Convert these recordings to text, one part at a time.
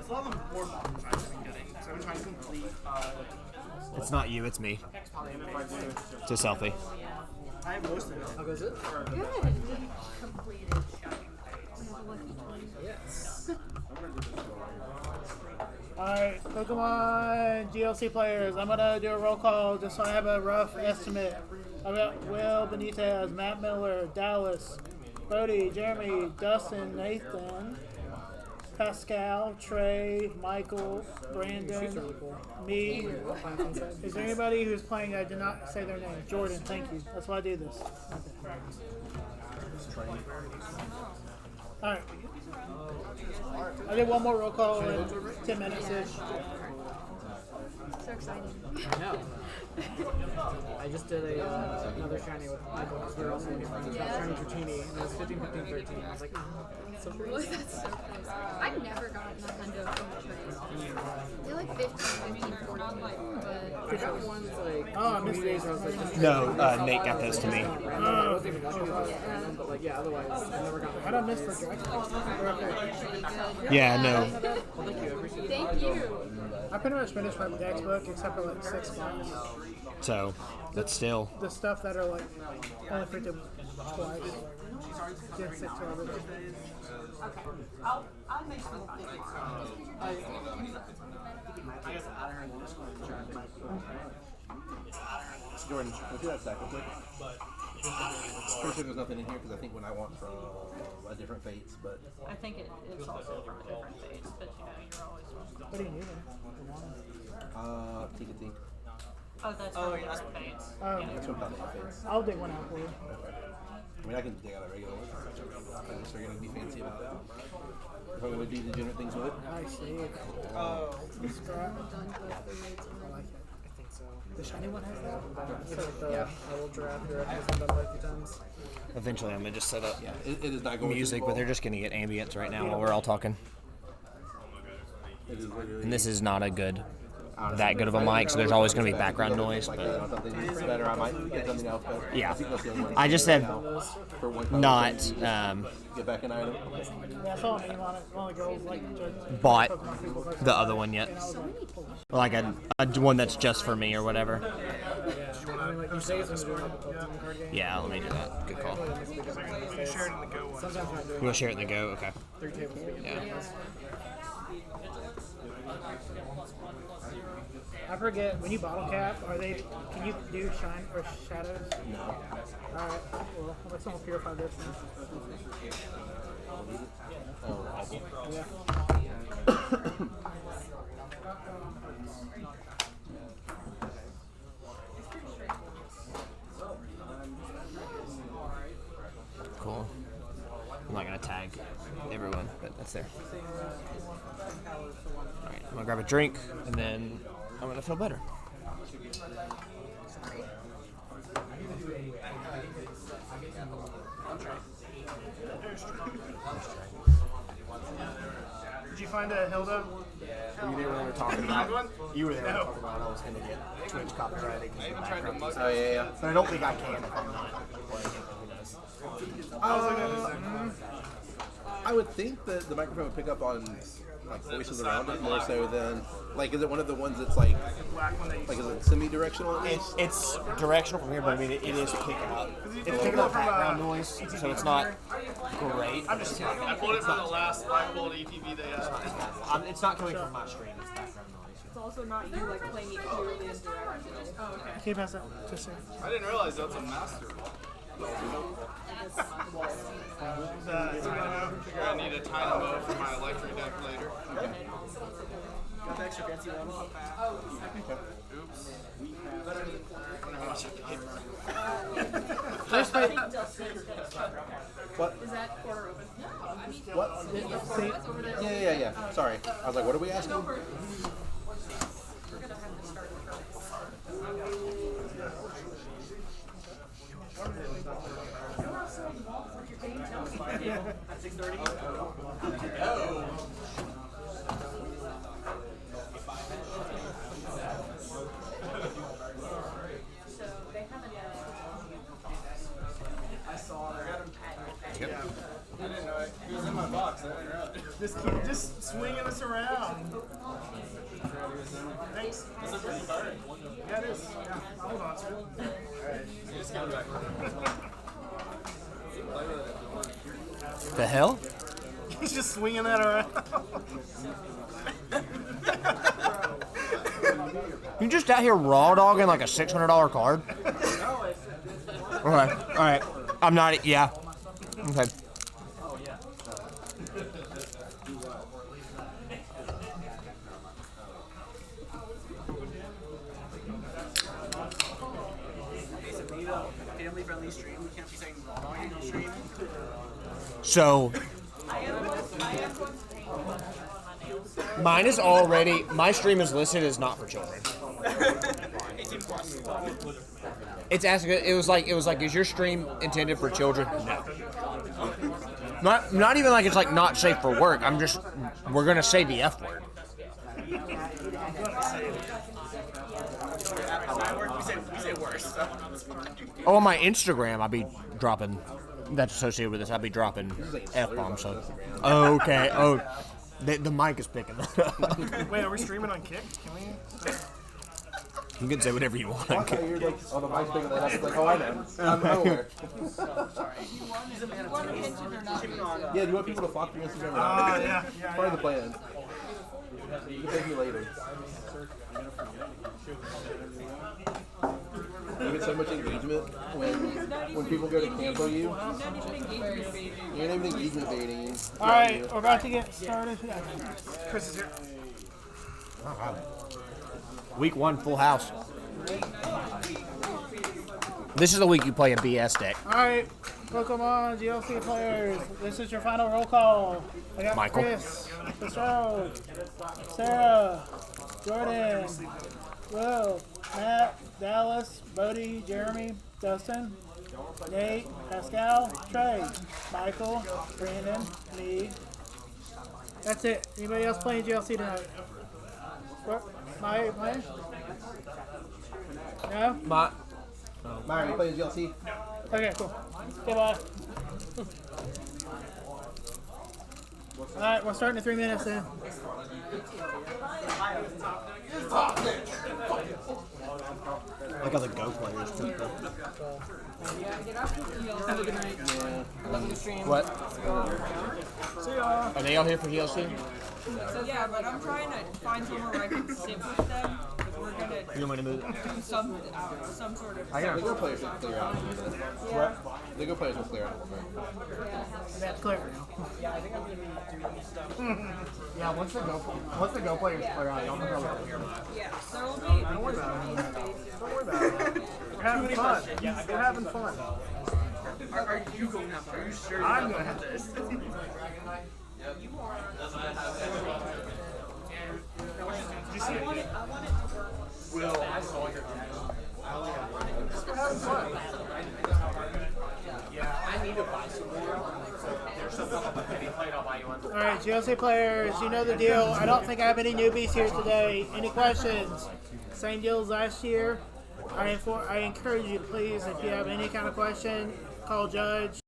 It's a lot of the more modern fights I've been getting. So I'm trying to complete. It's not you, it's me. It's a selfie. I have most of it. How goes it? Good. Completed. Yes. Alright, Pokemon GLC players. I'm gonna do a roll call just so I have a rough estimate. I've got Will, Benitez, Matt Miller, Dallas, Brody, Jeremy, Dustin, Nathan, Pascal, Trey, Michael, Brandon, me. Is there anybody who's playing that I did not say their name? Jordan, thank you. That's why I do this. Okay. Alright. I did one more roll call in 10 minutes-ish. So exciting. I know. I just did another shiny with Michael because we were also looking for shiny Dratini, and it was 15, 15, 13. I was like, so crazy. That's so crazy. I've never gotten a hundo from a trade. They're like 15, 15, 14. But I got ones like, Oh, I missed days these. where I was like, No, Nate got those to me. I wasn't even lucky about it, but like, yeah, otherwise, I've never gotten How did I miss for Dragon? Yeah, no. Well, thank you, I appreciate it. thank you. I pretty much finished my dex book except for like 6 spots. So, but still. The stuff that are like only printed twice. Didn't stick to everything. Jordan, let's do that stack real quick. Pretty sure there's nothing in here because I think when I want from a different fates, but I think it's also from a different phase, but you know, you're always supposed to. What do you need then? TKT. Oh, that's from a different phase. That's what I'm talking about fates. I'll dig one out for you. I mean, I can dig out a regular one. I just figured I'd be fancy about it. If I'm going to do degenerate things with it. I see. Oh. Scrap. Done both the raids already. I think so. The shiny one has that? It's like the old draft or has been done quite a few times. Eventually, I'm gonna just set up Yeah, it is not going music, to but they're just gonna get ambience right now while we're all talking. It is literally. And this is not a that good of a mic, so there's always gonna be background noise. Like, But something better, I might get something else better. Yeah. I think that's the only one. I just have For one not get back an item. Yeah, I saw a name on it. One of the girls like bought Pokemon people posted the it. other one yet. And I was like, Like a one that's just for me or whatever. I mean, like, you say it's when you're doing a Pokemon card game. Yeah, let me do that. Good call. You shared in the Go one. Sometimes I'm not doing You wanna share it in the go? Okay. 3 tables. Yeah. I forget, when you bottle cap, can you do shine or shadows? No. Alright, well, let's someone purify this then. Oh, Yeah. Cool. I'm not gonna tag everyone, but that's there. Alright, I'm gonna grab a drink and then I'm gonna feel better. Did you find a Hilda? You were there when we were talking about. You were there when we were talking about I was gonna get Twitch copyrighted. Oh, yeah. But I don't think I can if I'm not. I would think that the microphone would pick up on like voices around it more so than like. Is it one of the ones that's like is it semi-directional? At least? It's directional from here, but I mean it is picking up. It's picking up background noise, so it's not great. I pulled it from the last Black Bolt ETV they had. It's not coming from my screen. It's background noise. It's also not you like playing it clearly and directly. Oh, okay. Can you pass that to Sarah? I didn't realize that's a master. I need a Dynamo for my electric deck later. Got the extra fancy one. Oops. I wonder how much I paid What? Is that quarter open? What? Yeah. Sorry. I was like, what are we asking? At 6:30. I saw that. He was in my box. Just keep swinging us around. Thanks. That's a pretty card. Yeah, it is. Yeah, I'll hold on to it. You just got it back. The hell? He's just swinging that around. You just out here raw dogging like a $600 card? Okay, alright. I'm not, yeah. Okay. Family-friendly stream. We can't be saying raw dogging on stream. So, mine is already, my stream is listed as not for children. 18 plus. It's asking, it was like, is your stream intended for children? No. Not even like it's like not safe for work. I'm just, we're gonna say the F word. We say worse. Oh, on my Instagram, I'll be dropping, that's associated with this, I'll be dropping F-bombs, so. Okay, oh, the mic is picking that up. Wait, are we streaming on Kick? Can we? You can say whatever you want. You're like, oh, the mic's picking that up. It's like, oh, I know. I'm aware. Yeah, do you want people to flock to your Instagram? Yeah. Part of the plan. You can thank me later. You get so much engagement when people go to cancel you. You're not even engagement baiting. All right, we're about to get started. Chris is here. Week 1, full house. This is the week you play a BS deck. All right, Pokemon GLC players. This is your final roll call. I got Michael. Chris, Fitzgerald, Sarah, Jordan, Will, Matt, Dallas, Bodie, Jeremy, Dustin, Nate, Pascal, Trey, Michael, Brandon, me. That's it. Anybody else playing GLC tonight? What? My playing? No? Myron, you playing GLC? Okay, cool. Okay, bye. Alright, we'll start in 3 minutes then. Like how the Go players took the... Have a good night. Love the stream. What? See ya. Are they all here for DLC? Yeah, but I'm trying to find somewhere where I can sit with them. We're gonna You want me to move? do some sort of. The Go players will clear out. What? The Go players will clear out a little bit. That's clear. Yeah, once the Go players clear out, y'all can probably come here. Yeah, there will be. Don't worry about it. Don't worry about it. We're having fun. We're having fun. Are you going to have Are you sure? I'm gonna have this. Did you see it? Will, I saw your We're having fun. I need to buy some more. There's some maybe play I'll buy you one. Alright, GLC players, you know the deal. I don't think I have any newbies here today. Any questions? Same deal as last year. I encourage you, please, if you have any kind of question, call Judge.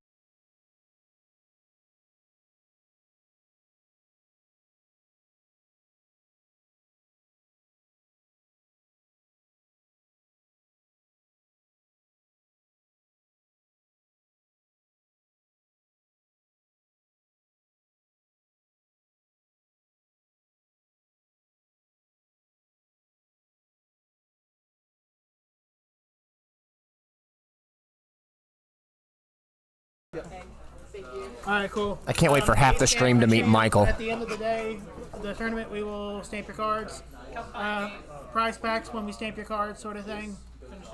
Alright, cool. I can't wait for half the stream to meet Michael. At the end of the day, the tournament, we will stamp your cards. Prize packs when we stamp your cards, sort of thing.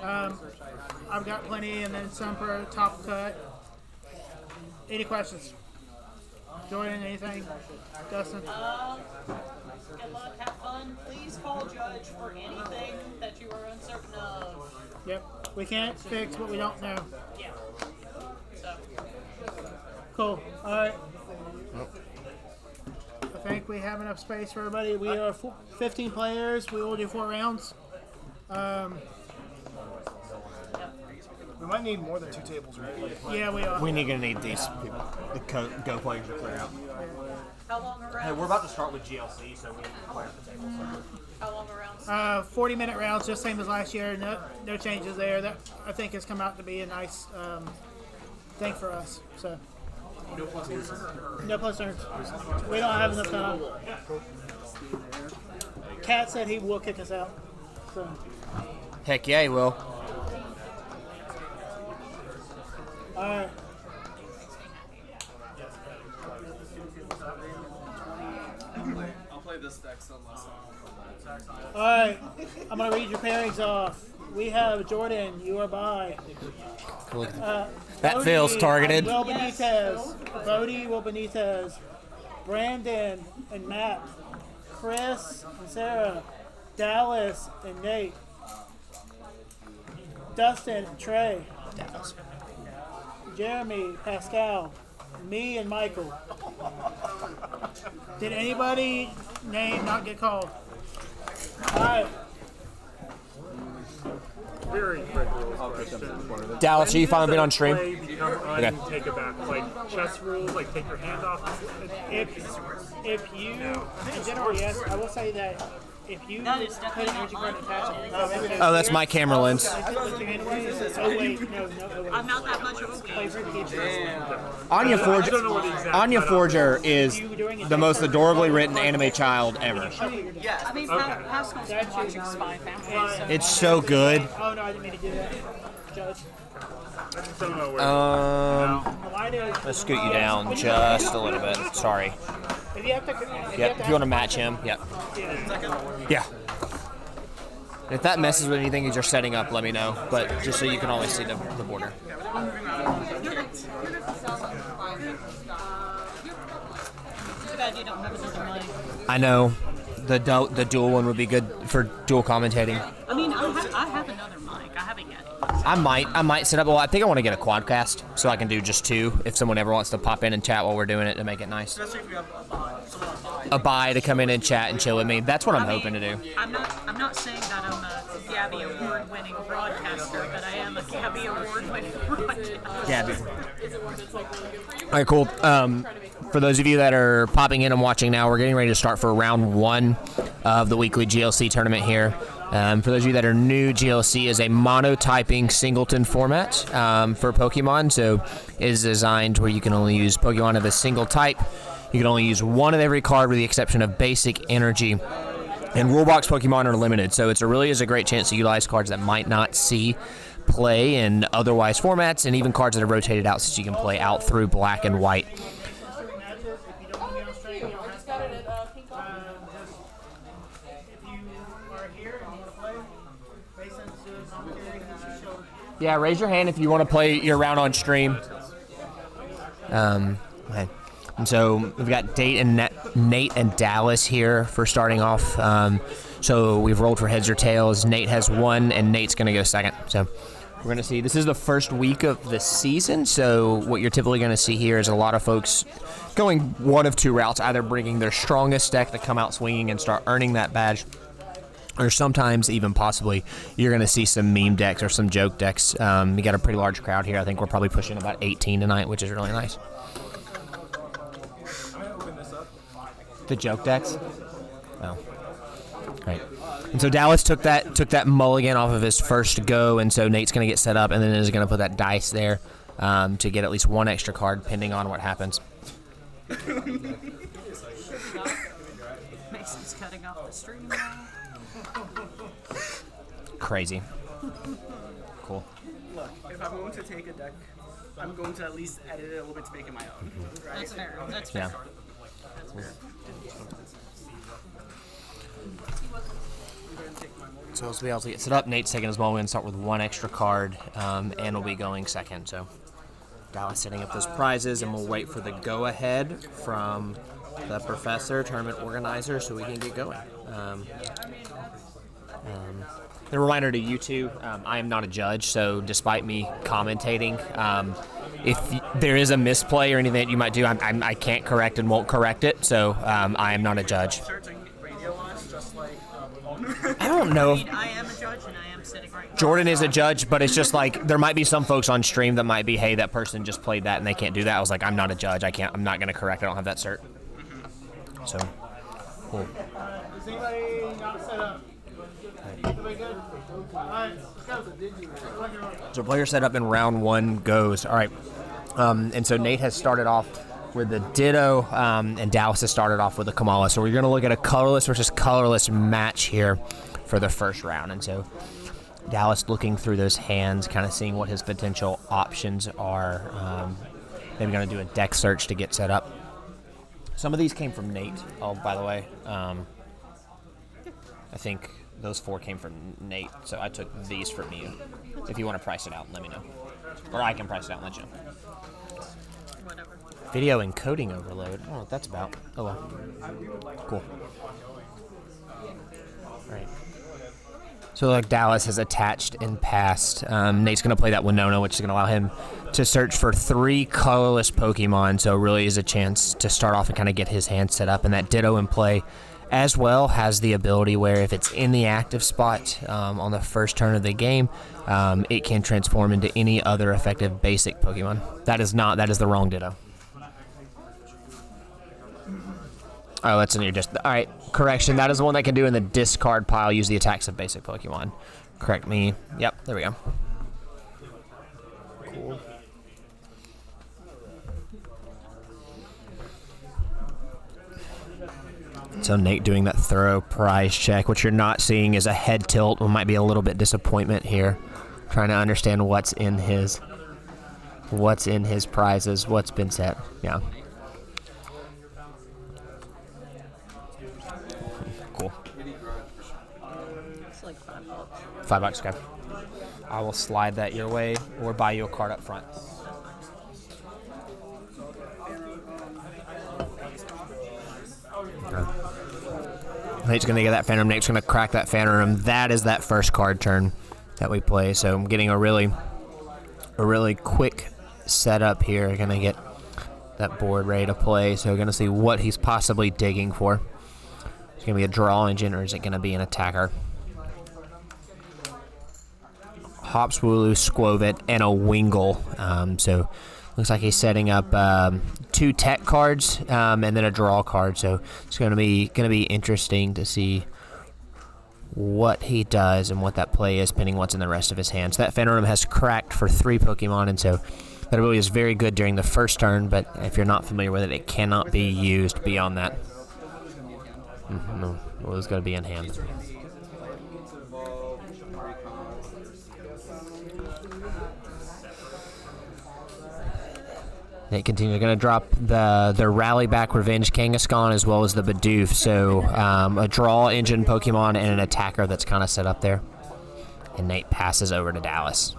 I've got plenty, and then some for top cut. Any questions? Jordan, anything? Dustin? Good luck, have fun. Please call Judge for anything that you are uncertain of. Yep. We can't fix what we don't know. Yeah. So. Cool. Alright. I think we have enough space for everybody. We are 15 players. We will do 4 rounds. We might need more than 2 tables, right? Yeah, we are. We're gonna need these people, the go players to clear out. How long around? Hey, we're about to start with GLC, so we need to clear the tables. How long around? 40-minute rounds, just same as last year. No changes there. That I think has come out to be a nice thing for us. So. No plus turns. We don't have enough time. Kat said he will kick us out. So. Heck yeah, he will. All right. I'll play this deck unless All right. I'm gonna read your pairings off. We have Jordan. You are by. Cool. That Bodie, feels targeted. Will Benitez. Bodie Will Benitez. Brandon and Matt. Chris and Sarah. Dallas and Nate. Dustin and Trey. Dallas. Jeremy, Pascal, me, and Michael. Did anybody name not get called? All right. very quick rules I'll pick up question. the corner of it. Dallas, you finally been on Play stream? become Okay. take it back. Like chess rules, like take your hand off. If you, in general, yes, I will say that if you That is put definitely an energy card not attachment, Oh, that's my camera lens. Oh wait, no, I'm not that much of a Play gamer. for the game. Anya I don't know what the Forger, exact Anya setup Forger is the most adorably written anime child ever. I mean, Pascal's been watching Spy Family, so It's so good. Oh no, I didn't mean to do that. Judge. I just don't know where. Why do? Let's scoot you down just a little bit. Sorry. If you have to, Yep, if you want to match him, yep. Yeah. If that messes with anything as you're setting up, let me know. But just so you can always see the border. too bad you don't have another mic. I know. The dual one would be good for dual commentating. I mean, I have another mic. I haven't yet. I might set up. Well, I think I want to get a quadcast so I can do just two. If someone ever wants to pop in and chat while we're doing it to make it nice. Especially if you have A buy to come in and chat and chill with me. That's what I'm hoping to do. I'm not saying that I'm a Gabby Award-winning broadcaster, but I am a Gabby Award-winning broadcaster. Yeah. All right, cool. For those of you that are popping in and watching now, we're getting ready to start for round one of the weekly GLC tournament here. For those of you that are new, GLC is a monotyping singleton format for Pokemon. So it is designed where you can only use Pokemon of a single type. You can only use one of every card with the exception of basic energy. And rulebox Pokemon are limited, so it really is a great chance to utilize cards that might not see play in otherwise formats, and even cards that are rotated out so you can play out through black and white. Yeah, raise your hand if you want to play your round on stream. Okay. And so we've got Nate and Dallas here for starting off. So we've rolled for heads or tails. Nate has one, and Nate's going to go second. So we're going to see. This is the first week of the season, so what you're typically going to see here is a lot of folks going one of two routes, either bringing their strongest deck to come out swinging and start earning that badge, or sometimes even possibly you're going to see some meme decks or some joke decks. We got a pretty large crowd here. I think we're probably pushing about 18 tonight, which is really nice. The joke decks? Oh. Right. And so Dallas took that mulligan off of his first go, and so Nate's going to get set up and then is going to put that dice there to get at least one extra card, depending on what happens. Mason's cutting off the stream now. Crazy. Cool. Look, if I'm going to take a deck, I'm going to at least edit it a little bit to make it my own. Right? That's fair. That's fair. Yeah. That's fair. So as we able to get set up, Nate's taking his mulligan, start with one extra card, and we'll be going second. So Dallas setting up those prizes, and we'll wait for the go-ahead from the professor, tournament organizer, so we can get going. The reminder to you two, I am not a judge, so despite me commentating, if there is a misplay or anything that you might do, I can't correct and won't correct it, so I am not a judge. Start doing radio lines just like I don't know. I mean, I am a judge, and I am sitting right Jordan is a judge, but it's just like there might be some folks on stream that might be, hey, that person just played that and they can't do that. I was like, I'm not a judge. I'm not going to correct. I don't have that cert. So, cool. Is anybody not set up? Everybody good? Alright, let's go. So player setup in round 1 goes. All right. And so Nate has started off with the Ditto, and Dallas has started off with the Kamala. So we're going to look at a colorless versus colorless match here for the first round. And so Dallas looking through those hands, kind of seeing what his potential options are. Maybe going to do a deck search to get set up. Some of these came from Nate, by the way. I think those 4 came from Nate, so I took these from you. If you want to price it out, let me know. Or I can price it out and let you know. Whatever. Video encoding overload. I don't know what that's about. Oh well. Cool. Alright. So like Dallas has attached and passed. Nate's going to play that Winona, which is going to allow him to search for 3 colorless Pokemon. So really is a chance to start off and kind of get his hand set up. And that Ditto in play as well has the ability where if it's in the active spot on the first turn of the game, it can transform into any other effective basic Pokemon. That is the wrong Ditto. Oh, that's in your just. All right, correction. That is the one that can do in the discard pile. Use the attacks of basic Pokemon. Correct me. Yep, there we go. Cool. So Nate doing that thorough prize check. What you're not seeing is a head tilt. Or might be a little bit disappointment here. Trying to understand what's in his prizes. What's been set. Yeah. Cool. It's like $5. $5, okay. I will slide that your way or buy you a card up front. Okay. Nate's going to get that Phantom. Nate's going to crack that Phantom. That is that first card turn that we play. So I'm getting a really quick setup here. Going to get that board ready to play. So we're going to see what he's possibly digging for. Is it going to be a draw engine or is it going to be an attacker? Hops, Wooloo, Squovit, and a Wingull. So looks like he's setting up 2 tech cards and then a draw card. So it's going to be interesting to see what he does and what that play is, pending what's in the rest of his hands. That Phantom has cracked for 3 Pokemon, and so that ability is very good during the first turn. But if you're not familiar with it, it cannot be used beyond that. No, well, it's going to be in hand. They continue. Going to drop the Rally Back Revenge Kangaskhan as well as the Bidoof. So a draw engine Pokemon and an attacker that's kind of set up there. And Nate passes over to Dallas.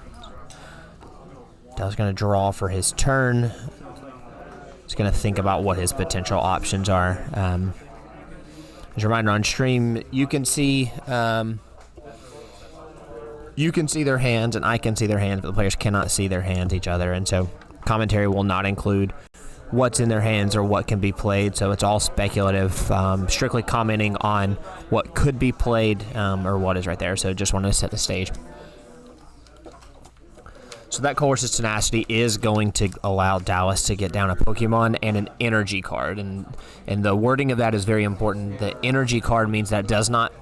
Dallas going to draw for his turn. He's going to think about what his potential options are. As a reminder, on stream, you can see their hands and I can see their hands, but the players cannot see their hands each other, and so commentary will not include what's in their hands or what can be played, so it's all speculative, strictly commenting on what could be played or what is right there. So just wanted to set the stage. So that Colress's Tenacity is going to allow Dallas to get down a Pokemon and an energy card, and the wording of that is very important. The energy card means that it does not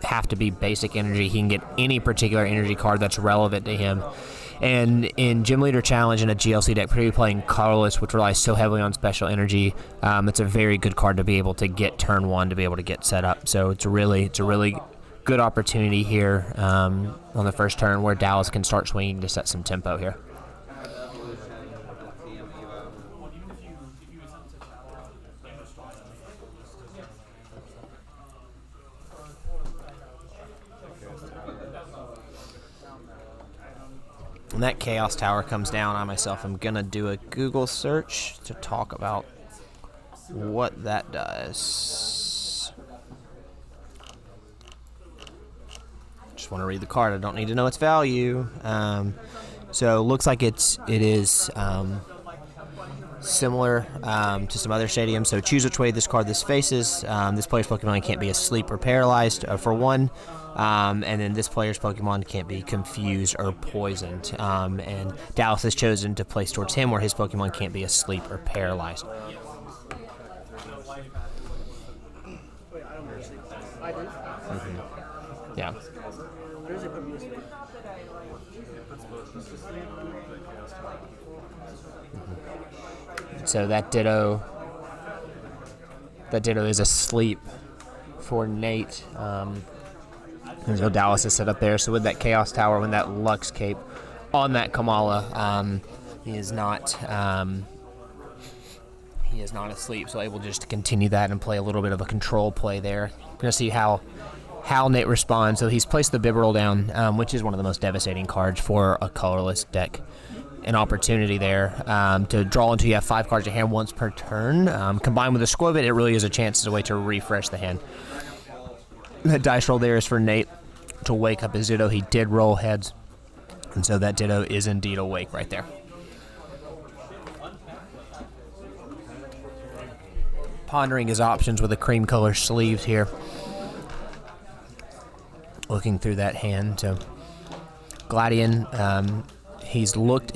have to be basic energy. He can get any particular energy card that's relevant to him. And in Gym Leader Challenge in a GLC deck, particularly playing colorless, which relies so heavily on special energy, it's a very good card to be able to get turn 1 to be able to get set up. So it's a really good opportunity here on the first turn where Dallas can start swinging to set some tempo here. When that Chaos Tower comes down, I myself am going to do a Google search to talk about what that does. Just want to read the card. I don't need to know its value. So it looks like it is similar to some other stadiums. So choose which way this card this faces. This player's Pokemon can't be asleep or paralyzed, for one. And then this player's Pokemon can't be confused or poisoned. And Dallas has chosen to place towards him where his Pokemon can't be asleep or paralyzed. Yeah. So that Ditto is asleep for Nate. And so Dallas is set up there. So with that Chaos Tower, when that Lux Cape on that Kamala, he is not asleep. So able just to continue that and play a little bit of a control play there. We're gonna see how Nate responds. So he's placed the Bibarel down, which is one of the most devastating cards for a colorless deck. An opportunity there to draw until you have 5 cards in hand once per turn. Combined with a Squovit, it really is a chance as a way to refresh the hand. That dice roll there is for Nate to wake up his Ditto. He did roll heads, and so that Ditto is indeed awake right there. Pondering his options with the cream color sleeves here. Looking through that hand. So Gladian, he's looked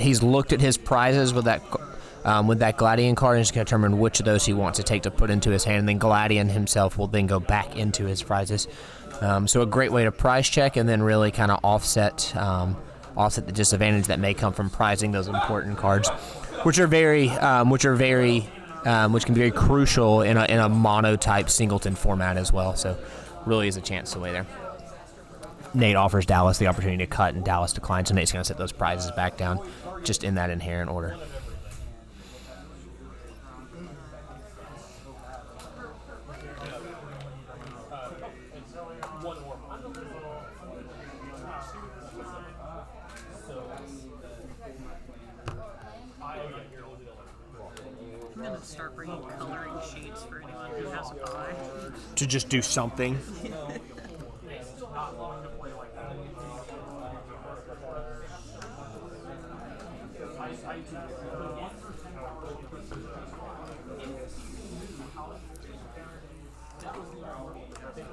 at his prizes with that Gladian card and is going to determine which of those he wants to take to put into his hand. And then Gladian himself will then go back into his prizes. So a great way to prize check and then really kind of offset the disadvantage that may come from prizing those important cards, which can be very crucial in a mono type singleton format as well. So really is a chance away there. Nate offers Dallas the opportunity to cut, and Dallas declines, so Nate's going to set those prizes back down just in that inherent order. I'm going to start bringing coloring sheets for anyone who has an eye. To just do something.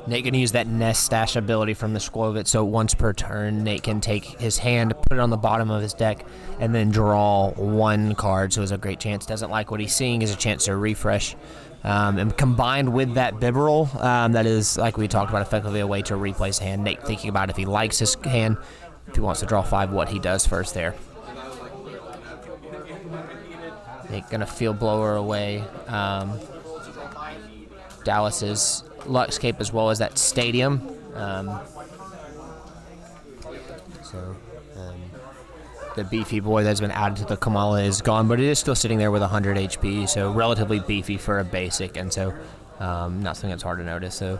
Nate can use that Nest Stash ability from the Squovit, so once per turn, Nate can take his hand, put it on the bottom of his deck, and then draw 1 card, so it's a great chance. Doesn't like what he's seeing, is a chance to refresh. And combined with that Bibarel, that is, like we talked about, effectively a way to replace the hand. Nate thinking about if he likes his hand, if he wants to draw 5, what he does first there. Nate gonna Field Blower away Dallas's Luxcape as well as that Stadium. The beefy boy that's been added to the Kamala is gone, but it is still sitting there with 100 HP, so relatively beefy for a basic, and so not something that's hard to notice. So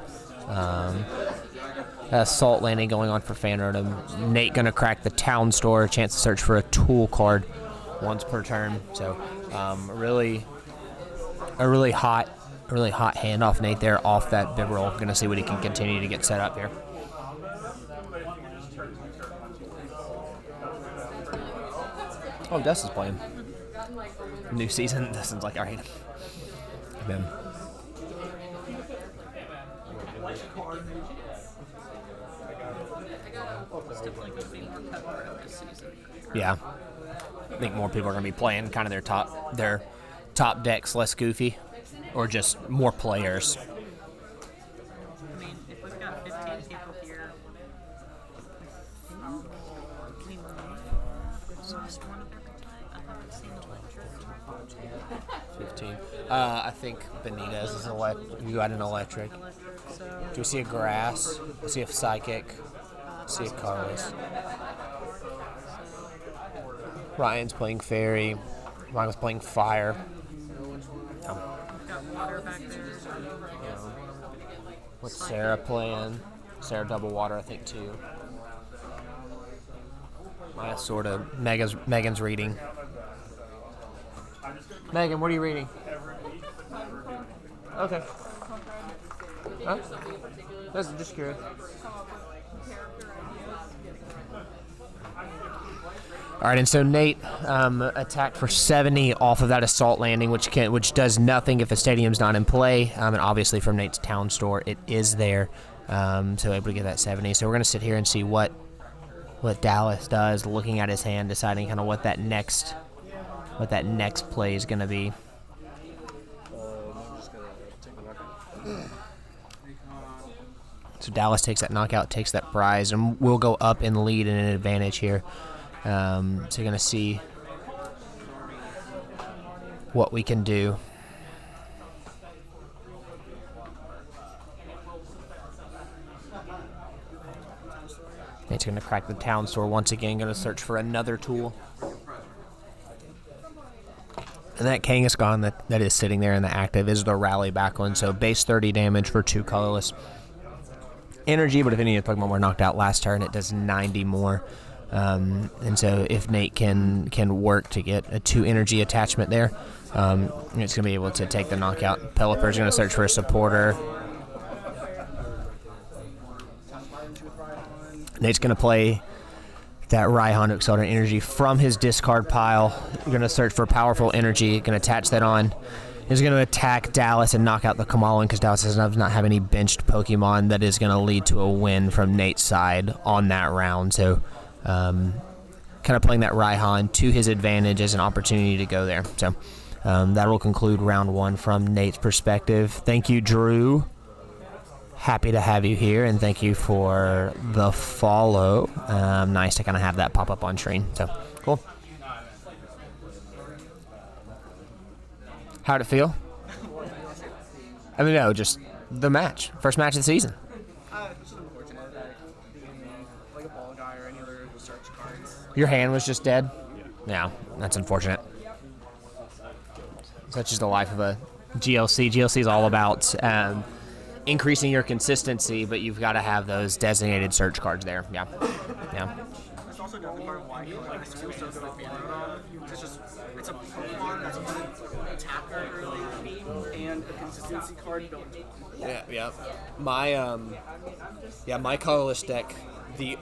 Assault Landing going on for Fanrotom. Nate gonna crack the Town Store, chance to search for a tool card once per turn. So a really hot handoff Nate there off that Bibarel. Gonna see what he can continue to get set up here. Oh, Dustin's playing. New season. Dustin's like, all right. Amen. Yeah. I think more people are going to be playing kind of their top decks less goofy, or just more players. I mean, if we've got 15 people here, we lost one of every type. I haven't seen electric. 15. I think Benitez is you got an electric. So, Do we see a grass? We see a psychic. See a Carlos. Ryan's playing fairy. Ryan's playing fire. got water back there. What's Sarah playing? Sarah double water, I think, too. Maya sort of. Megan's reading. Megan, what are you reading? Okay. Huh? That's just curious. All right, and so Nate attacked for 70 off of that assault landing, which does nothing if the stadium's not in play. And obviously from Nate's town store, it is there, so able to get that 70. So we're going to sit here and see what Dallas does, looking at his hand, deciding kind of what that next play is going to be. So Dallas takes that knockout, takes that prize, and we'll go up in lead and an advantage here. So you're going to see what we can do. Nate's going to crack the town store once again, going to search for another tool. And that Kangaskhan that is sitting there in the active is the rally back one, so base 30 damage for 2 colorless energy, but if any of the Pokemon were knocked out last turn, it does 90 more. And so if Nate can work to get a 2 energy attachment there, it's going to be able to take the knockout. Pelipper's going to search for a supporter. Nate's going to play that Raihan to accelerate energy from his discard pile. You're going to search for powerful energy, going to attach that on. He's going to attack Dallas and knock out the Kamalan because Dallas does not have any benched Pokemon. That is going to lead to a win from Nate's side on that round. So kind of playing that Raihan to his advantage as an opportunity to go there. So that will conclude round 1 from Nate's perspective. Thank you, Drew. Happy to have you here, and thank you for the follow. Nice to kind of have that pop up on screen. So cool. How'd it feel? I mean, no, just the match. First match of the season. It's just unfortunate that being like a ball guy or any other search cards. Your hand was just dead? Yeah, that's unfortunate. Such is the life of a GLC. GLC is all about increasing your consistency, but you've got to have those designated search cards there. Yeah. That's also definitely part of why you like this feels so good with Banana. It's a Pokemon that's a good attacker early and a consistency card built in. Yeah. My colorless deck, I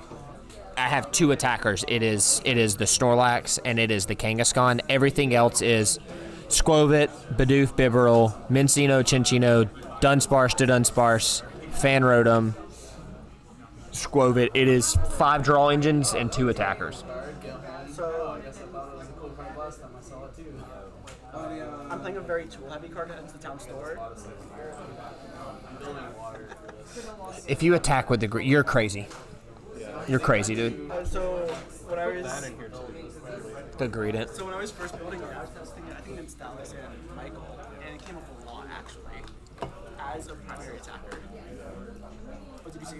have 2 attackers. It is the Snorlax and it is the Kangaskhan. Everything else is Squovit, Bidoof, Bibarel, Mincino, Chinchino, Dunsparce to Dunsparce, Fanrotom, Squovit. It is 5 draw engines and 2 attackers. So I'm playing a very tool-heavy card that ends the town store. If you attack with the you're crazy. You're crazy, dude. So when I was Agreed it. So when I was first building it, I was thinking, I think it's Dallas and Michael, and it came up a lot actually as a primary attacker. What did you see?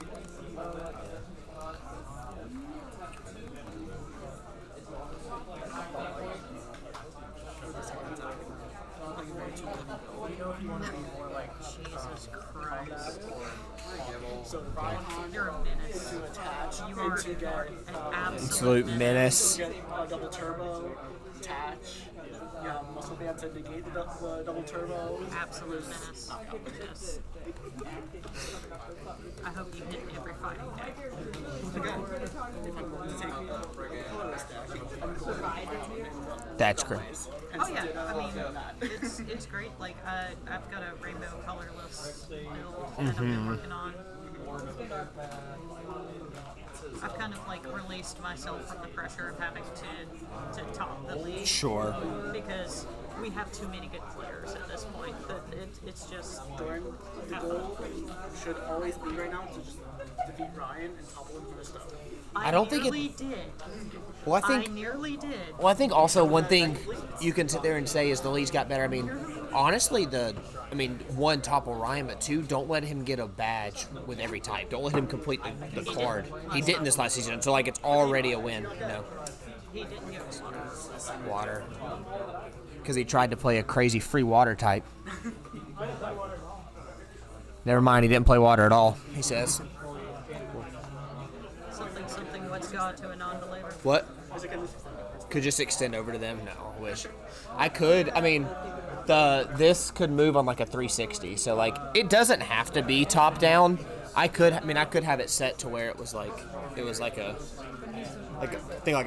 You know, if you want to be more like Jesus Christ. So Raihan, You're a menace. to attach, You and are to get an Absolute menace. get a double turbo, attach, muscle band to negate the double turbo. absolute menace. Yes. I hope you hit every fighting deck. Again, if I'm going to take a colorless deck, I'm going to That's great. Oh yeah, I mean, it's great. Like I've got a rainbow colorless build that I've been working on. I've kind of like released myself from the pressure of having to top the league. Sure. Because we have too many good players at this point. That it's just Jordan, the goal should always be right now to just defeat Ryan and topple him from his stuff. I don't think it- nearly did. Well, I nearly did. Well, I think also one thing you can sit there and say is the league's got better. I mean, honestly, one, topple Ryan, but 2, don't let him get a badge with every type. Don't let him complete the card. He didn't this last season, so like it's already a win. You know, He didn't give us water, because he tried to play a crazy free water type. Never mind, he didn't play water at all. He says. something. What's God to a non-believer? What? Could just extend over to them? No, I wish. I could. I mean, this could move on like a 360. So like, it doesn't have to be top down, I could have it set to where it was like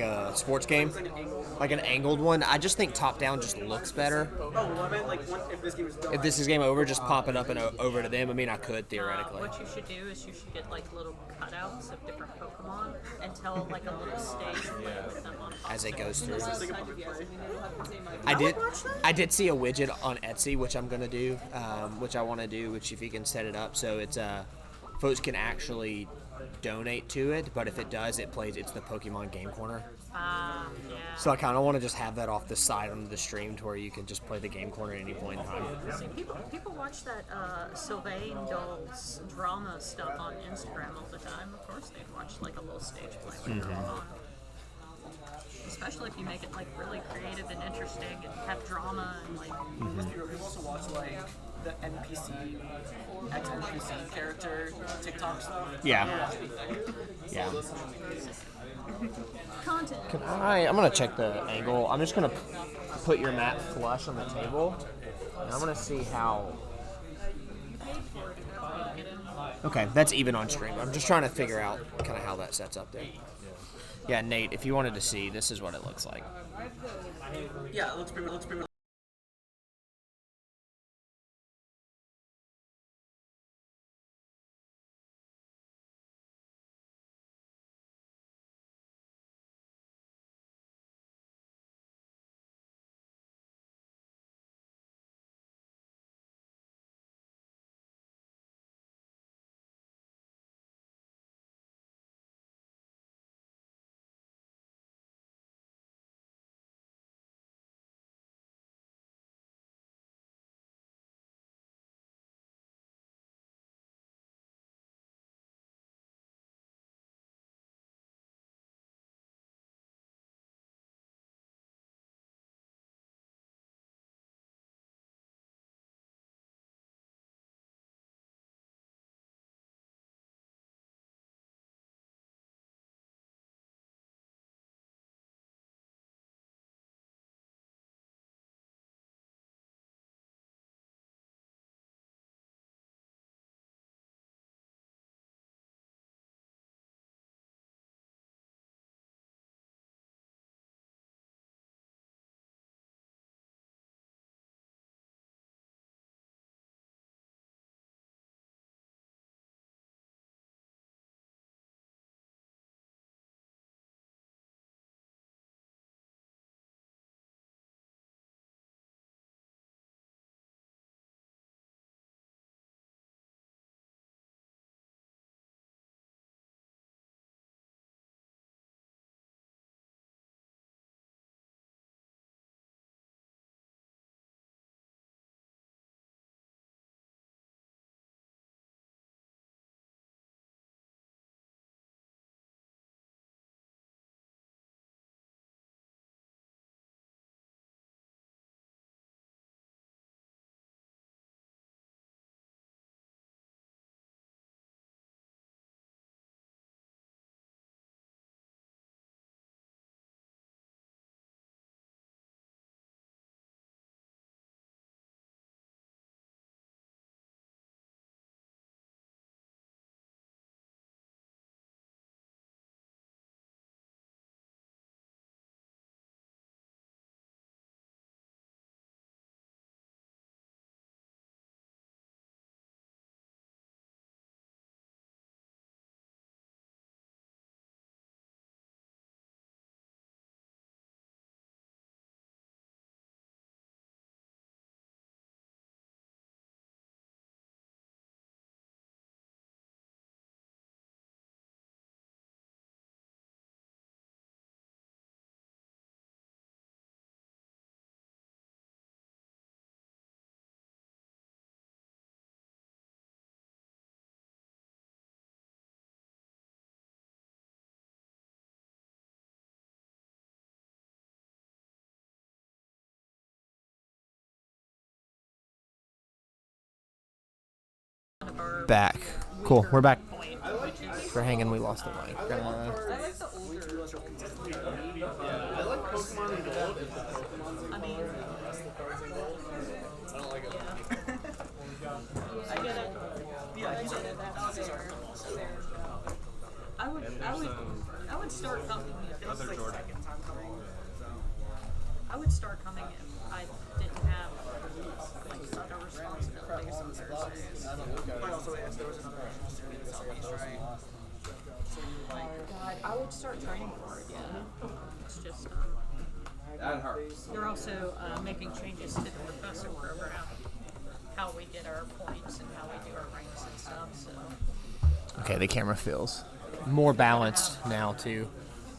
a sports game, like an angled one. I just think top down just looks better. Oh, well, I meant like if this game is done. If this is game over, just pop it up and over to them. I mean, I could theoretically. What you should do is you should get like little cutouts of different Pokemon and tell like a little stage and play with them on As it goes through. I I did see a widget on Etsy, which I'm gonna do, which I want to do, which if you can set it up so it's folks can actually donate to it, but if it does, it's the Pokemon Game Corner. Yeah. So I kind of want to just have that off the side on the stream to where you can just play the Game Corner at any point in time. See, people watch that Sylvain Dole's drama stuff on Instagram all the time. Of course, they'd watch like a little stage play with Pokemon. Especially if you make it like really creative and interesting and have drama and like. We've also watched like the NPC, ex-NPC character TikTok stuff. Yeah. Yeah. Content. I'm gonna check the angle. I'm just gonna put your mat flush on the table, and I'm gonna see how. Okay, that's even on stream. I'm just trying to figure out kind of how that sets up there. Yeah, Nate, if you wanted to see, this is what it looks like. Yeah, it looks pretty much. Back. Cool, we're back. We're hanging, we lost the mic. I like the older. I like Pokemon and Gold. I mean, I don't like it. I get it. Yeah, I get it. That's fair. I would start coming if it was It's like like second. second time coming. So. I would start coming if I didn't have like other responsibilities on Thursdays. But also, if there was another option to the Southeast, right? So you would like. God, I would start training for it. Yeah, it's just That hurts. they're also making changes to the professor program, how we get our points and how we do our ranks and stuff. So Okay, the camera feels more balanced now too.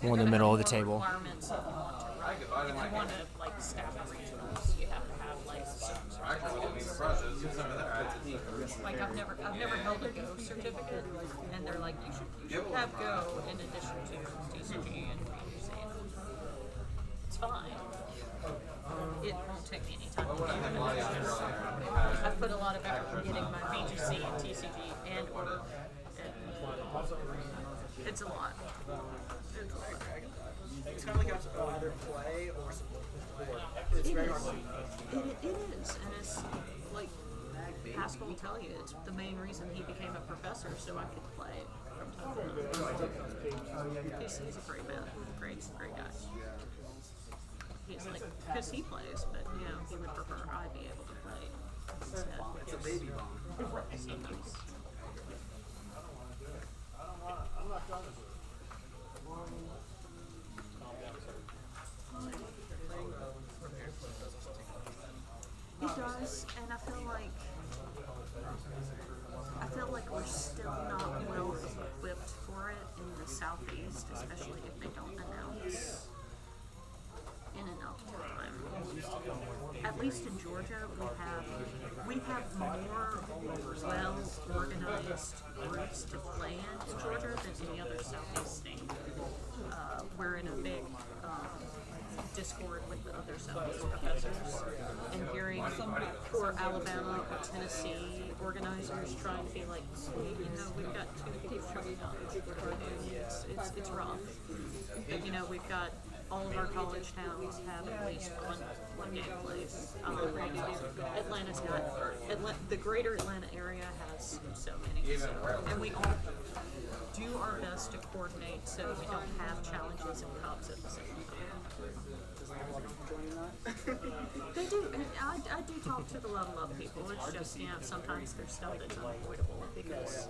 More in the middle of the table. requirements if you want to run. If you want to like staff regionals, you have to have like certain certificates. Like I've never held a Go certificate, and they're like you should have Go in addition to TCG and VGC. It's fine. It won't take me any time to do it. It's just, I've put a lot of effort in getting my VGC and TCG and order. It's a lot. It's a lot. It's kind of like you have to either play or support. It's very hard to do. It is, and it's like Pascal will tell you, it's the main reason he became a professor, so I could play from time to time. He's a great man, great guy. He's like, because he plays, but you know, he would prefer I be able to play instead. It's a baby bomb. Sometimes. It does, and I feel like we're still not well equipped for it in the southeast, especially if they don't announce in enough time. At least in Georgia, we have more well organized groups to play in Georgia than any other southeast state. We're in a big discord with the other Southeast professors, and hearing poor Alabama or Tennessee organizers trying to be like, you know, we've got 2 people showing up. It's rough. But, you know, we've got all of our college towns have at least one game place. Atlanta's got, the greater Atlanta area has so many. So, and we all do our best to coordinate so we don't have challenges and cups at the same time. They do, and I do talk to the level up people. It's just, you know, sometimes there's stuff that's unavoidable because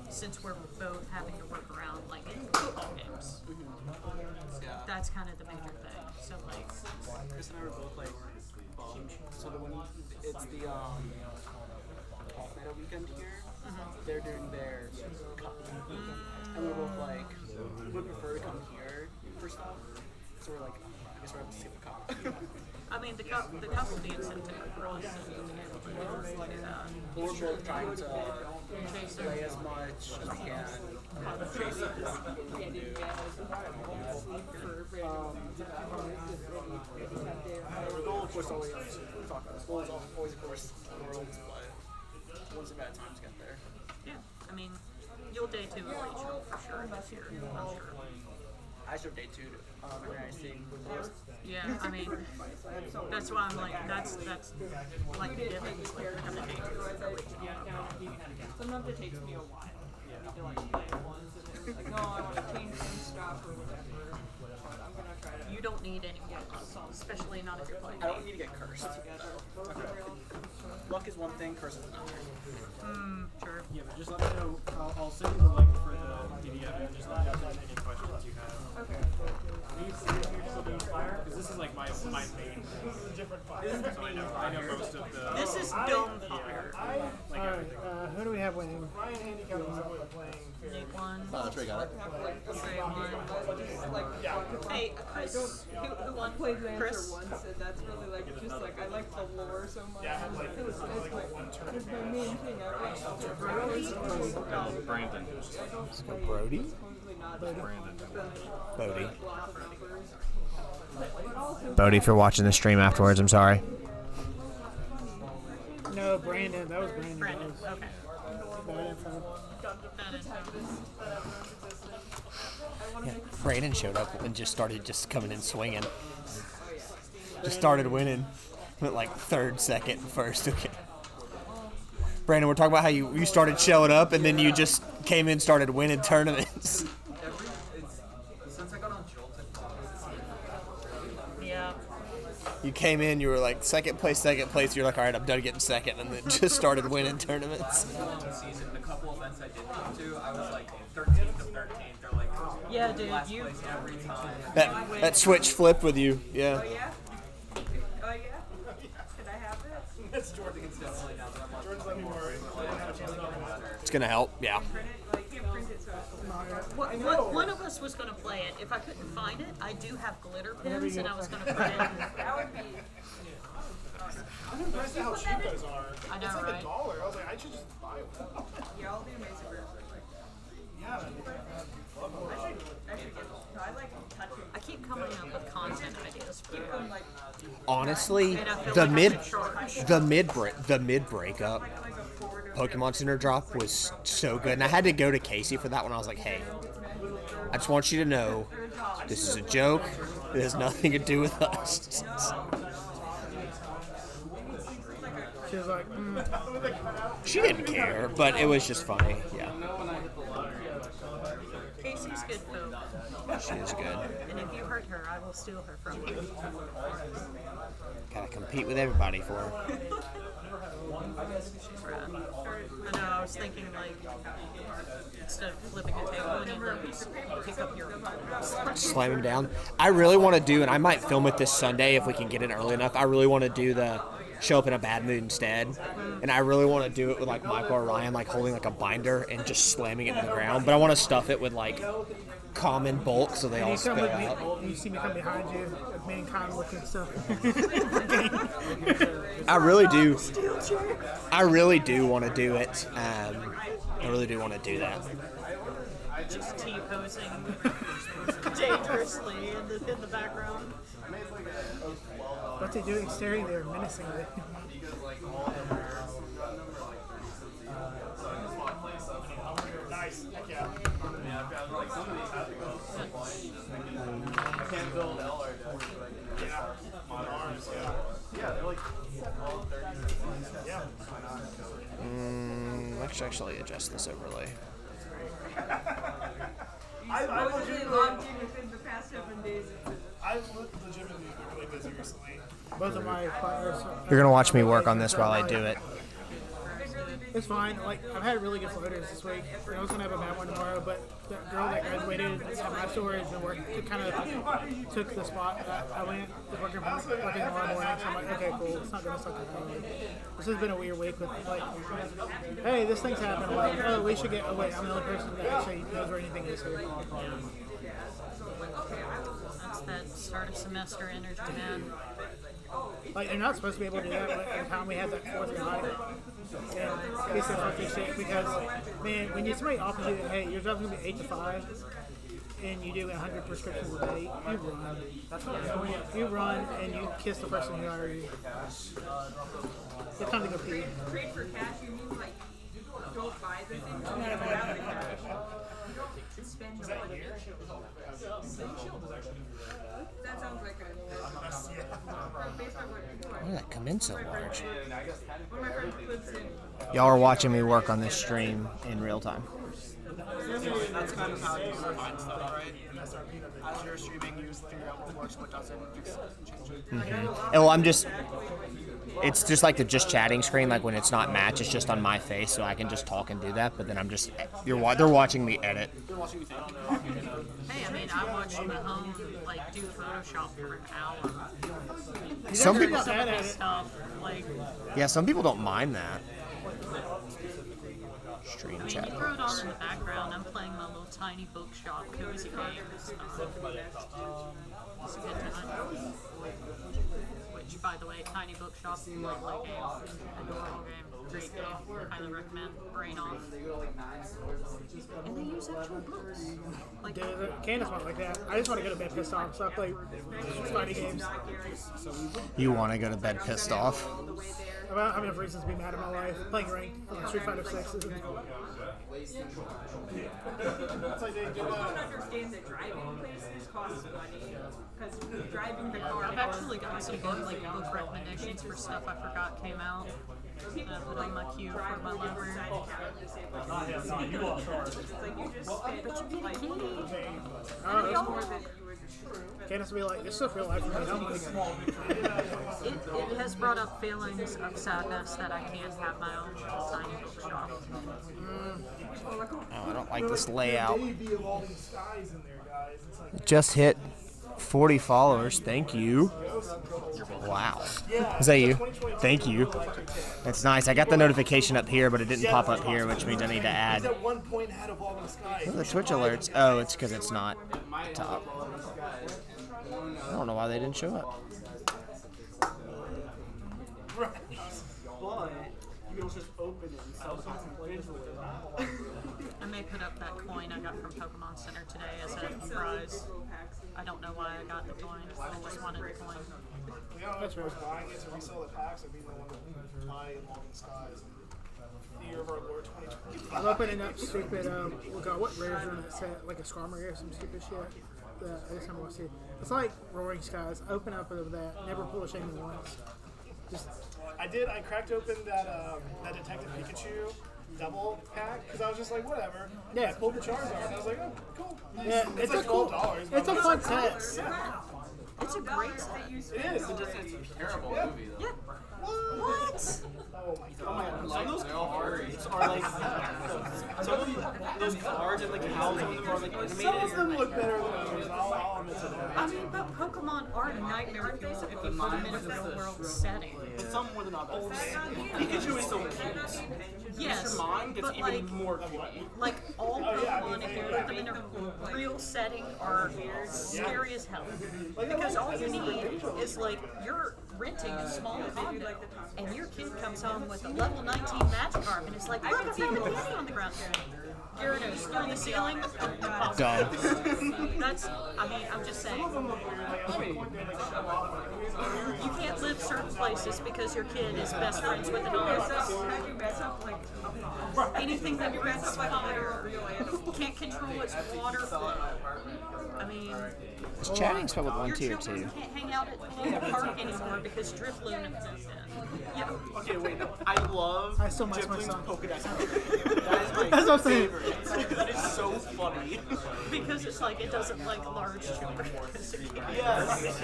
since we're both having to work around like football games, that's kind of the major thing. So like, Chris and I were both like, so the one, it's the Meadow weekend here. They're doing their cup, and we're both like, we would prefer to come here for stuff. So we're like, I guess we're going to skip the cup. I mean, the cup will be incentive for us to be able to do that. We're both trying to play as much as we can. Chase it. The goal, of course, always, we talk about this, goal is always, of course, worlds, but once we've had time to get there. Yeah, I mean, you'll day 2 a regional for sure this year, I'm sure. I should day 2 and I see. Yeah, I mean, that's why I'm like, that's like the givens, like, I'm a day 2 for regional. Sometimes it takes me a while. I need to like play it once and then like, no, I want to change some stuff or whatever. But I'm gonna try to. You don't need any luck, especially not if you're playing. I don't need to get cursed. Luck is one thing, curse is another. Sure. Yeah, but just let me know. I'll send you the link for the PDF and just let me know if there's any questions you have. Okay. Are you still doing fire? Because this is like my main. Different fire. So I know most of the. This is dome fire. Like everything. Who do we have winning? Ryan handicapped was playing Nick one. Trey got it. Trey one. Hey, Chris, who won? played Lancer Chris? once, and that's really like just like I like the lore so much. It was my main thing. I watched Brandon. Brody? supposedly not Bodie. Bodie, if you're watching the stream afterwards, I'm sorry. No, Brandon. That was Brandon. Brandon. Okay. Bad info. That is Yeah, Brandon showed up and just started coming in swinging. Just started winning. Went like third, second, first. Okay. Brandon, we're talking about how you started showing up and then you just came in, started winning tournaments. You came in, you were like second place. You're like, all right, I'm done getting second, and then just started winning tournaments. Season, the couple events I did come to, I was like 13th to 13th. They're like, Yeah, dude, last you. place every time. That switch flipped with you, yeah. Oh yeah? Oh yeah? Can I have it? It's Jordan's definitely down there. Jordan's let me worry. It's gonna help, yeah. Print it? Well, you can't print it, so One of us was going to play it. If I couldn't find it, I do have glitter pens, and I was going to put it. that would be. I'm impressed at how cheap those are. I know, It's like right? $1. I was like, I should just buy one. Yeah, I'll do amazing birds. Yeah. I should get. No, I like touching. I keep coming up with content ideas for Keep them like Honestly, And I feel the like mid, I'm in charge. the mid breakup a Ford. Pokemon Center drop was so good, and I had to go to Casey for that one. I was like, hey, I just want you to know, this is a joke. It has nothing to do with us. She was like, She didn't care, but it was just funny. Yeah, Casey's good folk, she is good. and if you hurt her, I will steal her from you. Gotta compete with everybody for her. I know, I was thinking, like, instead of flipping a table, you like, just pick up your Slam him down. I really want to do, and I might film it this Sunday if we can get it early enough. I really want to do the show up in a bad mood instead, and I really want to do it with like Michael or Ryan, like holding like a binder and just slamming it to the ground. But I want to stuff it with like common bulk so they all you come spill with me, out. and you see me come behind you, like me and Con looking stuff. I really do. I really do want to do it. I really do want to do that. just T-posing dangerously in the background. What's he doing staring there menacingly? Nice. Heck yeah. Like some of these have to go. I can't build LR decks. Yeah. On arms, yeah. Yeah, they're like 12, 30. Yeah. Let's actually adjust this overlay. I Supposedly logged in within the past 7 days. I've legitimately been really busy recently. Both of my partners. You're gonna watch me work on this while I do it. It's fine. Like, I've had really good floaters this week. I was gonna have a bad one tomorrow, but the girl that graduated at my store has been working. Kind of took the spot that I went. Was working tomorrow morning. So I'm like, okay, cool. It's not gonna suck at all. This has been a weird week with like, hey, this thing's happened. I'm like, oh, we should get. Oh wait, I'm the only person that actually knows where anything is here. That's that start of semester energy, man. Like, they're not supposed to be able to do that at the time we had that fourth guy. And he said fuck this shit because, man, when you somebody offers you, hey, your job's gonna be 8 to 5, and you do 100 prescriptions a day, you run. You run and you kiss the person who hired you. It's time to go pee. Trade for cash, you mean like don't buy the thing, you have to have the cash. You don't spend the money. That sounds like a based on what people Why did that come in so large? one of my friends lives in. Y'all are watching me work on this stream in real time. That's kind of how you find stuff, right? As you're streaming, you just figure out what works, what doesn't, fix it, change it. And well, it's just like the just chatting screen, like when it's not match, it's just on my face, so I can just talk and do that, but then I'm just, they're watching me edit. They're watching me think. Hey, I mean, I watched Mahone like do Photoshop for an hour. Some He's people, not bad at it. Stuff like, yeah, some people don't mind that. Stream I mean, chat you throw it box. on in the background. I'm playing my little tiny bookshop cozy game. It's a good time. Which, by the way, tiny bookshop, lovely game, adorable game, great game. Highly recommend. Brain off. And they use actual books. Like, Dude, Candace went like that. I just want to go to bed pissed off, so I play fighting games. You want to go to bed pissed off? I don't have enough reasons to be mad at my life. Playing ranked on Street Fighter 6 isn't. I don't understand that driving places costs money because driving the car. I've actually got some book recommendations for stuff I forgot came out. That I put on my queue for my library. It's like you just spend like Oh, that's more than you would Candace will be like, this stuff real life for me. I'm like, It has brought up feelings of sadness that I can't have my own little tiny bookshop. Oh, I don't like this layout. Just hit 40 followers. Thank you. Wow. Is that you? Thank you. That's nice. I got the notification up here, but it didn't pop up here, which means I need to add. Oh, the Twitch alerts. Oh, it's because it's not top. I don't know why they didn't show up. But you can just open it and sell something digitally. I may put up that coin I got from Pokemon Center today as a prize. I don't know why I got the coin. I just wanted the coin. You know, if I was buying it to resell the packs, I'd be the one to buy Evolving Skies. The Year of Our Lord 2020. I'm opening up stupid, what rares are in that set? Like a Skarmory or some stupid shit. I just want to see. It's like Roaring Skies. Open up of that. Never pull a shame once. Just. I cracked open that Detective Pikachu double pack because I was just like, whatever. Yeah. I pulled the Charizard and I was like, oh, cool. Nice. Yeah, it's like a cool. $12. It's a fun set. It's a great set. It is. It's a terrible movie, though. Yeah. What? Oh my god. Some of those cards are like some of those cards and like how some of them are like animated. Some of them look better than others. I'll admit to that. I mean, but Pokemon are nightmare fuel if you put them in a real world setting. But some more than others. Pikachu is so cute. Yes, Mr. Mime gets but even like, more cute. like all Pokemon, if you put them in a real setting, are scary as hell. Because all you need is like you're renting a small condo, and your kid comes home with a level 19 Magikarp, and it's like, look, I found a Pidgey on the ground. Gyarados through the ceiling. That's, I mean, I'm just saying. You can't live certain places because your kid is best friends with an octopus. Anything that breathes fire can't control its water flow. I mean, Is chatting spelled with one your T or children two? can't hang out at the local park anymore because Drifloon has moved in. Yeah. Okay, wait. I love I still miss my Jifflin's son. Pokedex. That is my That's what I'm saying. favorite. That is so funny. Because it's like it doesn't like large children. Yes.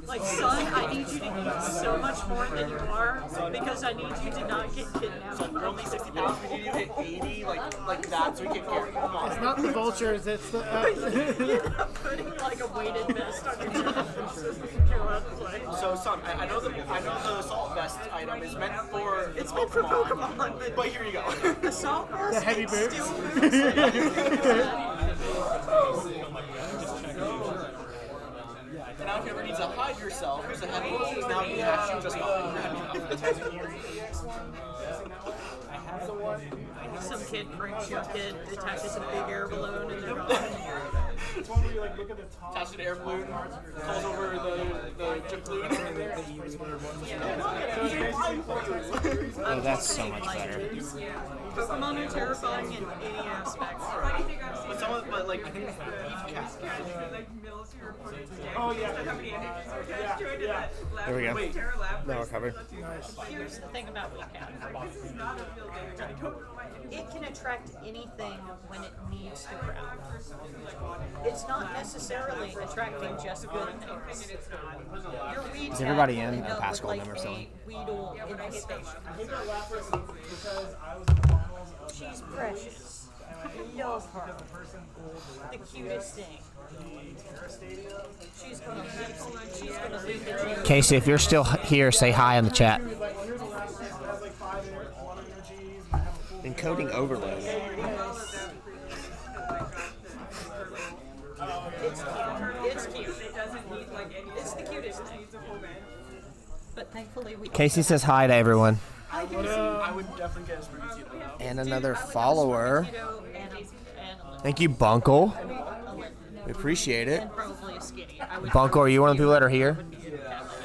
Like, son, I need you to eat so much more than you are because I need you to not get kidnapped. We're only 60 pounds. We need you to hit 80, like that, so we can carry you. Come on. It's not the vultures. It's the. Putting like a weighted vest on your chest. So, son, I know the assault vest item is meant for. It's meant for Pokemon, but here you go. assault vest. The heavy boots. And now if you ever need to hide yourself, here's a heavy boot. Now you have to just Some kid pranks your kid, attaches a big air balloon, and they're gone. It's one where you like look at the top. attach an air balloon, calls over the jet balloon. Oh, that's so much better. Pokemon are terrifying in any aspect. But some of, but like, Oh yeah. There we go. Now we're covered. Here's the thing about WeCat. It can attract anything when it needs to crowd. It's not necessarily attracting just good things. Your weed Is everybody cat in? will end A up Pascal with, like, member still in? a Weedle infestation. Because I was in the finals of She's precious. Love her. The cutest thing. She's gonna leave the gym. Casey, if you're still here, say hi in the chat. Encoding overload. It's cute. It's the cutest thing. But thankfully we. Casey says hi to everyone. I would definitely get a Spaghetti though. And another follower. And Thank you, Bunkle. We appreciate it. probably a skinny. I would Bunkle, are you one of the people that are here?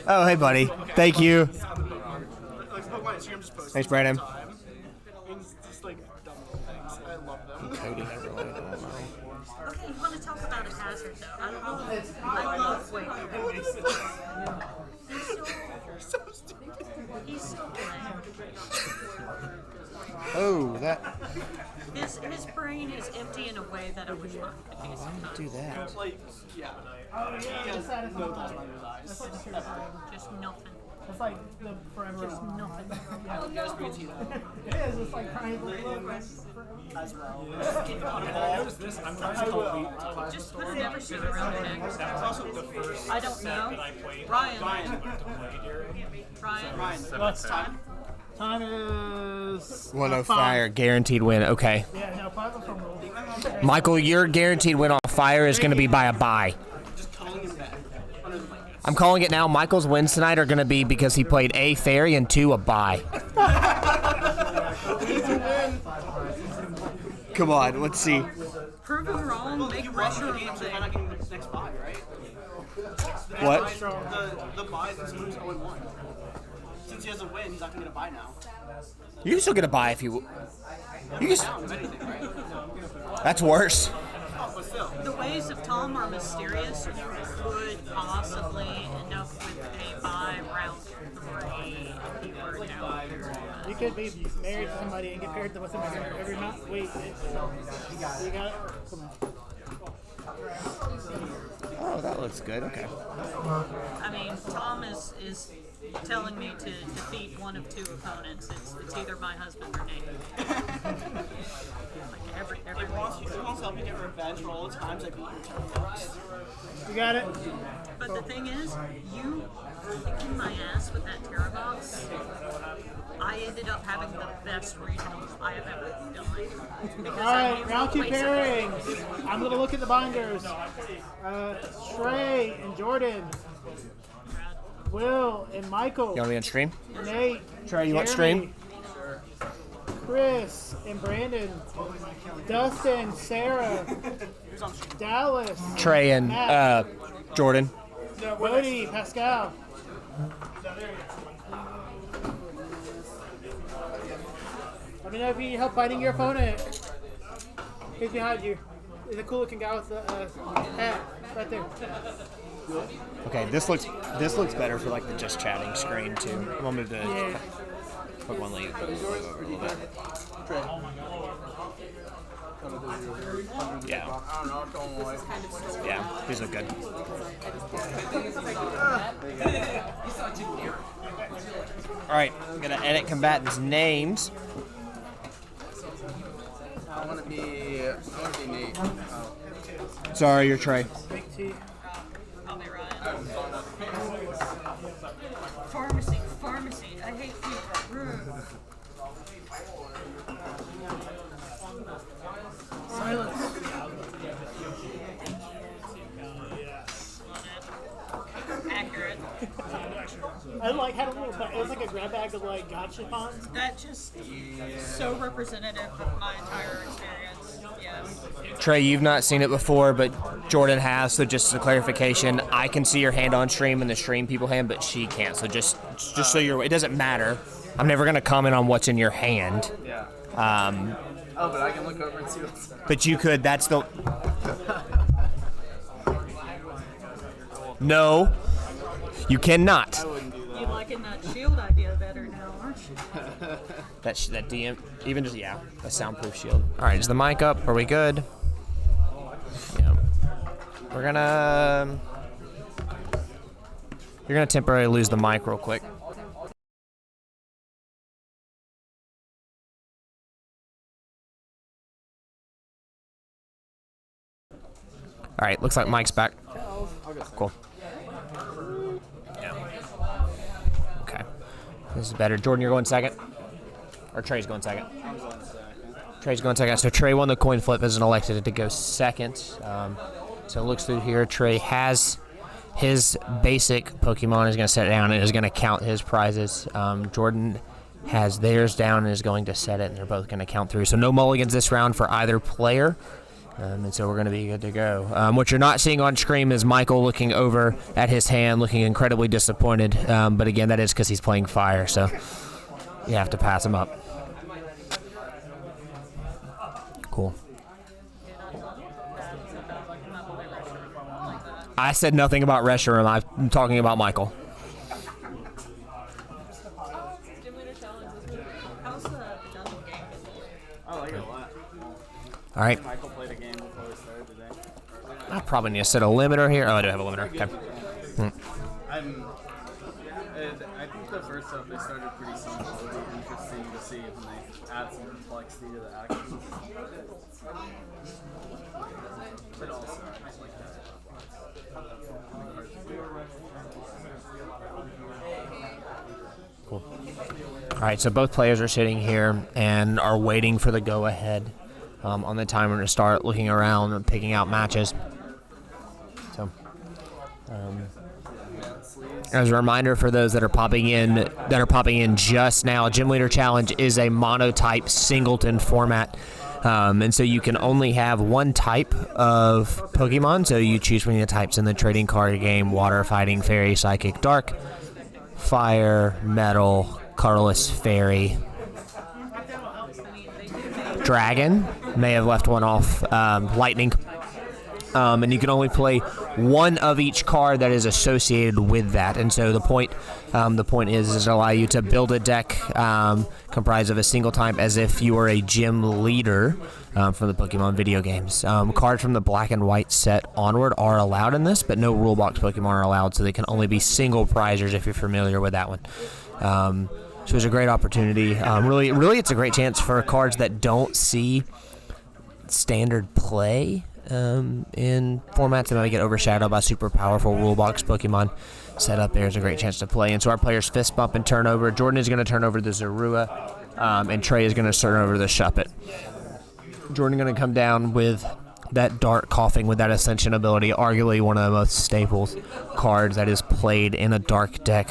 Oh, hey, buddy. Thank you. Like Pokemon Instagram just posted. Thanks, Brandon. And just like dumb little things. I love them. Encoding overload. I don't know. Okay, you want to talk about a hazard though? I love Wade. He's so bland. Oh, that. His brain brain is empty in a way that I wish mine could be sometimes. Do that. Like, yeah. He has no thoughts behind his eyes. Just nothing. It's like the forever. Just nothing. You guys agree to that? It is. It's like trying to As well. Just put an ever around the neck. That's also the first. I don't know. Ryan. What's time? Time is 105, guaranteed win. Okay. Yeah, no, 5 of them roll. Michael, your guaranteed win on fire is going to be by a bye. Just calling him back. I'm calling it now. Michael's wins tonight are going to be because he played A, fairy, and 2, a bye. Come on, let's see. Prove him wrong, make pressure on So why not give him the next bye, right? What? The bye is moves 0-1. Since he has a win, he's not going to get a bye now. You can still get a bye if you. You can. If anything, right? That's worse. But still. The ways of Tom are mysterious. You could possibly end up with a bye round 3 if you were down. You could be married to somebody and get paired with them every month. Wait, you got it? Come on. Oh, that looks good. Okay. I mean, Tom is telling me to defeat one of 2 opponents. It's either my husband or Nate. Like every He wants to help you get revenge for all the times I beat your Terrorbox. You got it? But the thing is, you kicking my ass with that Terra box, I ended up having the best regionals I have ever done. Because Alright, round 2 pairings. I'm going to look at the binders. Trey and Jordan. Will and Michael. You want to be on stream? Nate. Trey, you want Jeremy, stream? Chris and Brandon. Dustin, Sarah. Dallas. Trey and Jordan. Bodie, Pascal. Let me know if you need help finding your opponent. He's behind you. He's a cool looking guy with the hat right there. Okay, this looks better for like the just chatting screen too. I'm gonna move to put one lead. Yeah. Yeah, these look good. All right, I'm gonna edit combatants' names. I want to be Nate. Sorry, you're Trey. Pharmacy. I hate people. Silence. Accurate. I like had a little. It was like a grab bag of like gotcha pawns. That just so representative of my entire experience. Yes. Trey, you've not seen it before, but Jordan has, so just as a clarification, I can see your hand on stream and the stream people hand, but she can't. So just so you're, it doesn't matter. I'm never going to comment on what's in your hand. Yeah. But I can look over and see what's. But you could, that's the... No, you cannot. You're liking that shield idea better now, aren't you? That DM, even just, yeah, a soundproof shield. All right, is the mic up? Are we good? Yeah. You're gonna temporarily lose the mic real quick. All right, looks like Mike's back. Cool. Yeah. Okay. This is better. Jordan, you're going second? Or Trey's going second? Trey's going second. So Trey won the coin flip as an elected to go second. So it looks through here. Trey has his basic Pokemon. Is going to set it down and is going to count his prizes. Jordan has theirs down and is going to set it, and they're both going to count through. So no mulligans this round for either player. And so we're going to be good to go. What you're not seeing on screen is Michael looking over at his hand, looking incredibly disappointed. But again, that is because he's playing fire, so you have to pass him up. Cool. I said nothing about Reshiram. I'm talking about Michael. All right. Michael played a game before we started today. I probably need to set a limiter here. Oh, I do have a limiter. Okay. I think the first stuff they started pretty simple. It'll be interesting to see when they add some complexity to the actions. But also, I like that. Cool. All right, so both players are sitting here and are waiting for the go-ahead on the timer to start looking around and picking out matches. So, as a reminder for those that are popping in just now, Gym Leader Challenge is a monotype singleton format. And so you can only have one type of Pokemon, so you choose from the types in the trading card game: Water, Fighting, Fairy, Psychic, Dark, Fire, Metal, Colorless, Fairy, Dragon. May have left one off. Lightning. And you can only play one of each card that is associated with that. And so the point is to allow you to build a deck comprised of a single type as if you were a gym leader from the Pokemon video games. Cards from the black and white set onward are allowed in this, but no rule box Pokemon are allowed, so they can only be single prizers if you're familiar with that one. So it's a great opportunity. Really, it's a great chance for cards that don't see standard play in formats that might get overshadowed by super powerful rule box Pokemon. Set up there is a great chance to play. And so our players fist bump and turn over. Jordan is going to turn over the Zorua, and Trey is going to turn over the Shuppet. Jordan going to come down with that Dart Coughing with that Ascension ability, arguably one of the most staples cards that is played in a Dark deck.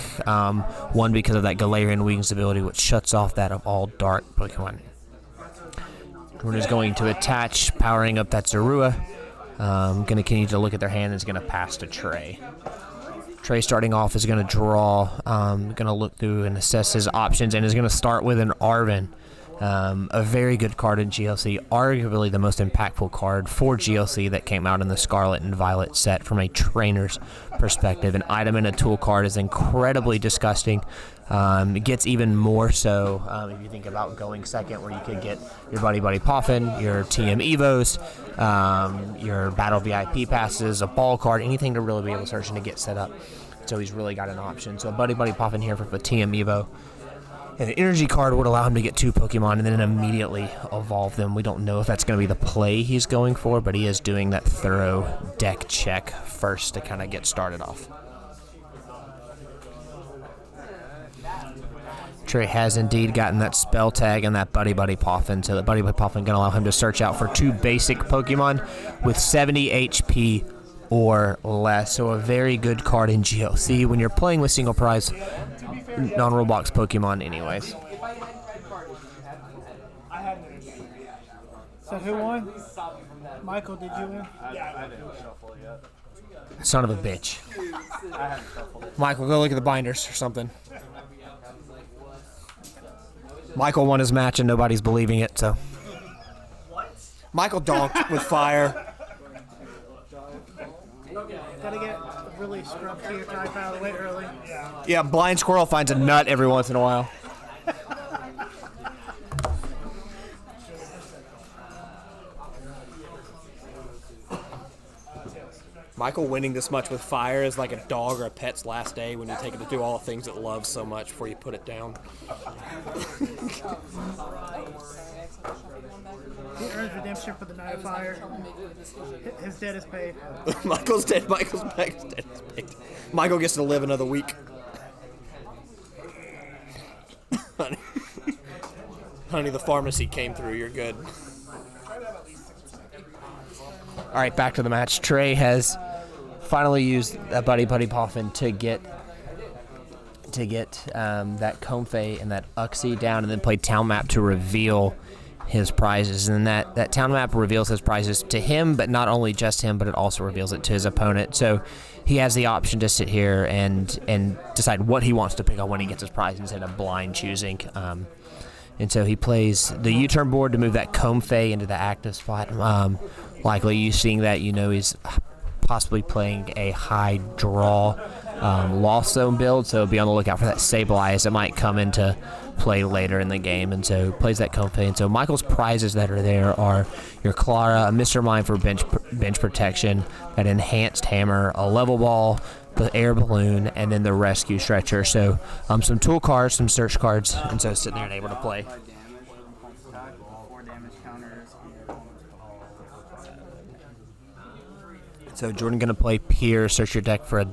One, because of that Galarian Wings ability, which shuts off that of all Dark Pokemon. Jordan is going to attach, powering up that Zorua. Going to continue to look at their hand and is going to pass to Trey. Trey starting off is going to draw, going to look through and assess his options, and is going to start with an Arven. A very good card in GLC, arguably the most impactful card for GLC that came out in the Scarlet and Violet set from a trainer's perspective. An item in a tool card is incredibly disgusting. It gets even more so if you think about going second, where you could get your Buddy Poffin, your TM Evos, your Battle VIP passes, a ball card, anything to really be able to search and to get set up. So he's really got an option. So a Buddy Poffin here for the TM Evo. And an energy card would allow him to get 2 Pokemon and then immediately evolve them. We don't know if that's going to be the play he's going for, but he is doing that thorough deck check first to kind of get started off. Trey has indeed gotten that spell tag and that Buddy Poffin, so the Buddy Poffin going to allow him to search out for 2 basic Pokemon with 70 HP or less. So a very good card in GLC when you're playing with single prize non-rule box Pokemon anyways. So who won? Michael, did you win? I didn't shuffle yet. Son of a bitch. I haven't shuffled it. Michael, go look at the binders or something. Michael won his match and nobody's believing it, so. Michael donked with fire. Gotta get really scrumptious type out of the way early. Yeah, blind squirrel finds a nut every once in a while. Michael winning this much with fire is like a dog or a pet's last day when you take it to do all the things it loves so much before you put it down. He earns redemption for the Night of Fire. His debt is paid. Michael's dead. Michael's debt is paid. Michael gets to live another week. Honey, the pharmacy came through. You're good. All right, back to the match. Trey has finally used that Buddy Poffin to get that Comfey and that Uxie down, and then played Town Map to reveal his prizes. And that Town Map reveals his prizes to him, but not only just him, but it also reveals it to his opponent. So he has the option to sit here and decide what he wants to pick on when he gets his prize instead of blind choosing. And so he plays the U-turn board to move that Comfey into the active spot. Likely you seeing that, you know he's possibly playing a high draw Lost Zone build, so be on the lookout for that Sableye. It might come into play later in the game, and so plays that Comfey. And so Michael's prizes that are there are your Clara, a Mr. Mime for bench protection, that enhanced hammer, a level ball, the air balloon, and then the rescue stretcher. So some tool cards, some search cards, and so sitting there and able to play. So Jordan gonna play Pier. Search your deck for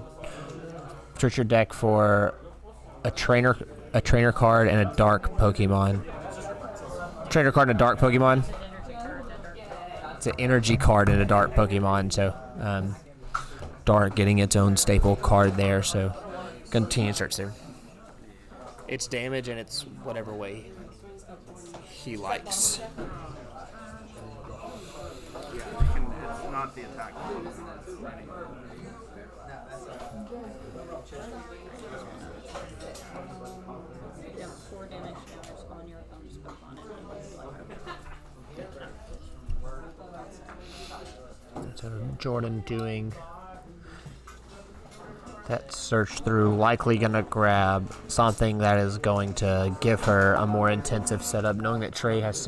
a trainer card and a dark Pokemon. Trainer card and a dark Pokemon. It's an energy card and a dark Pokemon. So dark getting its own staple card there. So continue to search there. It's damage and it's whatever way he likes. It's not the attack. You have 4 damage counters on your opponent's Pokemon. So Jordan doing that search through, likely going to grab something that is going to give her a more intensive setup, knowing that Trey has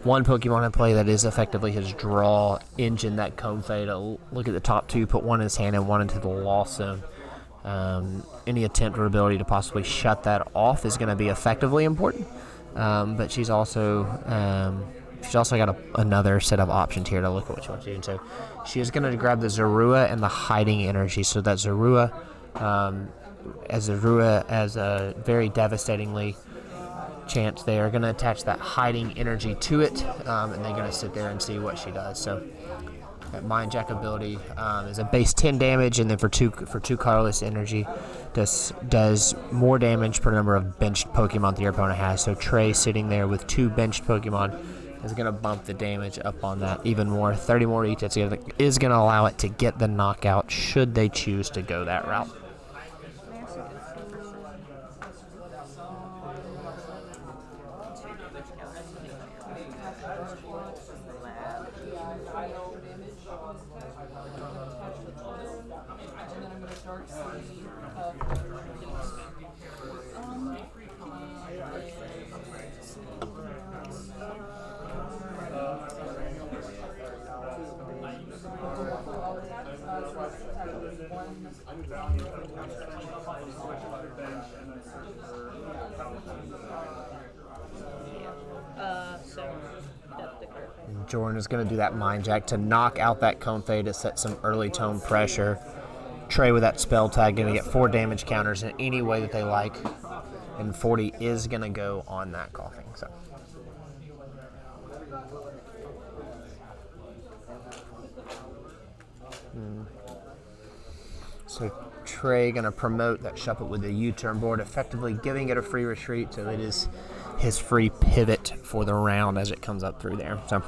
one Pokemon in play that is effectively his draw engine, that Comfey, to look at the top 2, put one in his hand and one into the Lost Zone. Any attempt or ability to possibly shut that off is going to be effectively important, but she's also got another set of options here to look at what she wants to do. And so she is going to grab the Zorua and the Hiding Energy. So that Zorua, as a very devastatingly chance, they are going to attach that Hiding Energy to it, and they're going to sit there and see what she does. So that Mind Jack ability is a base 10 damage, and then for two colorless energy does more damage per number of benched Pokemon that your opponent has. So Trey, sitting there with 2 benched Pokemon, is going to bump the damage up on that even more. 30 more each. Is going to allow it to get the knockout should they choose to go that route. Jordan is going to do that Mind Jack to knock out that Comfey to set some early tone pressure. Trey with that spell tag going to get 4 damage counters in any way that they like, and 40 is going to go on that coughing. So Trey going to promote that Shuffle with the U-turn board, effectively giving it a free retreat, so it is his free pivot for the round as it comes up through there. So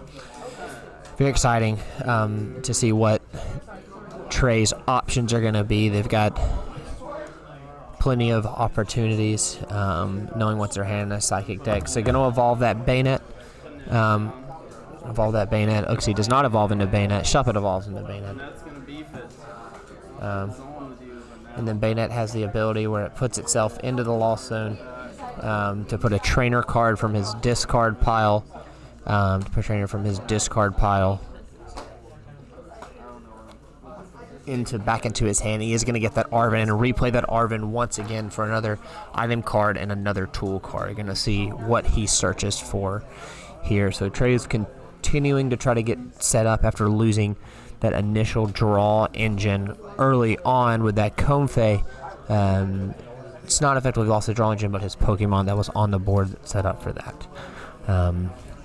very exciting to see what Trey's options are going to be. They've got plenty of opportunities, knowing what's their hand in a Psychic deck. So going to evolve that Bayonet. Uxie does not evolve into Bayonet. Shuppet evolves into Bayonet. And then Bayonet has the ability where it puts itself into the Lost Zone to put a trainer card from his discard pile. Back into his hand. He is going to get that Arven and replay that Arven once again for another item card and another tool card. You're going to see what he searches for here. So Trey is continuing to try to get set up after losing that initial draw engine early on with that Comfey. It's not effectively lost the draw engine, but his Pokemon that was on the board set up for that.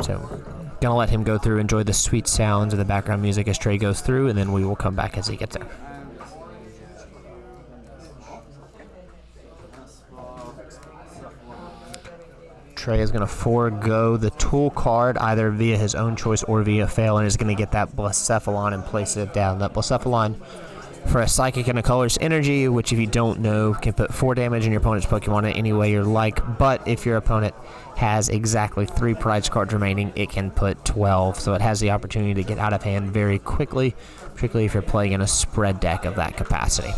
So gonna let him go through, enjoy the sweet sounds of the background music as Trey goes through, and then we will come back as he gets there. Trey is going to forego the tool card either via his own choice or via fail, and is going to get that Blacephalon and place it down. That Blacephalon for a Psychic and a Colorless Energy, which if you don't know, can put 4 damage in your opponent's Pokemon in any way you like, but if your opponent has exactly 3 prize cards remaining, it can put 12, so it has the opportunity to get out of hand very quickly, particularly if you're playing in a spread deck of that capacity.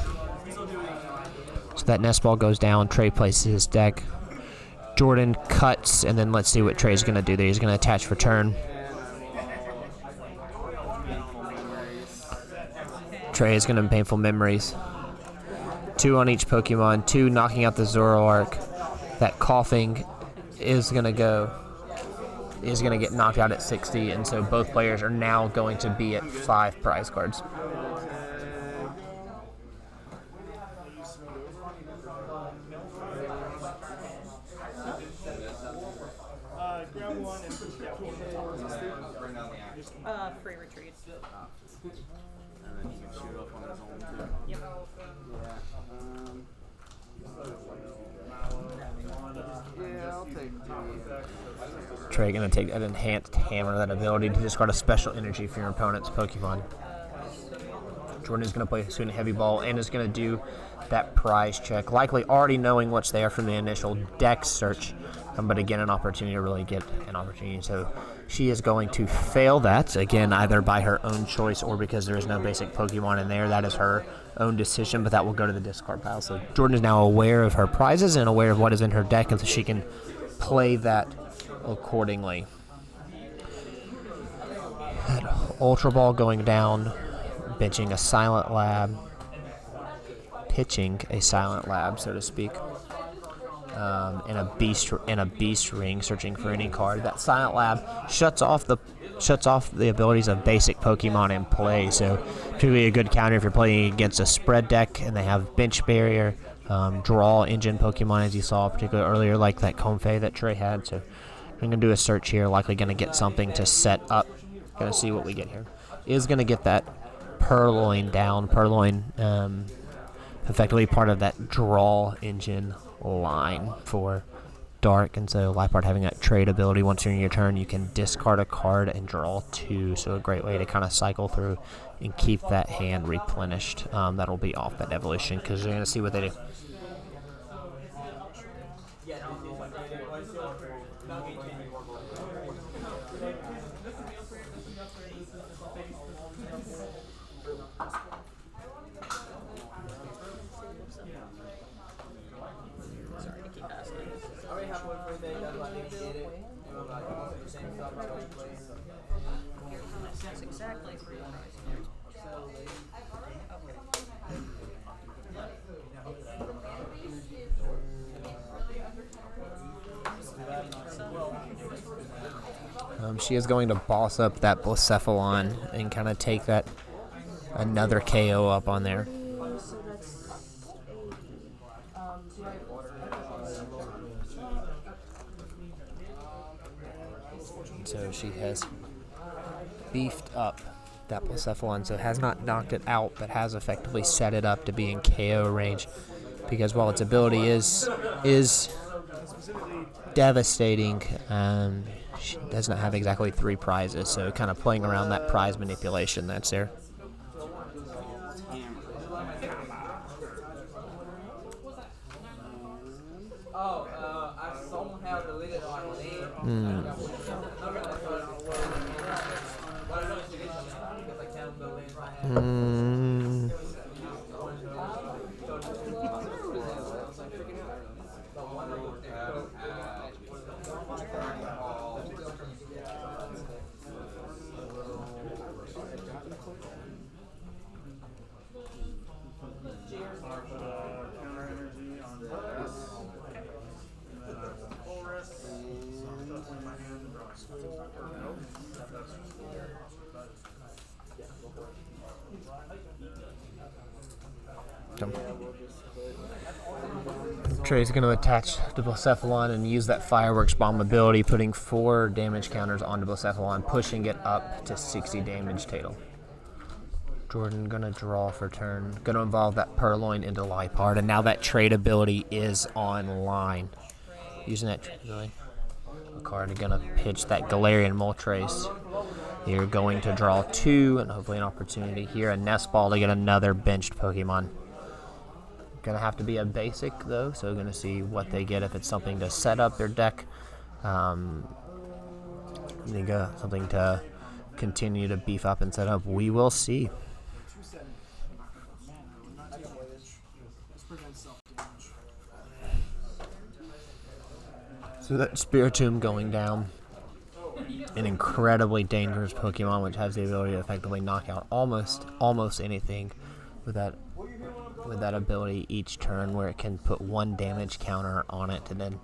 So that nest ball goes down. Trey places his deck. Jordan cuts, and then let's see what Trey's going to do there. He's going to attach for turn. Trey is going to Painful Memories. 2 on each Pokemon. 2 knocking out the Zoroark. That coughing is going to get knocked out at 60, and so both players are now going to be at 5 prize cards. Grab one and Free retreat. And then he can shoot up on his own too. Yep. Yeah, I'll take 2. Trey going to take that enhanced hammer, that ability to discard a special energy for your opponent's Pokemon. Jordan is going to play a student heavy ball and is going to do that prize check, likely already knowing what's there from the initial deck search, but again, an opportunity to really get an opportunity. So she is going to fail that, again, either by her own choice or because there is no basic Pokemon in there. That is her own decision, but that will go to the discard pile. So Jordan is now aware of her prizes and aware of what is in her deck, and so she can play that accordingly. That Ultra Ball going down, benching a Silent Lab, pitching a Silent Lab, so to speak, and a Beast Ring, searching for any card. That Silent Lab shuts off the abilities of basic Pokemon in play. So particularly a good counter if you're playing against a spread deck and they have bench barrier, draw engine Pokemon, as you saw particularly earlier, like that Comfey that Trey had. So I'm going to do a search here, likely going to get something to set up. Going to see what we get here. Is going to get that Purloin down. Purloin, effectively part of that draw engine line for Dark, and so Liepard having that trade ability. Once you're in your turn, you can discard a card and draw 2, so a great way to kind of cycle through and keep that hand replenished. That'll be off that evolution because you're going to see what they do. That's exactly 3 prize She is going to boss up that Blacephalon and kind of take that another KO up on there. So that's 80. So she has beefed up that Blacephalon, so has not knocked it out, but has effectively set it up to be in KO range. Because while its ability is devastating, she does not have exactly 3 prizes, so kind of playing around that prize manipulation that's there. Trey's going to attach to Blacephalon and use that Fireworks Bomb ability, putting 4 damage counters onto Blacephalon, pushing it up to 60 damage total. Jordan going to draw for turn. Going to involve that Purloin into Liepard, and now that trade ability is online. Using that trade ability. Card going to pitch that Galarian Moltres. You're going to draw 2, and hopefully an opportunity here. A Nest Ball to get another benched Pokemon. Going to have to be a basic, though, so we're going to see what they get if it's something to set up their deck. Something to continue to beef up and set up. We will see. So that Spiritomb going down, an incredibly dangerous Pokemon which has the ability to effectively knock out almost anything with that ability each turn, where it can put 1 damage counter on it, and then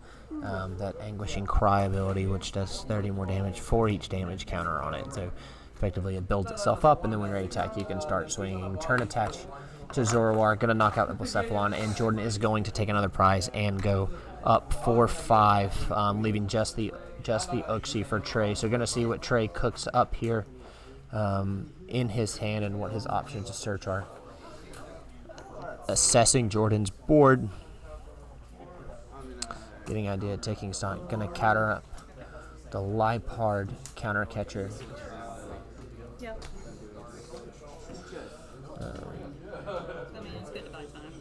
that Anguishing Cry ability which does 30 more damage for each damage counter on it. So effectively it builds itself up, and then when ready to attack you can start swinging. Turn attach to Zoroark, going to knock out the Blacephalon, and Jordan is going to take another prize and go up 4-5, leaving just the Uxie for Trey. So going to see what Trey cooks up here in his hand and what his options to search are. Assessing Jordan's board, getting idea, taking stock, going to counter up the Liepard counter catcher. Yep. I mean, it's good to buy time.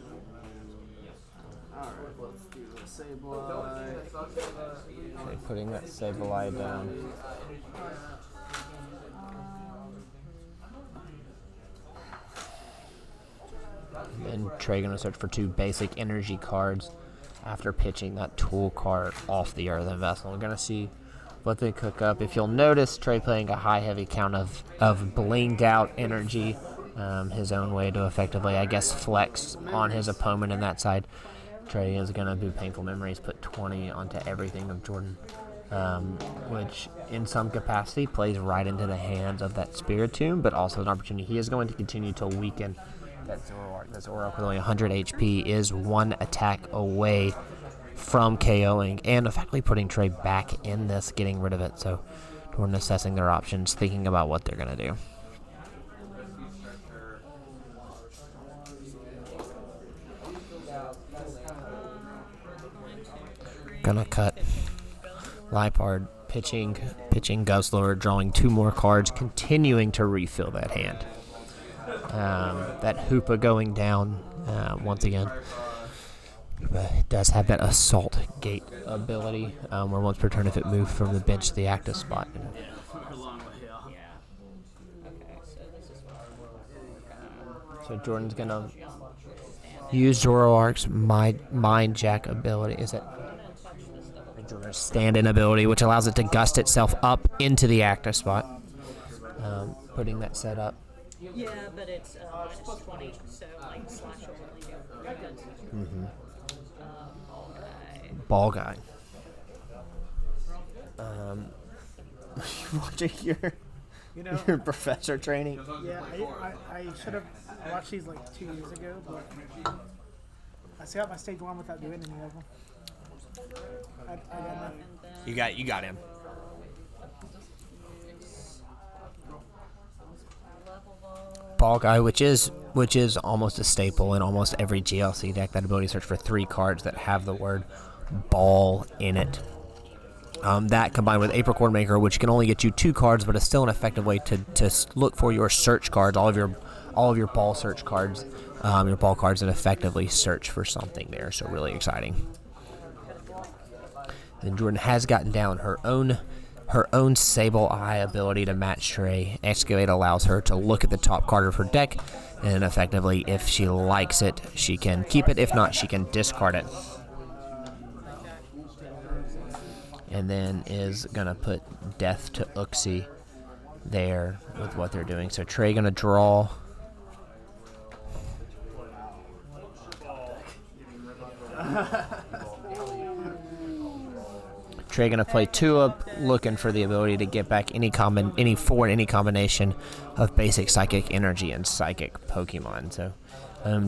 Alright, let's do a Sableye. Okay, putting that Sableye down. And Trey going to search for 2 basic energy cards after pitching that tool card off the Earthen Vessel. We're going to see what they cook up. If you'll notice, Trey playing a high heavy count of blinged out energy, his own way to effectively, I guess, flex on his opponent in that side. Trey is going to do Painful Memories, put 20 onto everything of Jordan, which in some capacity plays right into the hands of that Spiritomb, but also an opportunity. He is going to continue to weaken that Zoroark. That Zoroark with only 100 HP is 1 attack away from KOing and effectively putting Trey back in this, getting rid of it. So Jordan assessing their options, thinking about what they're going to do. Gonna cut Liepard, pitching Guzzlord, drawing 2 more cards, continuing to refill that hand. That Hoopa going down once again. It does have that Assault Gate ability, where once per turn if it moved from the bench to the active spot. So Jordan's gonna use Zoroark's Mind Jack ability. Is it Jordan's stand-in ability, which allows it to gust itself up into the active spot, putting that set up. Yeah, but it's minus 20, so like slash will only do. Ball guy. Watching your professor training. Yeah, I should have watched these like 2 years ago, but I still got my stage 1 without doing any of them. I got nothing. You got him. Ball guy, which is almost a staple in almost every GLC deck. That ability to search for 3 cards that have the word ball in it. That combined with Apricorn Maker, which can only get you 2 cards, but is still an effective way to look for your search cards, all of your ball search cards, your ball cards that effectively search for something there. So really exciting. And Jordan has gotten down her own Sableye ability to match Trey. Excavate allows her to look at the top card of her deck, and effectively, if she likes it, she can keep it. If not, she can discard it. And then is gonna put Death to Uxie there with what they're doing. So Trey gonna draw. Trey gonna play Tulip, looking for the ability to get back any combination of basic Psychic Energy and Psychic Pokemon. So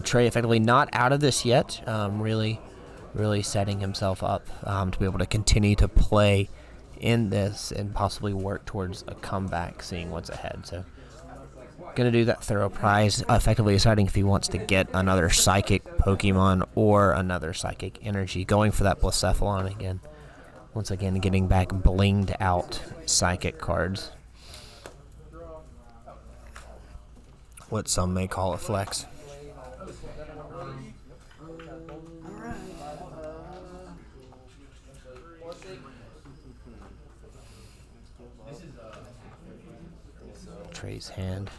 Trey effectively not out of this yet. Really setting himself up to be able to continue to play in this and possibly work towards a comeback, seeing what's ahead. So gonna do that thorough prize, effectively deciding if he wants to get another Psychic Pokemon or another Psychic Energy, going for that Blacephalon again. Once again, getting back blinged out Psychic cards. What some may call a flex. Trey's hand.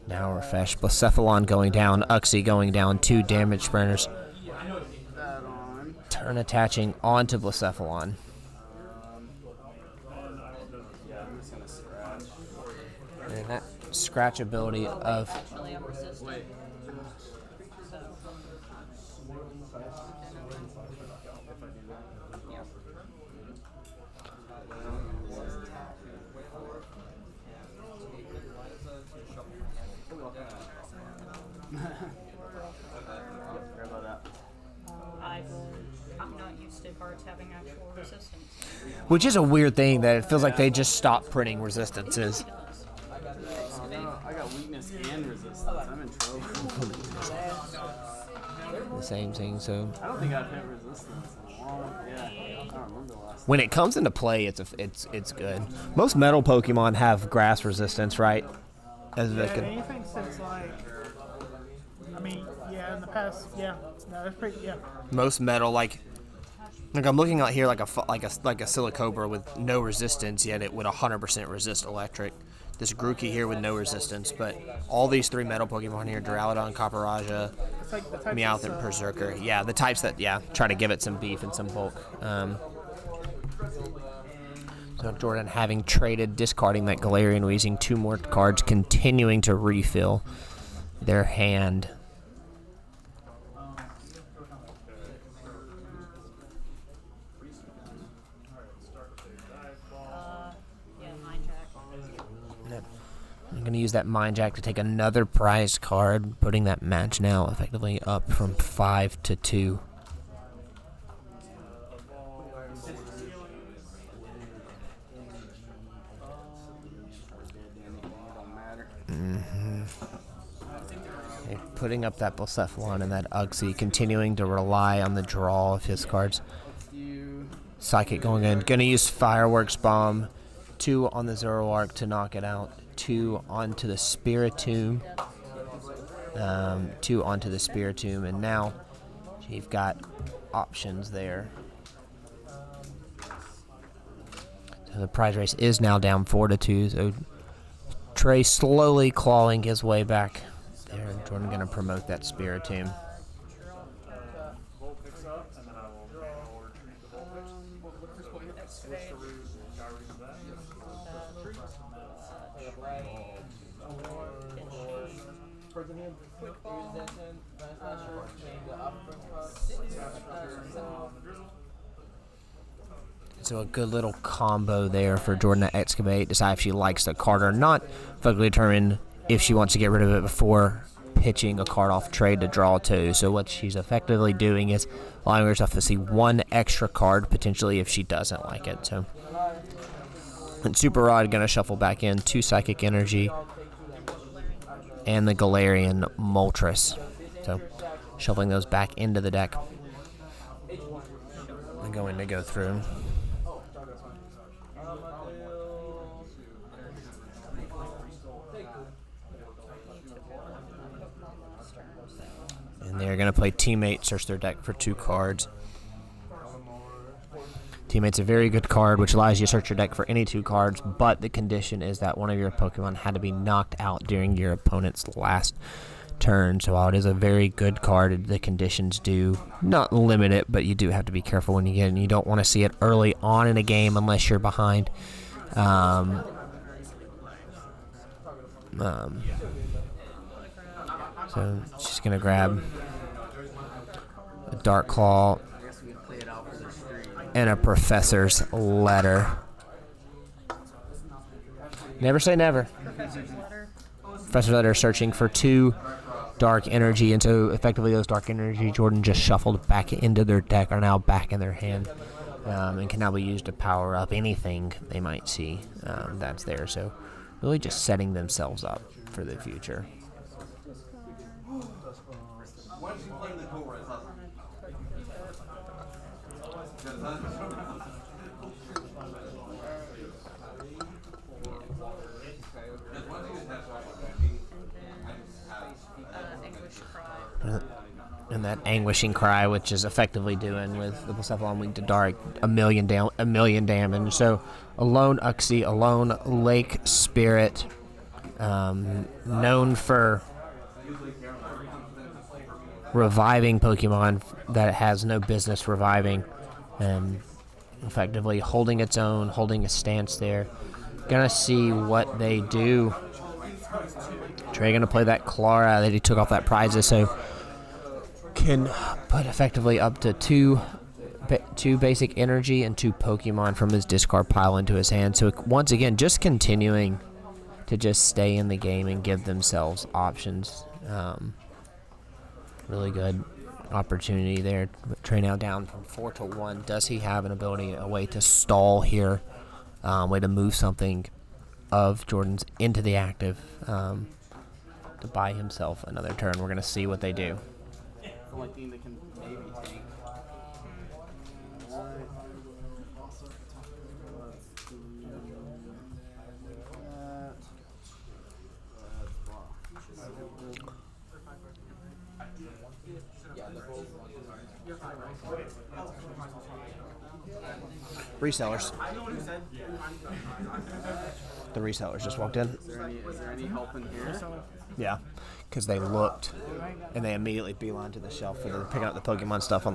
Now refresh. Blacephalon going down. Uxie going down. 2 damage sprinters. Turn attaching onto Blacephalon. And that scratch ability of Actually, I'm resistant. So. Yep. I'm not used to cards having actual resistance. which is a weird thing that it feels like they just stopped printing resistances. I got weakness and resistance. I'm in trouble. The same thing. So I don't think I've hit resistance in a long. Yeah, I don't remember the last. when it comes into play, it's good. Most metal Pokemon have grass resistance, right? As Yeah, Vic. anything since like, I mean, yeah, in the past, yeah, no, that's pretty, yeah. Most metal, like I'm looking out here like a Silicobra with no resistance, yet it would 100% resist electric. This Grookey here with no resistance, but all these 3 metal Pokemon here, Duraludon, Copperajah, It's like the type Meowth, and Berserker. Yeah, the types that, try to give it some beef and some bulk. So Jordan, having traded, discarding that Galarian, using 2 more cards, continuing to refill their hand. I'm going to use that Mind Jack to take another prize card, putting that match now effectively up from 5 to 2. Okay, putting up that Blacephalon and that Uxie, continuing to rely on the draw of his cards. Psychic going in. Going to use Fireworks Bomb. 2 on the Zoroark to knock it out. 2 onto the Spiritomb. 2 onto the Spiritomb. And now you've got options there. So the prize race is now down 4 to 2. So Trey slowly clawing his way back there. And Jordan going to promote that Spiritomb. So a good little combo there for Jordan to excavate, decide if she likes the card or not, effectively determine if she wants to get rid of it before pitching a card off trade to draw 2. So what she's effectively doing is allowing herself to see 1 extra card potentially if she doesn't like it. So, and Super Rod going to shuffle back in 2 Psychic Energy and the Galarian Moltres. So shuffling those back into the deck. I'm going to go through. And they're going to play Teammate, search their deck for 2 cards. Teammate's a very good card, which allows you to search your deck for any 2 cards, but the condition is that one of your Pokemon had to be knocked out during your opponent's last turn. So while it is a very good card, the conditions do not limit it, but you do have to be careful when you get it, and you don't want to see it early on in a game unless you're behind. So she's going to grab a Dark Claw and a Professor's Letter. Never say never. Professor's Letter searching for 2 Dark Energy, and so effectively those Dark Energy Jordan just shuffled back into their deck are now back in their hand, and can now be used to power up anything they might see that's there. So really just setting themselves up for the future. And that Anguishing Cry, which is effectively doing with the Blacephalon Weak to Dark, a million damage. So a lone Uxie, a lone Lake Spirit, known for reviving Pokemon that it has no business reviving, and effectively holding its own, holding a stance there. Gonna see what they do Trey going to play that Clara that he took off that prizes, so can put effectively up to two basic energy and 2 Pokemon from his discard pile into his hand. So once again, just continuing to just stay in the game and give themselves options. Really good opportunity there. Trey now down from 4 to 1. Does he have an ability, a way to stall here? Way to move something of Jordan's into the active to buy himself another turn. We're going to see what they do. The only thing that can maybe tank. Resellers. The resellers just walked in. Is there any help in here? Yeah, because they looked and they immediately beeline to the shelf for picking up the Pokemon stuff on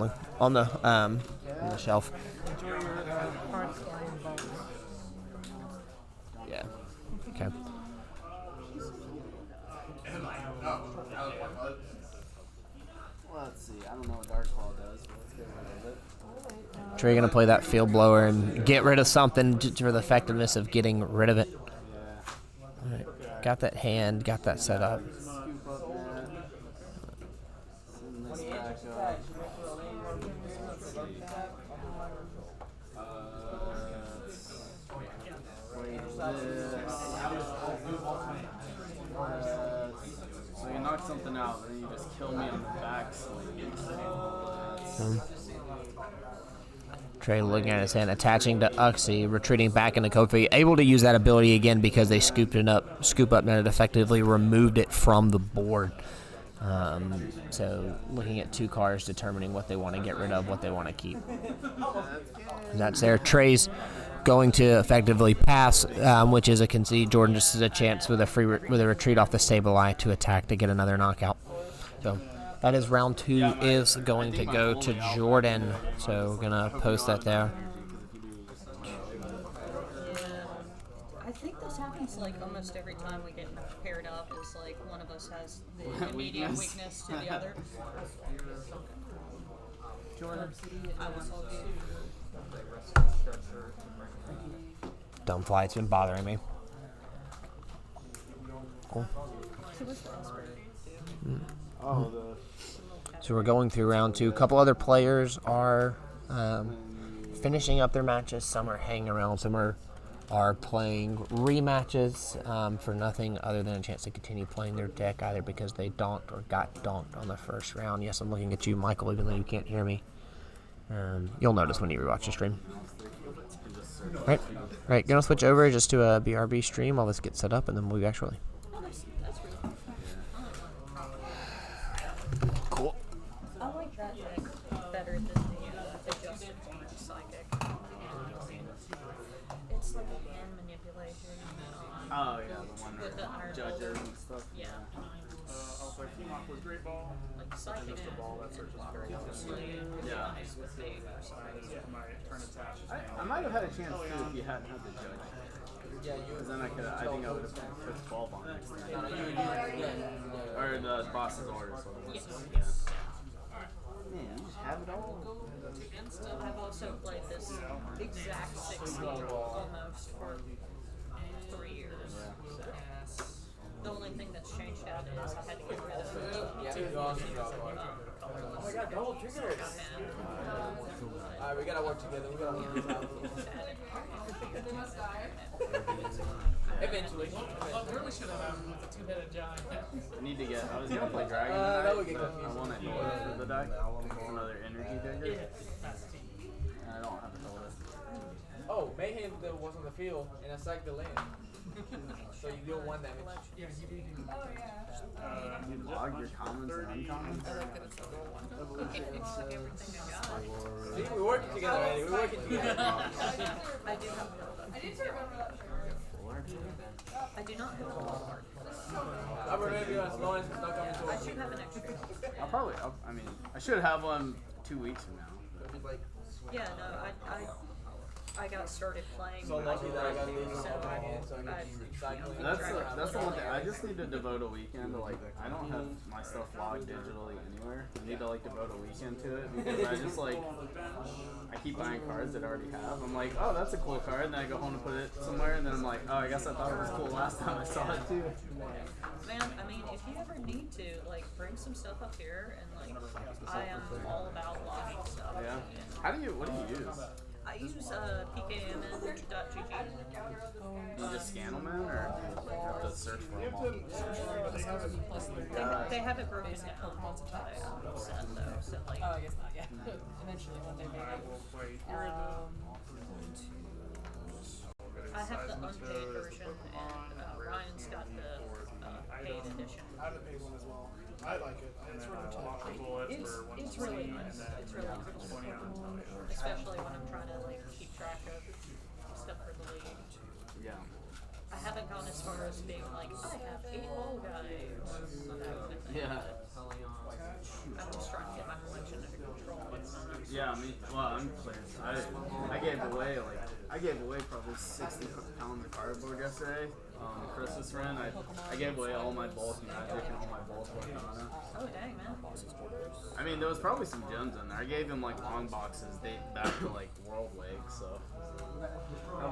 the shelf. Yeah. Okay. Let's see. I don't know what Dark Claw does, but let's get rid of it. Trey gonna play that field blower and get rid of something for the effectiveness of getting rid of it. All right. Got that hand. Got that set up. Scoop up that. Send this back up. So you knock something out, then you just kill me on the back swing. Trey looking at his hand, attaching to Uxie, retreating back into Kofi, able to use that ability again because they scoop up and it effectively removed it from the board. So looking at 2 cards, determining what they want to get rid of, what they want to keep. And that's there. Trey's going to effectively pass, which is a concede. Jordan just has a chance with a retreat off the Sableye to attack to get another knockout. So that is round 2 is going to go to Jordan. So we're going to post that there. I think this happens like almost every time we get paired up. Is like one of us has the immediate weakness to the other. Jordan, I was all good. Dumb fly, it's been bothering me. Cool. So we're going through round 2. A couple other players are finishing up their matches. Some are hanging around. Some are playing rematches for nothing other than a chance to continue playing their deck, either because they donked or got donked on the first round. Yes, I'm looking at you, Michael, even though you can't hear me. You'll notice when you rewatch the stream. Right, gonna switch over just to a BRB stream while this gets set up, and then we'll be back shortly. Cool. I like that deck better than the adjusted psychic. It's like a hand manipulation. Oh yeah, the one with the iron judges bolt. and stuff. Yeah. Also, Keylock was Great Ball. Like psychic. Just a ball that searches very Yeah. I might have had a chance too if you hadn't had the judge. Yeah, because then I think I would have put 12 on next time. Or the boss's order. So Yes. Yeah. Man, you just have it all. I've also played this exact 60 almost for 3 years. So the only thing that's changed out is I had to get rid of colorless. Oh my god, double triggers! Alright, we gotta work together. We gotta work this out. Eventually. Really should have happened with the 2-headed giant. I need to get. I was gonna play Dragon. that would get confusing. I want a Hilda for the deck. Another energy digger. And I don't have a Hilda. Oh, Mayhem was on the field and I sacked the land. So you deal 1 damage. Yeah, you do. You log your commons and uncommons. See, we're working together, Eddie. We're working together. I do have I need to remember that. I do not have a lot. I remember you as Lawrence is not coming to I us. should have an extra. I mean, I should have one 2 weeks from now. Yeah, no, I got started playing. So lucky that I got these so That's the one thing. I just need to devote a weekend to like. I don't have my stuff logged digitally anywhere. I need to like devote a weekend to it because I just like. I keep buying cards that I already have. I'm like, oh, that's a cool card, and then I go home and put it somewhere, and then I'm like, oh, I guess I thought it was cool last time I saw it too. Man, I mean, if you ever need to, like, bring some stuff up here, and like, I am all about logging stuff. Yeah. What do you use? I use pkmn.gg. You just scan them in, or you have to search for them all? They have it broken down by set though, so like. Oh, I guess not. Yeah. Eventually, one day maybe. I have the unpaid version, and Ryan's got the paid edition. I have a paid one as well. I like it. It's really tough. It's really nice. It's really nice. Especially when I'm trying to like keep track of stuff for the league. Yeah. I haven't gone as far as being like, I have 8 ball guys. Yeah. I'm just trying to get my collection under control. Yeah, I'm playing. I gave away probably 60 pounds of cardboard yesterday on the Christmas run. I gave away all my bulk Magic and all my bulk Arcana. Oh dang, man. I mean, there was probably some gems in there. I gave him like long boxes dating back to like World Wake, so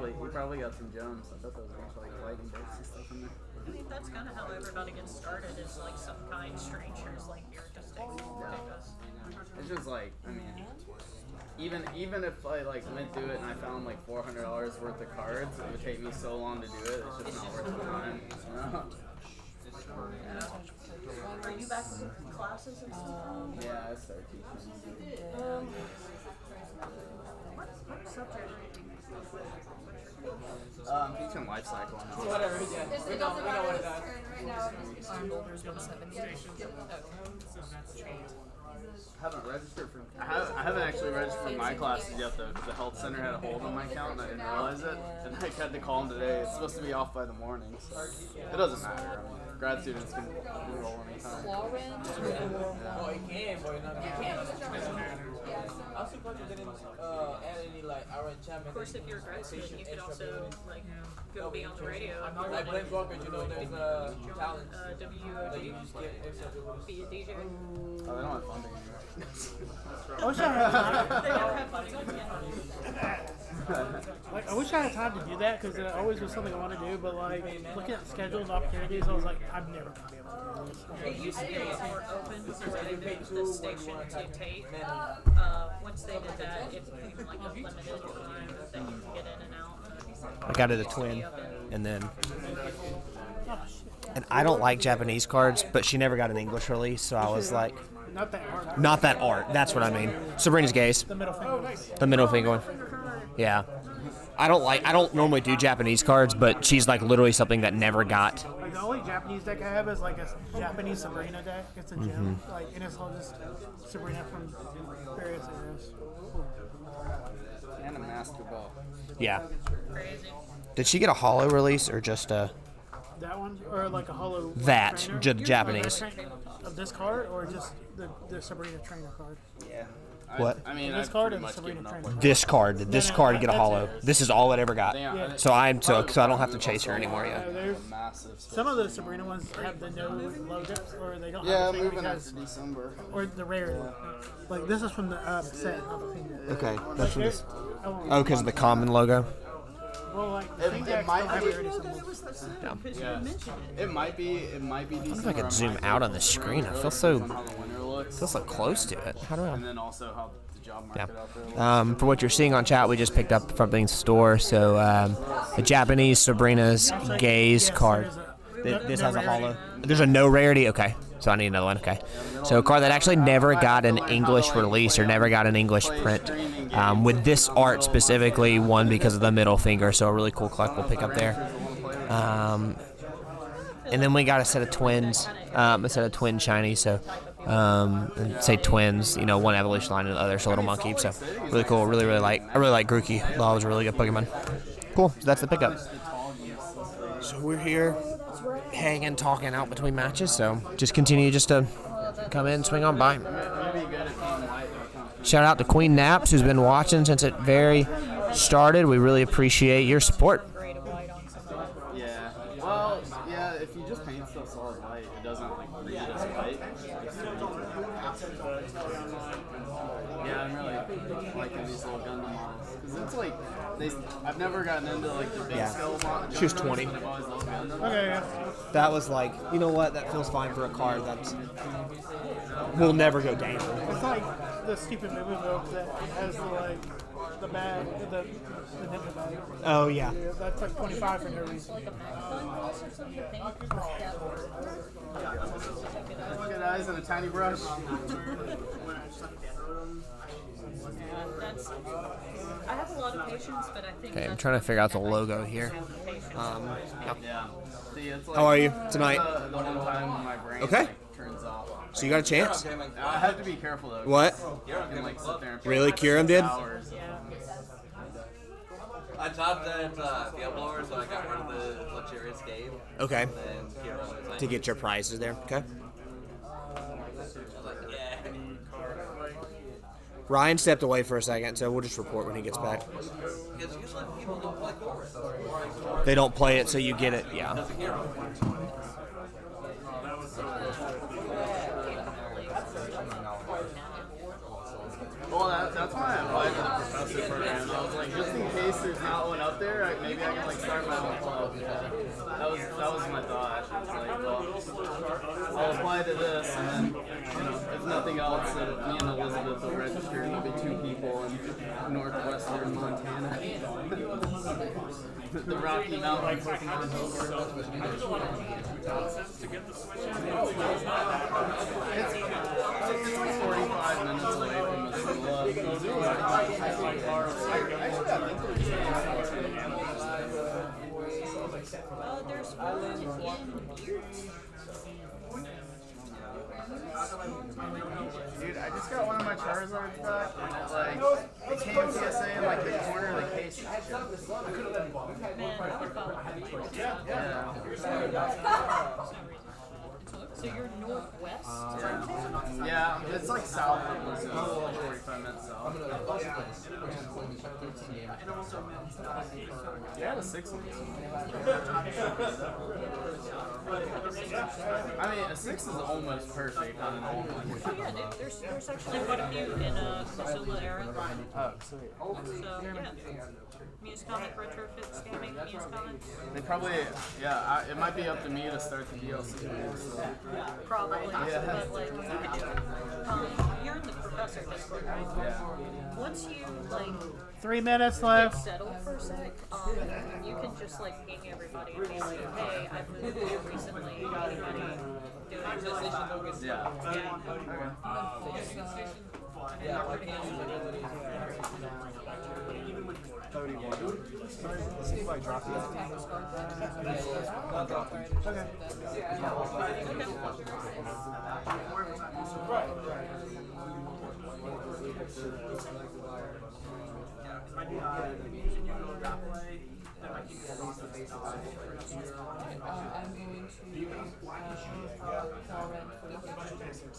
he probably got some gems. I thought there was a bunch of like lightning bolts and stuff in there. I think that's kind of how everybody gets started. Is like some kind strangers like you're just taking us. It's just like, I mean, even if I like went through it and I found like $400 worth of cards, it would take me so long to do it. It's just not worth the time. Are you back in classes and stuff? Yeah, I started teaching. What subject? Teaching life cycle. Whatever, yeah. We know what it is. Right Boulders 170. Haven't registered for. I haven't actually registered for my classes yet though, because the health center had a hold on my account and I didn't realize it. And I had to call them today. It's supposed to be off by the morning, so it doesn't matter. I mean, grad students can enroll anytime. Oh, it can, but you can't. I'm surprised you didn't add any like our enchantment. Of course, if you're a grad student, you could also like go be on the radio. Like Blake Walker, you know, there's a talent. WOD. Be a DJ. Oh, they don't have funding anymore. I wish I had time. They don't have funding. Like, I wish I had time to do that because it always was something I want to do. But like looking at schedules and opportunities, I was like, I'm never gonna be able to do this. It used to be a lot more open because they moved the station to Tate. Once they did that, it became like a limited time that you can get in and out. I got it a twin, and then. And I don't like Japanese cards, but she never got an English release, so I was like, Not that hard. not that art. That's what I mean. Sabrina's gaze. The middle finger. The middle finger one. Yeah. I don't normally do Japanese cards, but she's like literally something that never got. Like the only Japanese deck I have is like a Japanese Sabrina deck. It's a gem. Like, and it's all just Sabrina from various eras. And a master ball. Yeah. Crazy. Did she get a holo release or just a? That one, or like a hollow. That, trainer? Japanese. Of this card, or just the Sabrina trainer card? Yeah. What? I mean, This I've card pretty and much Sabrina given up. trainer. This card. Did this card get a that's holo? it. This is all it ever got. Yeah. So I don't have to chase her anymore yet. There's Massive. some of the Sabrina ones have the no logo, or they don't Yeah, have the thing moving because, after December. or the rarity. Like this is from the set, not the finger. Okay, that's from this. Oh, Oh, because of the common logo. well, like the thing decks might don't have be- rarity symbols. Yeah. It might be I wonder if I December. could zoom out on the screen. I feel so How the winter looks. so close to it. How do And I? then also how the job Yeah. market out there looks. For what you're seeing on chat, we just picked up from the store. So the Japanese Sabrina's gaze card. This has a holo. There's a no rarity. Okay, so I need another one. Okay, so a card that actually never got an English release or never got an English print. With this art specifically, one because of the middle finger. So a really cool collectible pick up there. And then we got a set of twins, a set of twin shinies. So say twins, one evolution line and the other's a little monkey. So really cool. I really like Grookey. That was a really good Pokemon. Cool. So that's the pickup. So we're here hanging, talking out between matches. So just continue just to come in, swing on by. Shout out to Queen Naps, who's been watching since it very started. We really appreciate your support. Yeah. Well, yeah, if you just paint stuff solid white, it doesn't like read as white. Yeah, I'm really liking these little Gundam models. Because it's like, I've never gotten into like the big scale models. She was 20. I've always loved Gundam. Okay, yeah. That was like, you know what? That feels fine for a card that will never go down. It's like the stupid movie book that has the like the bag, the nipple bag. Oh yeah. Yeah, that's like 25 for no reason. Look at eyes and a tiny brush. I have a lot of patience, but I think. Okay, I'm trying to figure out the logo here. Yeah. See, it's like, How are you tonight? The one time when my brain Okay. like, turns off. So you got a chance? I have to be careful though. What? I can like sit there and Really? Kieran did? hours. I taught that field blower, so I got rid of the luxurious game. Okay. And Kieran was like, To get your prizes there. Okay. I was like, yeah. Ryan stepped away for a second, so we'll just report when he gets back. Because usually people don't play chorus. They don't play it, so you get it. Yeah. Well, that's why I applied for the professor program. I was like, just in case there's not one up there, maybe I can like start my own club. That was my thought. It's like, well, I'll apply to this, and then, you know, if nothing else, then me and Elizabeth will register, and there'll be 2 people in northwestern Montana. The Rocky Mountains. to get the switch in. It's like 45 minutes away from the school. There's one in Dude, I just got one of my Charizards back, and it came TSA in like the corner of the case. So you're northwest? Yeah, it's like south of Louisville, 45 minutes south. Yeah, the 6 I mean, a 6 is almost perfect on an old one. Oh yeah, dude, there's actually quite a few in Missoula era. Oh, sweet. So yeah. Muse Comic retrofit scamming, Muse Comic. They probably, yeah, it might be up to me to start the DLC. So. Probably, but like, you're in the professor Discord, right? Yeah. Once you like 3 minutes get left. settled for a sec, you can just like ping everybody and be like, hey, I've moved here recently. Anybody doing this? Yeah. See if I drop it. I'll drop it.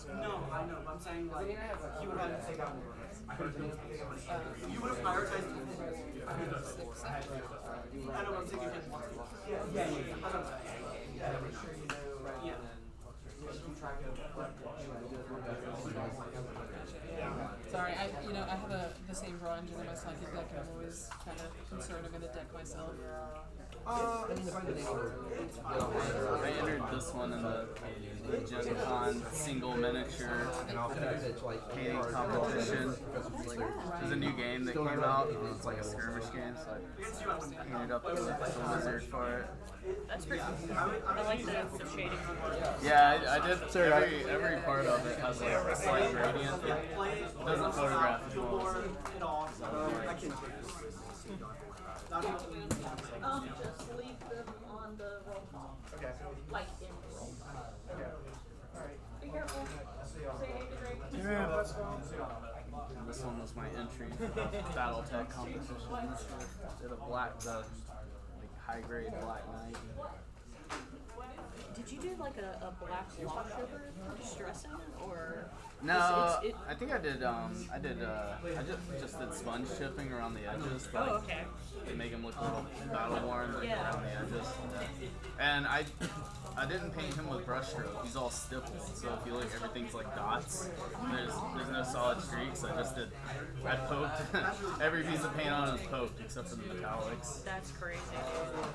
No, I know, but I'm saying like you would have to take out more. You would have prioritized. I know, but I'm saying you didn't want to. Yeah. Sorry, I have the same draw engine in my psychic deck, and I'm always kind of concerned I'm gonna deck myself. I entered this one in the Gen Con single miniature painting competition. There's a new game that came out. It's like a skirmish game, so I painted up the wizard for it. That's pretty cool. I like the shading. Yeah, I did. Every part of it has like a slight gradient. It doesn't photograph as well. Just leave them on the roll call. Okay. Like in the roll call. Be careful. Say hey to Drake. This one was my entry BattleTech competition. Did a high grade Black Knight. Did you do like a black wash over distressing or? No, It's- I think I did. I just did sponge chipping around the edges. To, like, okay. to make them look a little battle worn, like around the edges. And I didn't paint him with brush stroke. He's all stippled, so if you look, everything's like dots. There's no solid streaks. I poked every piece of paint on it was poked except for the metallics. That's crazy.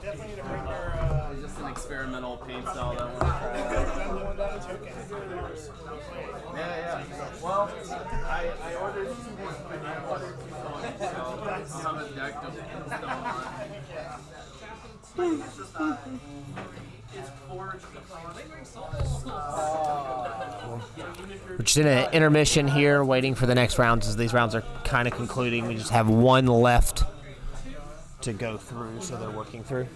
Definitely need to bring your. Just an experimental paint style that I want to try. I'm doing that token. Yeah. Well, I ordered 2 more. I ordered 2 songs, so I'm a deck of We're just in an intermission here, waiting for the next rounds. As these rounds are kind of concluding, we just have one left to go through, so they're working through.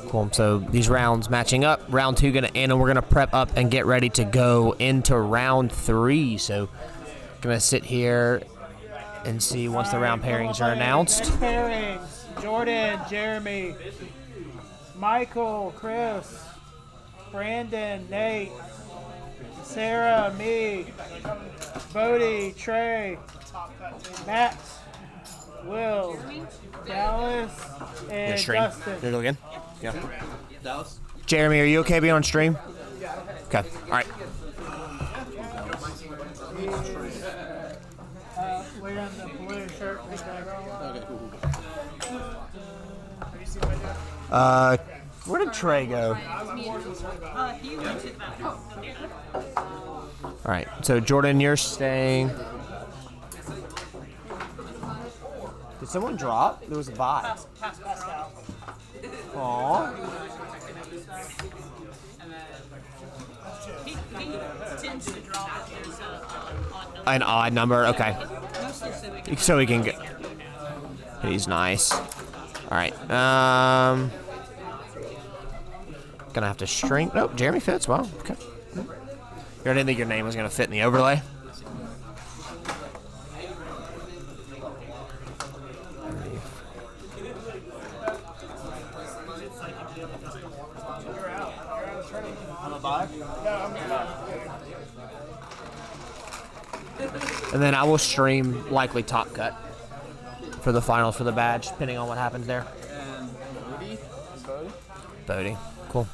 Cool. So these rounds matching up. Round 2 gonna end, and we're gonna prep up and get ready to go into round 3. So gonna sit here and see once the round pairings are announced. Pairings: Jordan, Jeremy, Michael, Chris, Brandon, Nate, Sarah, me, Bodie, Trey, Max, Will, Dallas, Your and stream. Dustin. There you go again. Yeah. Dallas? Jeremy, are you okay being on stream? Okay. All right. Wearing the blue shirt with the background. Okay, cool. Where did Trey go? He went to the bathroom. All right. So Jordan, you're staying. Did someone drop? There was a bye. Aww. He tends to draw if there's An odd number. Okay. So we can get. He's nice. All right. Gonna have to shrink. Nope. Jeremy fits. Wow. Okay. You didn't think your name was gonna fit in the overlay? And then I will stream likely Top Cut for the finals for the badge, depending on what happens there. And Bodie? Bodie. Cool.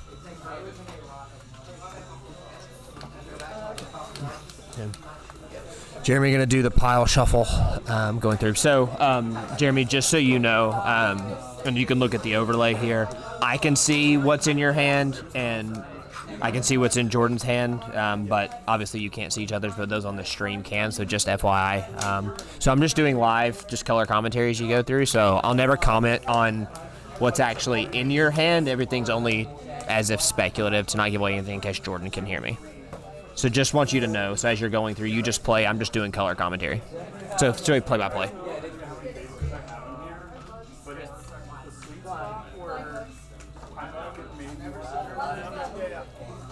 Jeremy gonna do the pile shuffle going through. So, Jeremy, just so you know, and you can look at the overlay here, I can see what's in your hand, and I can see what's in Jordan's hand, but obviously you can't see each other's, but those on the stream can, so just FYI. So I'm just doing live, just color commentary as you go through, so I'll never comment on what's actually in your hand. Everything's only as if speculative to not give away anything in case Jordan can hear me. So just want you to know, so as you're going through, you just play, I'm just doing color commentary. So play by play.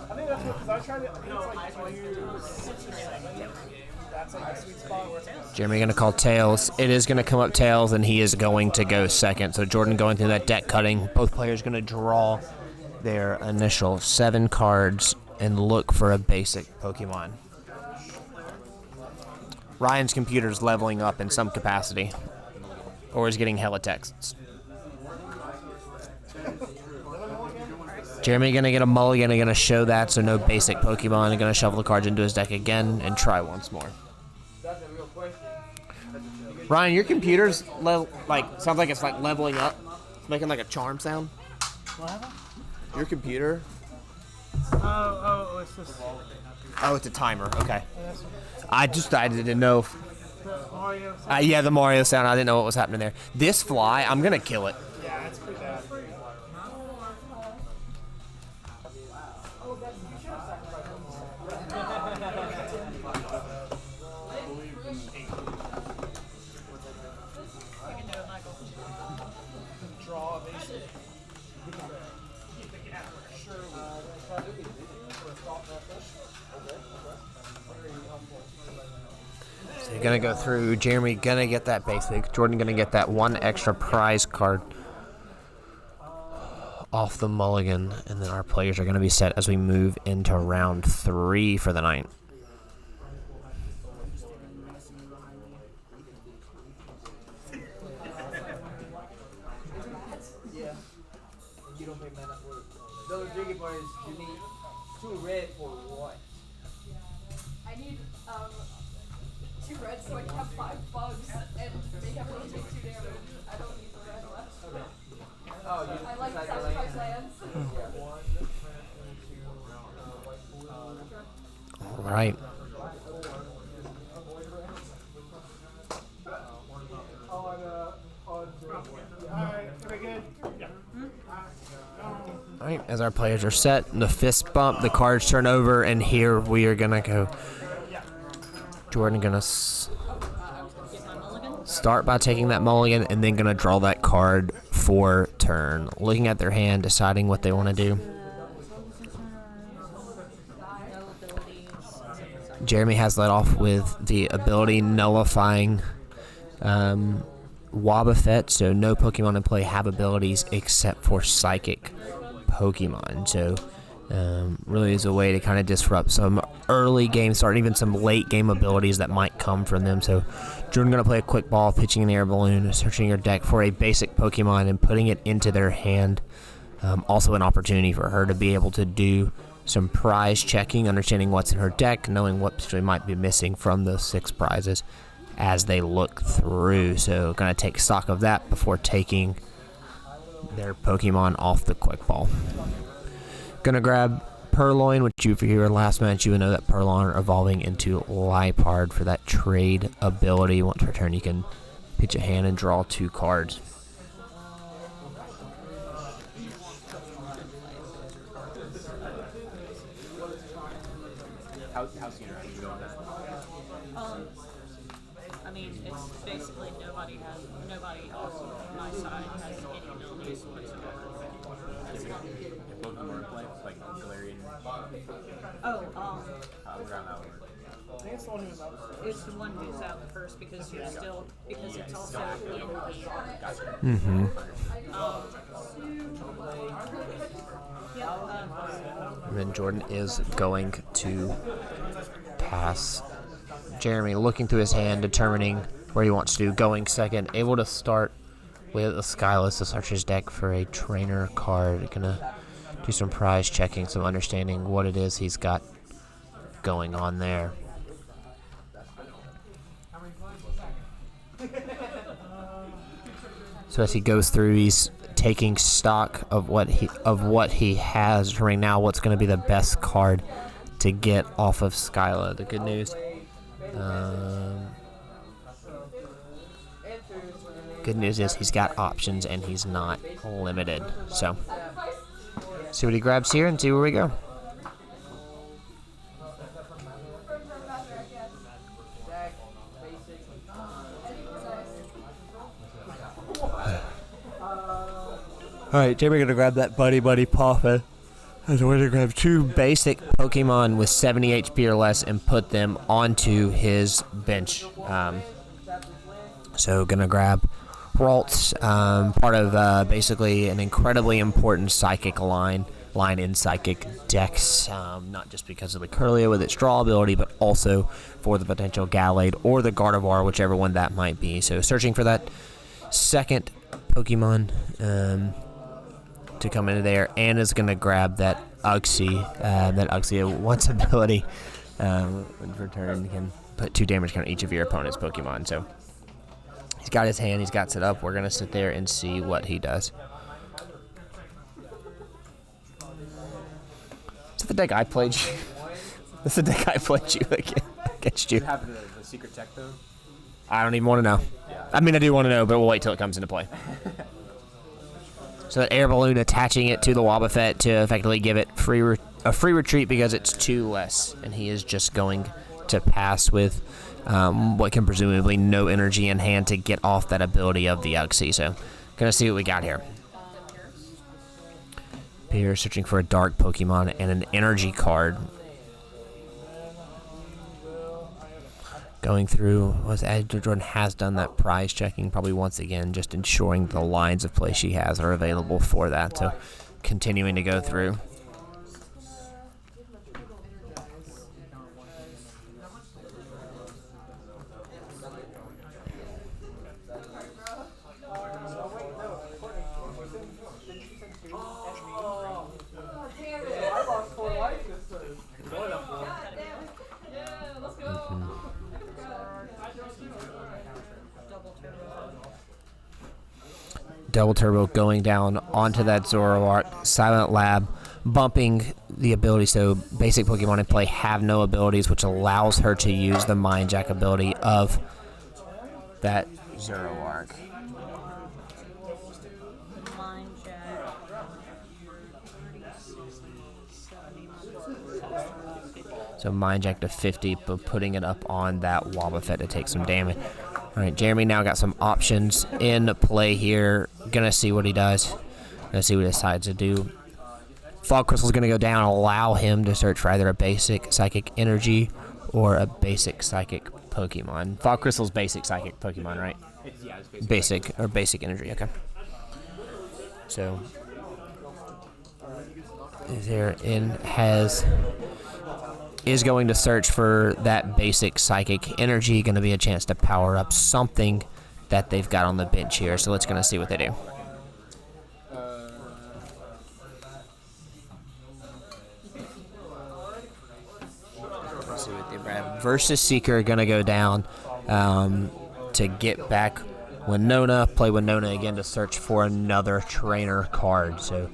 I think that's because I tried to. I think it's like that's like the sweet spot where it's Jeremy going to call tails. It is going to come up tails, and he is going to go second. So Jordan going through that deck cutting. Both players going to draw their initial 7 cards and look for a basic Pokemon. Ryan's computer is leveling up in some capacity, or is getting hella texts. Jeremy gonna get a mulligan and gonna show that, so no basic Pokemon, and gonna shuffle the cards into his deck again and try once more. Ryan, your computer's sounds like it's like leveling up. It's making like a charm sound. What happened? Your computer. Oh, it's just Oh, it's a timer. Okay. I didn't know. If, the Mario sound. yeah, the Mario sound. I didn't know what was happening there. This fly, I'm gonna kill it. yeah, it's pretty bad. Draw a basic. So you're gonna go through. Jeremy gonna get that basic. Jordan gonna get that 1 extra prize card off the mulligan, and then our players are gonna be set as we move into round 3 for the night. Those drinking parties, you need 2 red for what? I need 2 reds so I can have 5 bugs and make everyone take 2 damage. I don't need the red left. Okay. Oh, you I like sacrifice lands. All right. All right, as our players are set, the fist bump, the cards turn over, and here we are gonna go. Jordan gonna start by taking that mulligan, and then gonna draw that card for turn. Looking at their hand, deciding what they want to do. Jeremy has led off with the ability nullifying Wobbuffet, so no Pokemon in play have abilities except for Psychic Pokemon. So really is a way to kind of disrupt some early game start, even some late game abilities that might come from them. So Jordan going to play a quick ball, pitching an air balloon, searching your deck for a basic Pokemon and putting it into their hand. Also an opportunity for her to be able to do some prize checking, understanding what's in her deck, knowing what potentially might be missing from those 6 prizes as they look through. So going to take stock of that before taking their Pokemon off the quick ball. Going to grab Purloin, which if you were last match, you would know that Purloin are evolving into Liepard for that trade ability. Once per turn, you can pitch a hand and draw 2 cards. How's your team going that? I mean, it's basically nobody else on my side has any abilities whatsoever. Your Pokemon play, like Galarian. How does that work? I think it's the one who's out. It's the one who's out first because it's also in the Mm-hmm. And then Jordan is going to pass. Jeremy looking through his hand, determining where he wants to do. Going second, able to start with a Skyless to search his deck for a trainer card. Gonna do some prize checking, some understanding what it is he's got going on there. So as he goes through, he's taking stock of what he has, determining now what's going to be the best card to get off of Skyla. The good news, is he's got options and he's not limited. So see what he grabs here and see where we go. Alright, Jamie gonna grab that Buddy Poffin. And we're gonna grab 2 basic Pokemon with 70 HP or less and put them onto his bench. So gonna grab Ralts, part of basically an incredibly important Psychic line in Psychic decks, not just because of the Curlia with its draw ability, but also for the potential Gallade or the Gardevoir, whichever one that might be. So searching for that second Pokemon to come into there. Anna's going to grab that Uxie. That Uxie, once ability, for turn, can put 2 damage on each of your opponent's Pokemon. So he's got his hand, he's got set up. We're going to sit there and see what he does. Is that the deck I played you? That's the deck I played you against you. Do you have the secret tech, though? I don't even want to know. Yeah. I mean, I do want to know, but we'll wait till it comes into play. So that air balloon attaching it to the Wobbuffet to effectively give it a free retreat because it's 2 less, and he is just going to pass with what can presumably no energy in hand to get off that ability of the Uxie. So, gonna see what we got here. Peter searching for a dark Pokemon and an energy card. Going through, as Jordan has done that prize checking, probably once again, just ensuring the lines of play she has are available for that. So, continuing to go through. Double Turbo going down onto that Zoroark. Silent Lab bumping the ability, so basic Pokemon in play have no abilities, which allows her to use the Mind Jack ability of that Zoroark. Mind Jack. 30, 60, 70. So Mind Jack to 50, but putting it up on that Wobbuffet to take some damage. All right, Jeremy now got some options in play here. Gonna see what he does. Gonna see what he decides to do. Fog Crystal's gonna go down, allow him to search for either a basic Psychic Energy or a basic Psychic Pokemon. Fog Crystal's basic Psychic Pokemon, right? Yeah, it's Basic or basic Energy, okay. So there is going to search for that basic Psychic Energy. Going to be a chance to power up something that they've got on the bench here. So let's going to see what they do. Let's see what they grab. Versus Seeker going to go down to get back Winona. Play Winona again to search for another trainer card. So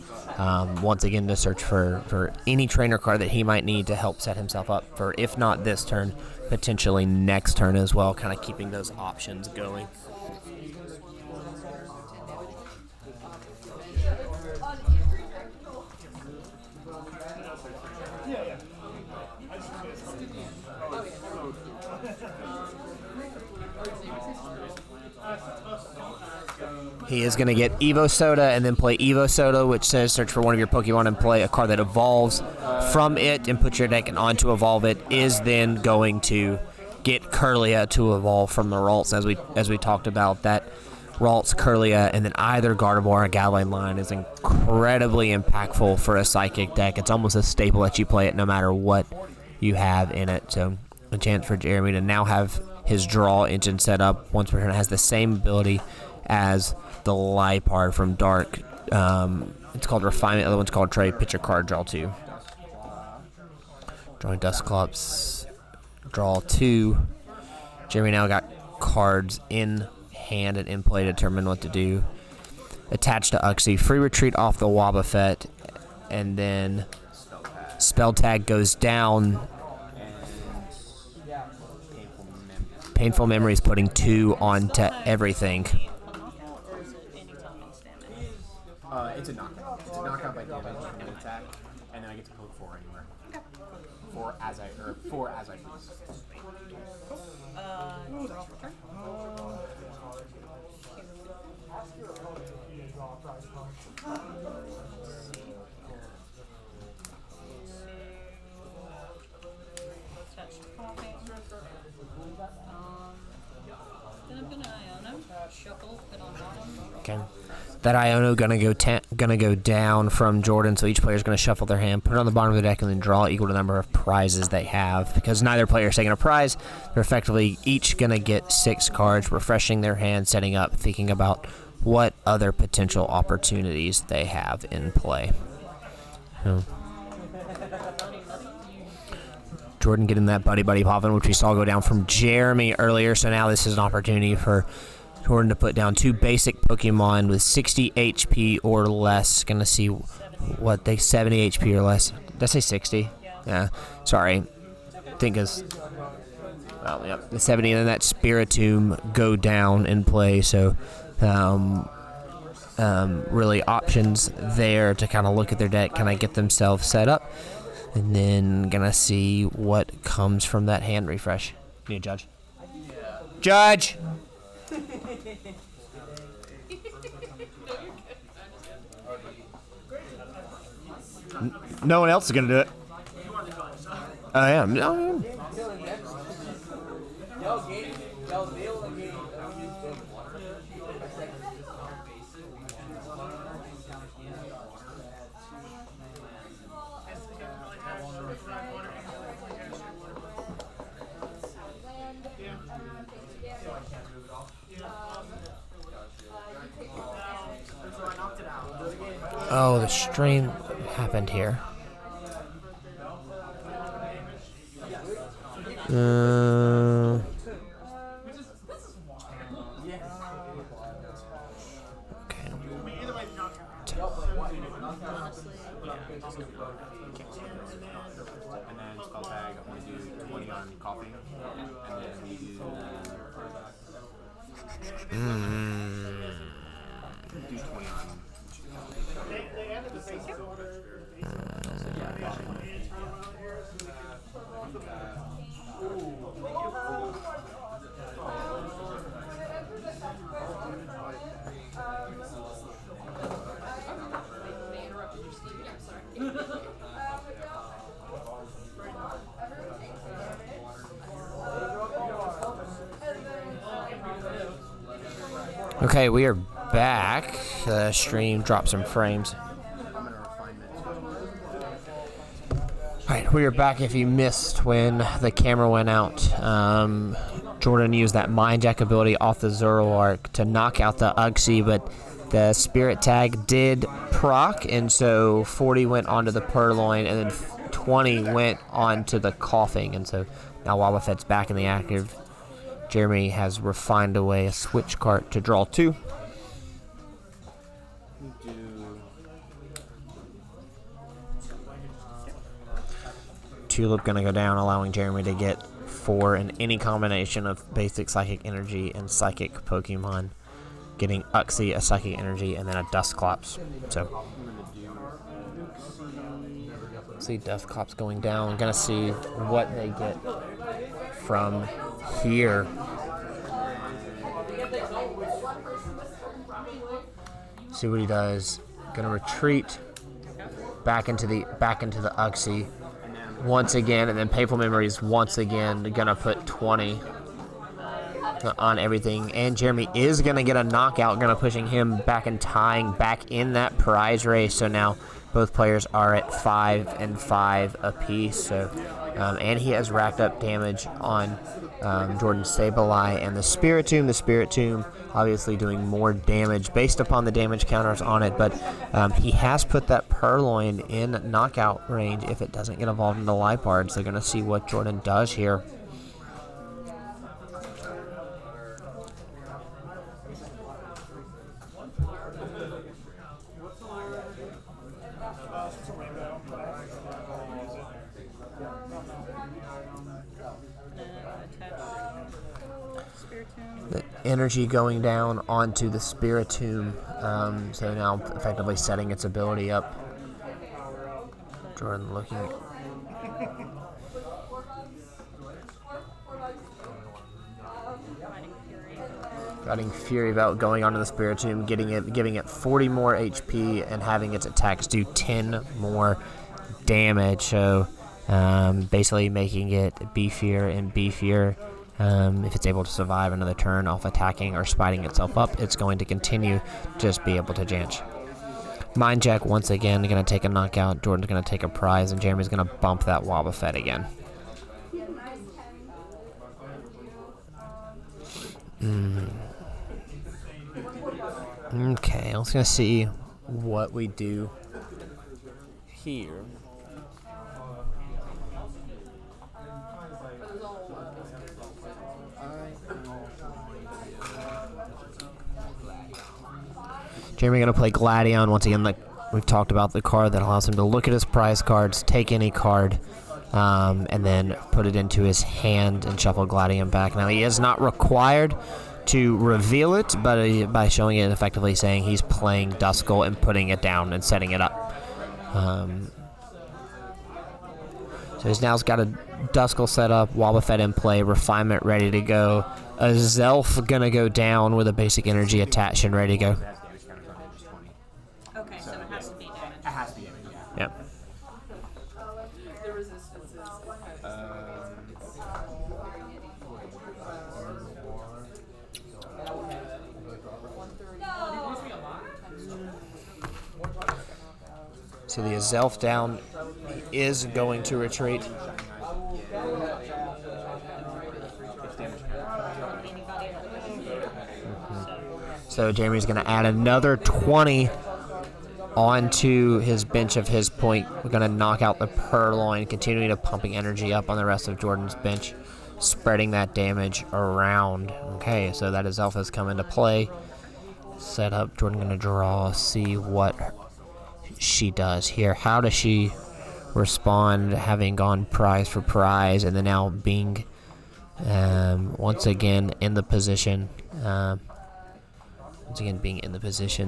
once again to search for any trainer card that he might need to help set himself up for, if not this turn, potentially next turn as well, kind of keeping those options going. He is going to get Evo Soda and then play Evo Soda, which says search for one of your Pokemon and play a card that evolves from it and put your deck on to evolve it. Is then going to get Kirlia to evolve from the Ralts, as we talked about. That Ralts, Kirlia, and then either Gardevoir or Gavilan line is incredibly impactful for a Psychic deck. It's almost a staple that you play it no matter what you have in it. So a chance for Jeremy to now have his draw engine set up once per turn. It has the same ability as the Liepard from Dark. It's called Refinement. The other one's called Trade. Pitch your card, draw 2. Drawing Dusclops, draw 2. Jeremy now got cards in hand and in play to determine what to do. Attached to Uxie. Free retreat off the Wobbuffet. And then Spell Tag goes down. Painful Memories putting 2 onto everything. It's a knockout. It's a knockout by damage from an attack, and then I get to poke 4 anywhere. 4 as I please. Draw for turn. Touched popping. Then I'm gonna Iono, shuffle, put on bottom. Okay. That Iono gonna go down from Jordan, so each player's gonna shuffle their hand, put it on the bottom of the deck, and then draw equal to the number of prizes they have. Because neither player is taking a prize, they're effectively each gonna get 6 cards, refreshing their hand, setting up, thinking about what other potential opportunities they have in play. Jordan getting that buddy popping, which we saw go down from Jeremy earlier. So now this is an opportunity for Jordan to put down 2 basic Pokemon with 60 HP or less. Gonna see what they 70 HP or less. Did I say 60? Yeah. Sorry. I think it's the 70, and then that Spiritomb go down in play. So really options there to kind of look at their deck, kind of get themselves set up, and then gonna see what comes from that hand refresh. Need a judge. Judge. No one else is gonna do it. I am. No. Oh, the stream happened here. Okay. And then spell tag, I'm going to do 20 on coughing. And then we do 20 on. They added the basic order. They interrupted your scheme. I'm sorry. Okay, we are back. The stream dropped some frames. Alright, we are back. If you missed when the camera went out, Jordan used that Mind Jack ability off the Zoroark to knock out the Uxie, but the Spirit Tag did proc, and so 40 went onto the Purloin, and then 20 went onto the Coughing, and so now Wobbuffet's back in the active. Jeremy has refined away a switch cart to draw 2. Tulip gonna go down, allowing Jeremy to get 4 in any combination of basic Psychic Energy and Psychic Pokemon. Getting Uxie, a Psychic Energy, and then a Dusclops. So, see Dusclops going down. Gonna see what they get from here. See what he does. Gonna retreat back into the Uxie once again, and then Painful Memories once again. Gonna put 20 on everything, and Jeremy is gonna get a knockout, gonna pushing him back and tying back in that prize race. So now both players are at 5 and 5 apiece. So, and he has racked up damage on Jordan's Sableye and the Spiritomb. The Spiritomb obviously doing more damage based upon the damage counters on it, but he has put that Purloin in knockout range if it doesn't get evolved into Liepard. So, gonna see what Jordan does here. The energy going down onto the Spiritomb, so now effectively setting its ability up. Jordan looking. Fighting Fury about going onto the Spiritomb, giving it 40 more HP and having its attacks do 10 more damage. So basically making it beefier and beefier. If it's able to survive another turn off attacking or spiting itself up, it's going to continue to just be able to janch. Mind Jack once again going to take a knockout. Jordan's going to take a prize, and Jeremy's going to bump that Wobbuffet again. Okay, I was going to see what we do here. Jeremy going to play Gladion once again. Like we've talked about, the card that allows him to look at his prize cards, take any card, and then put it into his hand and shuffle Gladion back. Now he is not required to reveal it, but by showing it, effectively saying he's playing Duskull and putting it down and setting it up. So he's now got a Duskull set up, Wobbuffet in play, Refinement ready to go. A Zelf gonna go down with a basic energy attached and ready to go. Okay, so it has to be damage. It has to be damage, yeah. Yep. The resistance is So the Zelf down, he is going to retreat. So Jeremy's going to add another 20 onto his bench of his point. We're going to knock out the Purloin, continuing to pumping energy up on the rest of Jordan's bench, spreading that damage around. Okay, so that Zelf has come into play. Set up, Jordan going to draw, see what she does here. How does she respond, having gone prize for prize, and then now being once again in the position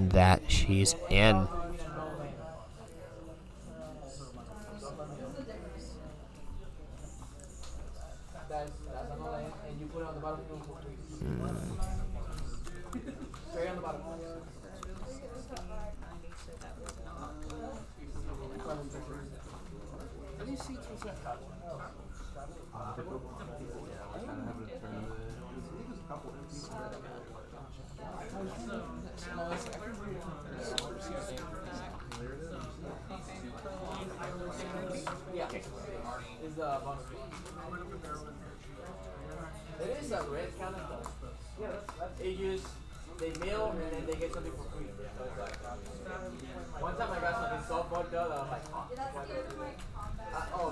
that she's in. It is a red kind of stuff. Yeah, they mail and then they get something for free. So it's like, one time I got something so fucked up, I was like,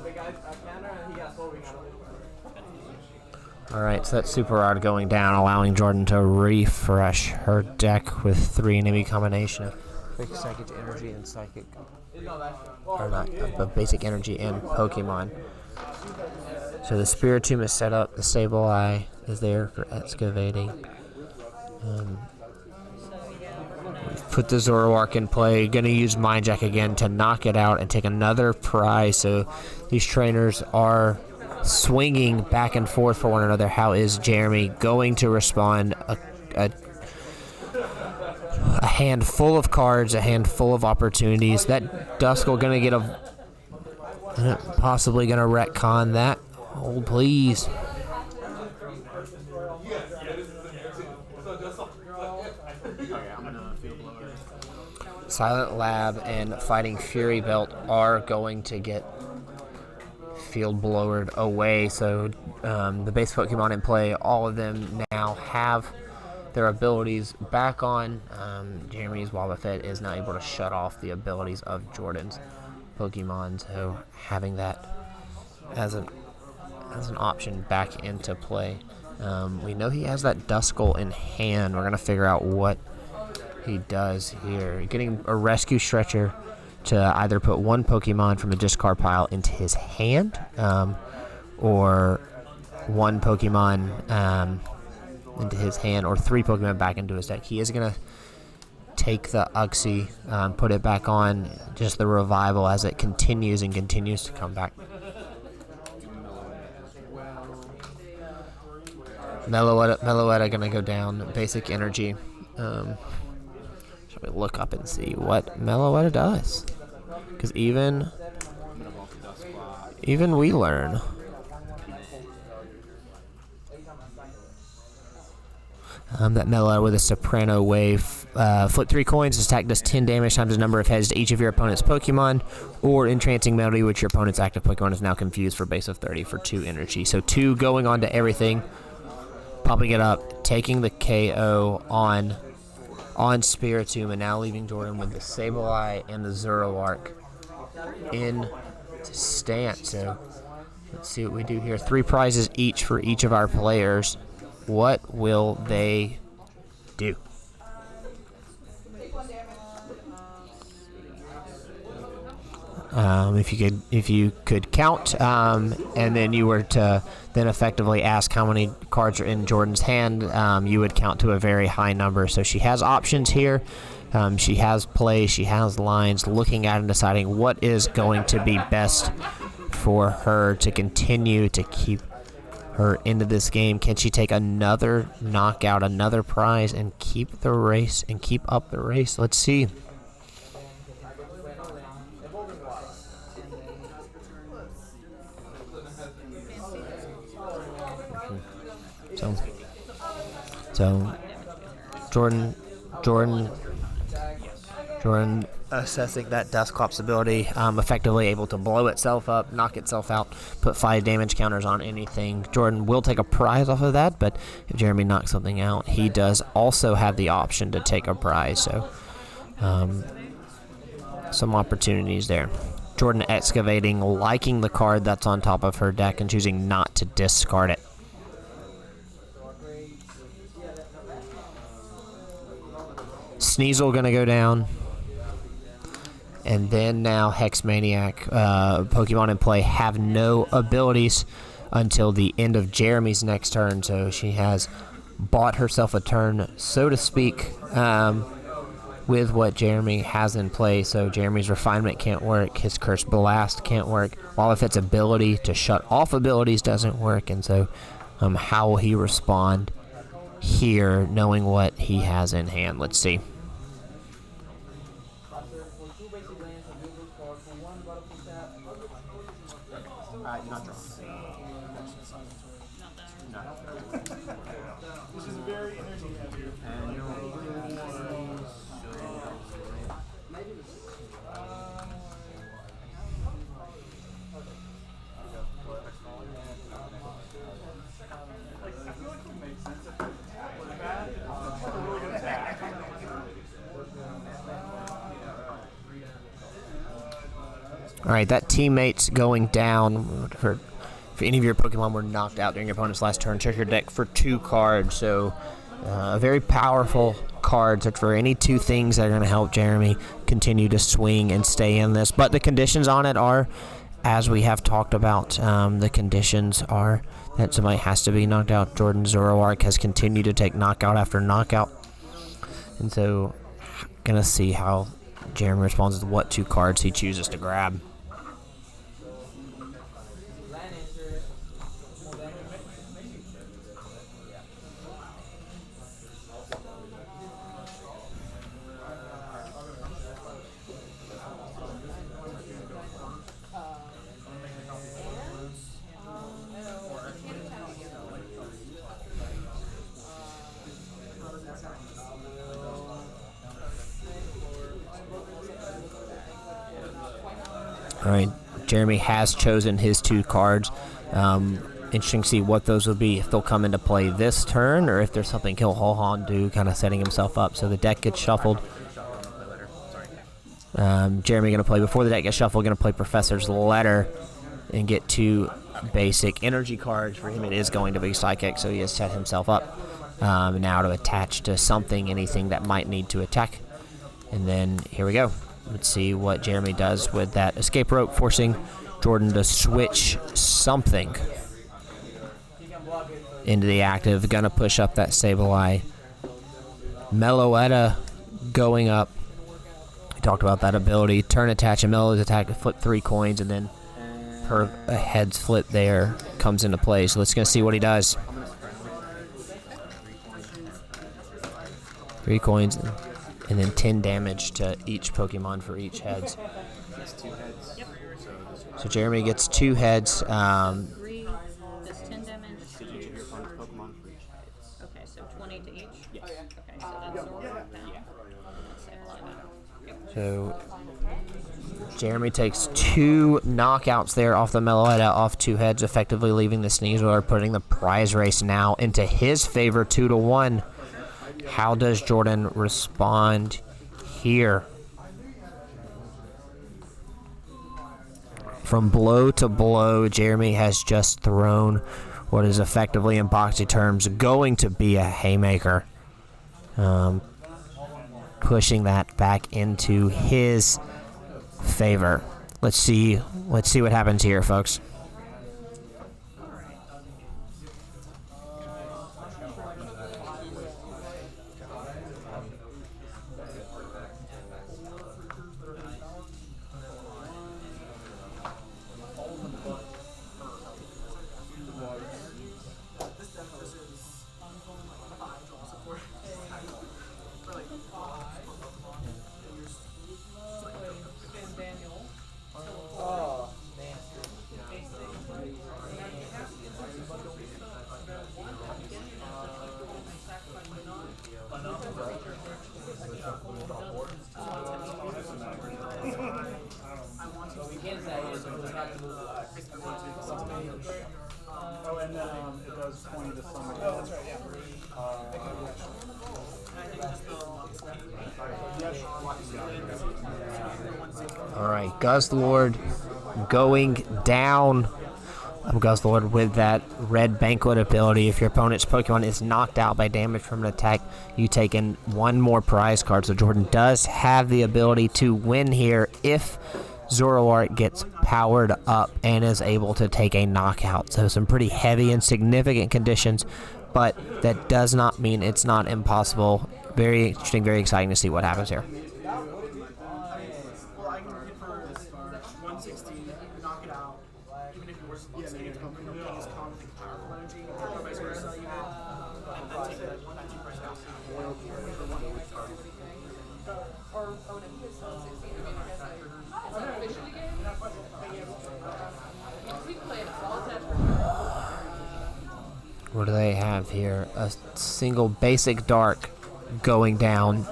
big guy, Canada, and he got solving out of it. Alright, so that's Super Rod going down, allowing Jordan to refresh her deck with 3 enemy combination of Quick Psychic Energy and Psychic. Or not, but Basic Energy and Pokemon. So the Spiritomb is set up, the Sableye is there for excavating. We've put the Zoroark in play, gonna use Mind Jack again to knock it out and take another prize. So these trainers are swinging back and forth for one another. How is Jeremy going to respond? A handful of cards, a handful of opportunities. That Duskull gonna get possibly gonna retcon that. Hold, please. Silent Lab and Fighting Fury Belt are going to get field blowered away. So the base Pokemon in play, all of them now have their abilities back on. Jeremy's Wobbuffet is now able to shut off the abilities of Jordan's Pokemon, so having that as an option back into play. We know he has that Duskull in hand. We're going to figure out what he does here. Getting a Rescue Stretcher to either put one Pokemon from the discard pile into his hand, or one Pokemon into his hand, or 3 Pokemon back into his deck. He is going to take the Uxie, put it back on, just the revival as it continues and continues to come back. Meloetta going to go down. Basic Energy. Shall we look up and see what Meloetta does? Because even we learn. That Meloetta with a Soprano Wave. Flip 3 coins. Attack does 10 damage times the number of heads to each of your opponent's Pokemon. Or Entrancing Melody, which your opponent's active Pokemon is now confused for base of 30 for 2 energy. So 2 going on to everything. Popping it up. Taking the KO on Spiritomb, and now leaving Jordan with the Sableye and the Zoroark in stance. So let's see what we do here. 3 prizes each for each of our players. What will they do? If you could count, and then you were to then effectively ask how many cards are in Jordan's hand, you would count to a very high number. So she has options here. She has plays, she has lines, looking at and deciding what is going to be best for her to continue to keep her into this game. Can she take another knockout, another prize, and keep the race and keep up the race? Let's see. So Jordan assessing that Dusclops ability, effectively able to blow itself up, knock itself out, put 5 damage counters on anything. Jordan will take a prize off of that, but if Jeremy knocks something out, he does also have the option to take a prize. So some opportunities there. Jordan excavating, liking the card that's on top of her deck and choosing not to discard it. Sneasel gonna go down, and then now Hex Maniac. Pokemon in play have no abilities until the end of Jeremy's next turn, so she has bought herself a turn, so to speak, with what Jeremy has in play. So Jeremy's Refinement can't work, his Curse Blast can't work, while if its ability to shut off abilities doesn't work, and so how will he respond here, knowing what he has in hand? Let's see. Not drawn. This is very energy heavy. And All right, that teammate's going down. For any of your Pokemon were knocked out during your opponent's last turn, check your deck for 2 cards. So a very powerful card. Search for any 2 things that are going to help Jeremy continue to swing and stay in this. But the conditions on it are, as we have talked about, the conditions are that somebody has to be knocked out. Jordan Zoroark has continued to take knockout after knockout. And so going to see how Jeremy responds to what 2 cards he chooses to grab. All right, Jeremy has chosen his 2 cards. Interesting to see what those will be, if they'll come into play this turn, or if there's something he'll hold on to, kind of setting himself up. So the deck gets shuffled. Jeremy going to play, before the deck gets shuffled, going to play Professor's Letter and get 2 basic energy cards. For him, it is going to be Psychic, so he has set himself up now to attach to something, anything that might need to attack. And then here we go. Let's see what Jeremy does with that Escape Rope, forcing Jordan to switch something into the active. Gonna push up that Sableye. Meloetta going up. We talked about that ability. Turn attach and Meloetta's attack to flip 3 coins, and then her head's flip there comes into play. So let's go see what he does. 3 coins. And then 10 damage to each Pokemon for each heads. So Jeremy gets 2 heads. 3 does 10 damage to each of your opponent's Pokemon for each head. Okay, so 20 to each? Yes. Okay, so that's Zoroark down. So Jeremy takes 2 knockouts there off the Meloetta, off 2 heads, effectively leaving the Sneasler, putting the prize race now into his favor, 2-1. How does Jordan respond here? From blow to blow, Jeremy has just thrown what is effectively, in boxy terms, going to be a haymaker. Pushing that back into his favor. Let's see what happens here, folks. Oh, and then it does 20 to summon. Oh, that's right, yeah. All right, Guzzlord going down Guzzlord with that Red Banquet ability. If your opponent's Pokemon is knocked out by damage from an attack, you take in one more prize card. So Jordan does have the ability to win here if Zoroark gets powered up and is able to take a knockout. So some pretty heavy and significant conditions, but that does not mean it's not impossible. Very interesting, very exciting to see what happens here. Well, I can hit for 160, knock it out. Even if it was use calm, powerful energy, or vice versa, you know, and then take that 2 price down. Or when it was 16, I mean, I guess it's an officially game. We played a small test for What do they have here? A single basic dark going down.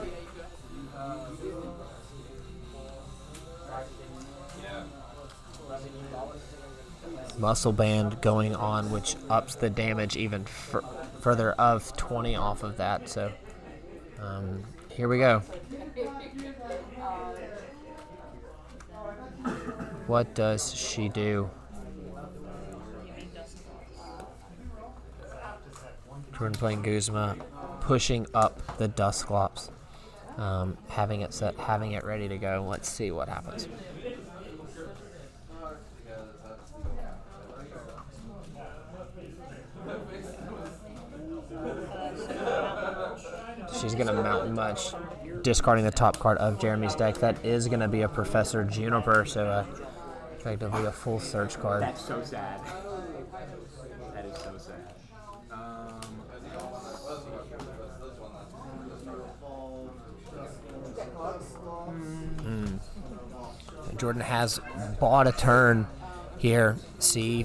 Muscle Band going on, which ups the damage even further of 20 off of that. So here we go. What does she do? Jordan playing Guzma, pushing up the Dusclops, having it set, having it ready to go. Let's see what happens. She's going to Mountain Much, discarding the top card of Jeremy's deck. That is going to be a Professor Juniper, so effectively a full search card. That's so sad. That is so sad. Jordan has bought a turn here. See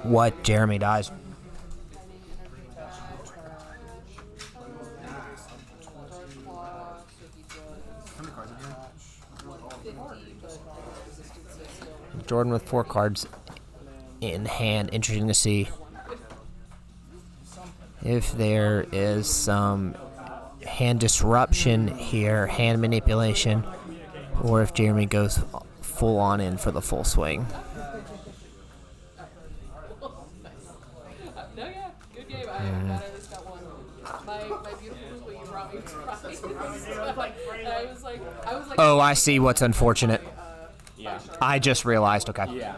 what Jeremy does. Jordan with 4 cards in hand. Interesting to see if there is some hand disruption here, hand manipulation, or if Jeremy goes full on in for the full swing. No, yeah, good game. I just got one. My beautiful Hulu, you brought me to I was like, oh, I see what's unfortunate. Yeah. I just realized, okay. Yeah.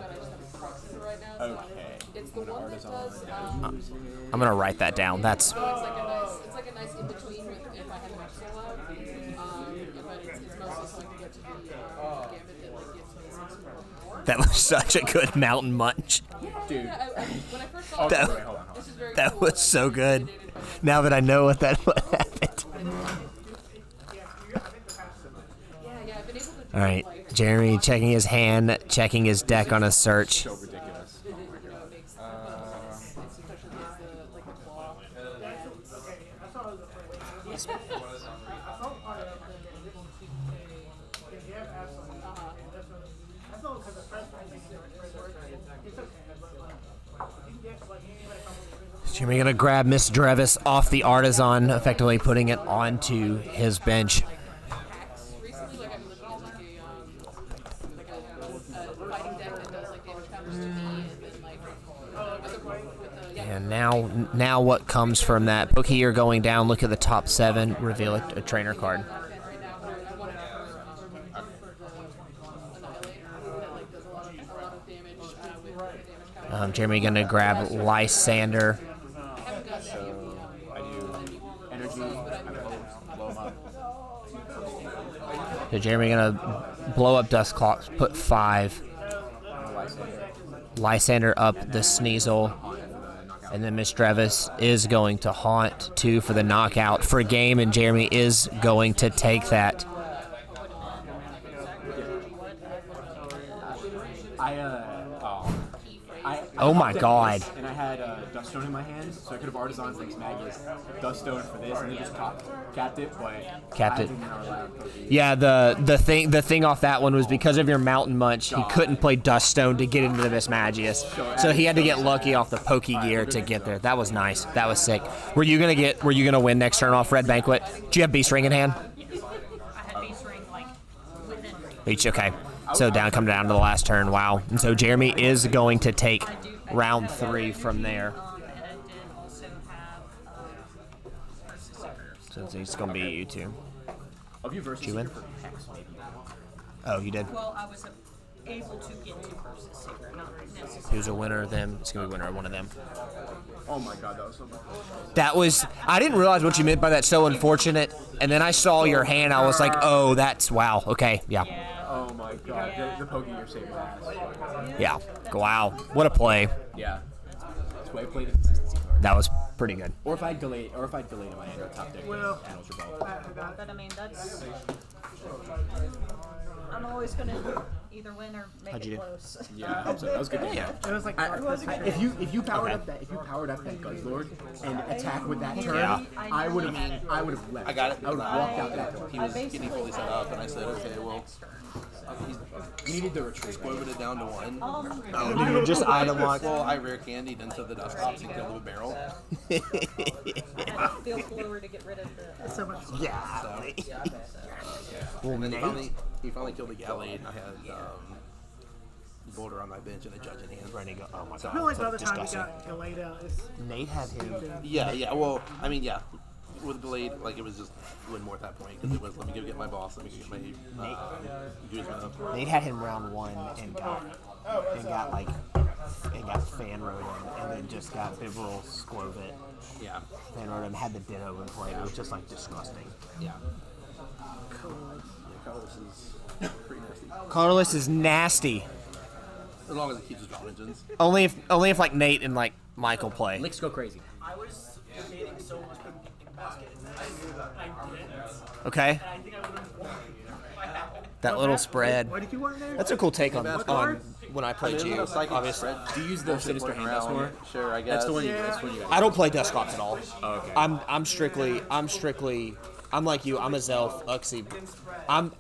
Okay. It's the one that does, I'm going to write that down. That's... it's like a nice in-between with if I had an extra love. But it's mostly so I can get to the gambit that like gives me 6 more. That was such a good Mountain Munch. Dude. Yeah, when I first saw That, it, this is very that cool. was so good. Now that I know what happened. Yeah, I've been able to All right, Jeremy checking his hand, checking his deck on a search. So ridiculous. Jeremy gonna grab Miss Drevis off the Artisan, effectively putting it onto his bench. Recently, like I've been looking at a fighting deck that does like damage counters to me, and then like And now what comes from that? Pokeyear going down. Look at the top 7. Reveal a trainer card. Jeremy gonna grab Lysander. So I do energy, I blow him up. So Jeremy gonna blow up Dusclops, put 5. Lysander up the Sneasel. And then Miss Drevis is going to haunt 2 for the knockout for a game, and Jeremy is going to take that. Oh my God. And I had Dust Stone in my hand, so I could have Artisan thanks Magus, Dust Stone for this, and then just capped it, but Capped it. I didn't allow it. Yeah, the thing off that one was because of your Mountain Munch, he couldn't play Dust Stone to get into the Mismagius. So he had to get lucky off the Pokegear to get there. That was nice. That was sick. Were you gonna win next turn off Red Banquet? Do you have Beast Ring in hand? I had Beast Ring like within Reach, okay. So come down to the last turn. Wow. And so Jeremy is going to take round 3 from there. And I did also have Since he's going to beat you two. Of you versus Did you win? for Hex, maybe. Oh, you did? well, I was able to get to versus secret, not necessarily. Who's a winner of them? It's going to be a winner of one of them. Oh my god, that was so much. That was, I didn't realize what you meant by that, so unfortunate. And then I saw your hand, I was like, oh, that's, wow, okay, yeah. Oh my god, the pokey you're saving ass. Yeah, wow, what a play. Yeah. That's why I played a consistency card. That was pretty good. Or if I delayed in my hand, top deck. Well, Animals are both. But I mean, that's. I'm always gonna either win or make How'd it you do? close. Yeah, I hope so. That was a good. Yeah. it was like If you powered up that Guzzlord and attacked with that turn, Yeah. I would have left. I got it. I would have walked out that door. He was getting fully set up, and I said, okay, well, You needed the retreat. exploded it down to 1. Dude, just item lock. Well, I rare candied into the desktops and killed him with a barrel. I feel slower to get rid of the. so much. Yeah. And then he finally killed the Gallade, and I had Boulder on my bench and a judge in hand. Ready to go. Oh my I feel like by god. the time we got laid out, it's Nate had him. Yeah, well, I mean, yeah. With Blade, like, it was just win more at that point, because it was, let me go get my boss, let me go get my Guzman. Nate had him round 1 and got fan rode him, and then just got Bivril Squove it. Yeah. Fan rode him, had the Ditto in play. It was just like disgusting. Yeah. Colorless is pretty nasty. Colorless is nasty. As long as it keeps his draw engines. Only if like Nate and like Michael play. Licks go crazy. I was debating so much with Picking Basket, and I didn't. Okay. And I think I would have won if I had. That little spread. what did you want there? That's a cool take on when I played you. Obviously, Do you use the Sinister Hand Dust more? Sure, I guess. That's the one you got. I don't play Dusclops at all. Oh, okay. I'm strictly like you. I'm a Zelf, Uxie. I'm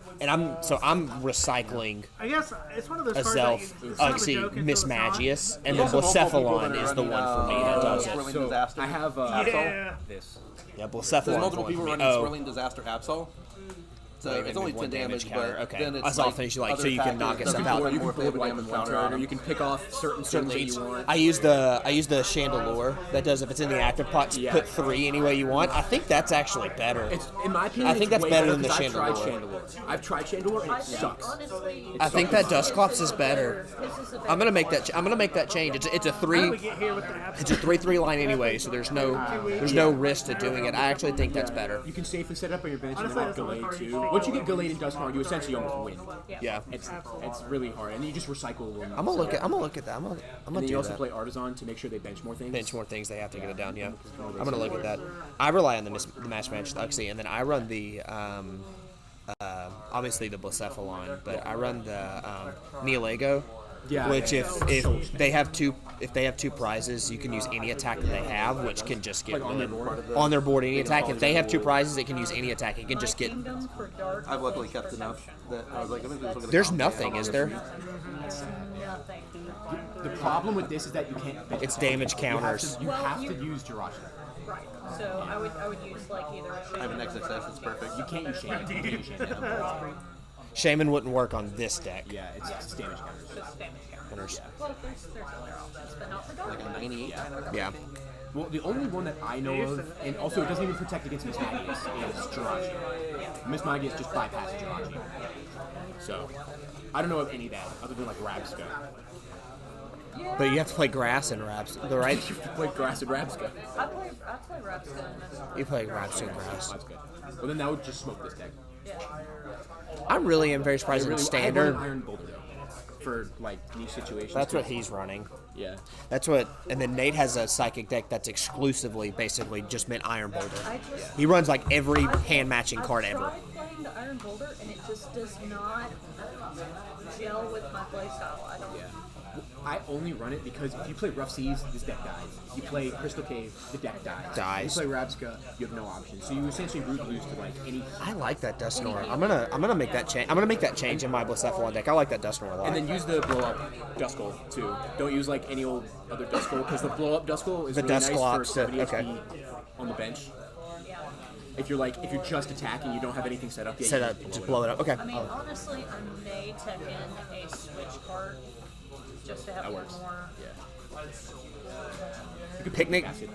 recycling I guess it's one of those a cards Zelf, that it's not a Uxie, joke until Miss it's not. Magius, and then Blacephalon is the one for me that does it. Swirling So Disaster. I have Yeah. this. Yeah, There's Blacephalon. multiple people running Swirling Disaster Absol. So Wait, it's only one 10 damage, counter. but Okay. then it's That's all finished, like, other so you can attackers knock that stuff can out. do You can more pull if the they have damage counter counter, on or you them. can pick off certain leads. you want. I use the Chandelure that does if it's in the active pot, Yeah. put 3 any way you want. I think that's actually better. It's, in my opinion, I think it's that's way better than the 'cause Chandelure. I've tried Chandelure and it sucks. Honestly, I think that Dusclops is better. this is a I'm gonna make that. I'm gonna make that change. It's a How do 3. we get here with the apps? It's a 3/3 line anyway, so there's no risk to doing it. I actually think that's better. You can safely set up on your bench and Honestly, then have that's the only Gallade card you too. should Once you get Gallade and Duskmar, you essentially almost win. Yeah. It's really hard, and then you just recycle them. I'm gonna look at that. I'm And gonna then you do also that. play Artisan to make sure they bench more things. Bench more things. They have to get it down. Yeah. I'm gonna look at that. I rely on the match Uxie, and then I run the obviously the Blacephalon, but I run the Neolago. Yeah. Which if they have two prizes, you can use any attack that they have, which can just get on their board? on their board any attack. If they have 2 prizes, it can use any attack. It can just get. kingdom for dark. I've luckily kept enough that I was like, I'm just looking at There's the nothing, is there? Nothing. The problem with this is that you can't bench. It's damage counters. You have to use Jirachi. Right. So I would use like either a I have an XXS, it's perfect. You can't use Shaman. You can't use Shaman. Shaman wouldn't work on this deck. Yeah, it's damage counters. just damage counter. Counters. Well, there's other options, but not for dark. Like a 98. Yeah. Well, the only one that I know of, and also it doesn't even protect against Miss Magius, is Jirachi. Miss Magius just bypasses Jirachi. So, I don't know of any of that, other than like Rabska. But you have to play grass and Raps, right? You play Grass and Rabska. I play Rapska and that's You play Raps and grass. That's good. Well, then that would just smoke this deck. yeah. I really am very surprised in I standard. run Iron Boulder though, for like niche situations. That's what he's running. Yeah. That's what, and then Nate has a psychic deck that's exclusively, basically, just meant Iron Boulder. I just He runs like every hand matching I've card ever. tried playing the Iron Boulder and it just does not gel with my playstyle. I don't. I only run it because if you play Rough Seas, this deck dies. You play Crystal Cave, the deck dies. You play Rabska, you have no option. So you essentially root lose to like any. I like that Dustnor. I'm gonna make that change. I'm gonna make that change in my Blacephalon deck. I like that Dustnor a lot. And then use the blow up Duskull too. Don't use like any old other Duskull because the blow up Duskull is The really nice for Dusclops, 70 okay. HP on the bench. If you're just attacking, you don't have anything set up yet. Set you up, just blow it up. Okay. I mean, honestly, I may tech in a switch cart just to have That one works. more. Yeah.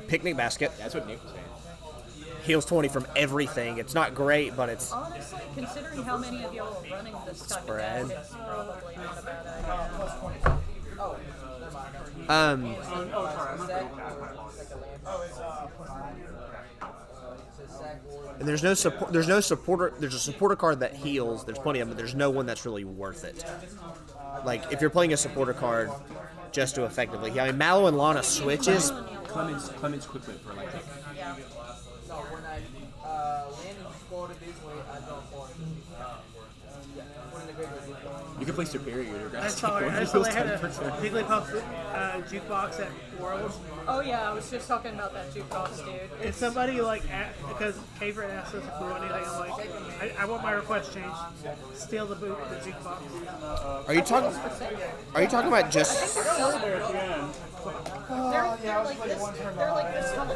Picnic basket. That's what Nick was saying. Heals 20 from everything. It's not great, but it's Honestly, considering how many of y'all are running this type Spread. of deck, it's probably not a bad idea. And there's no support. There's no supporter. There's a supporter card that heals. There's plenty of them, but there's no one that's really worth it. Like if you're playing a supporter card, just to effectively. I mean, Mallow and Lana switches. Clemens quick whip for electric. You can play Superior. I saw they had a Jigglypuff jukebox at Worlds. Oh yeah, I was just talking about that jukebox, dude. If somebody because Kayford asked us if we want anything, I'm like, I want my request changed. Steal the jukebox. Are you talking about just? They're like this color.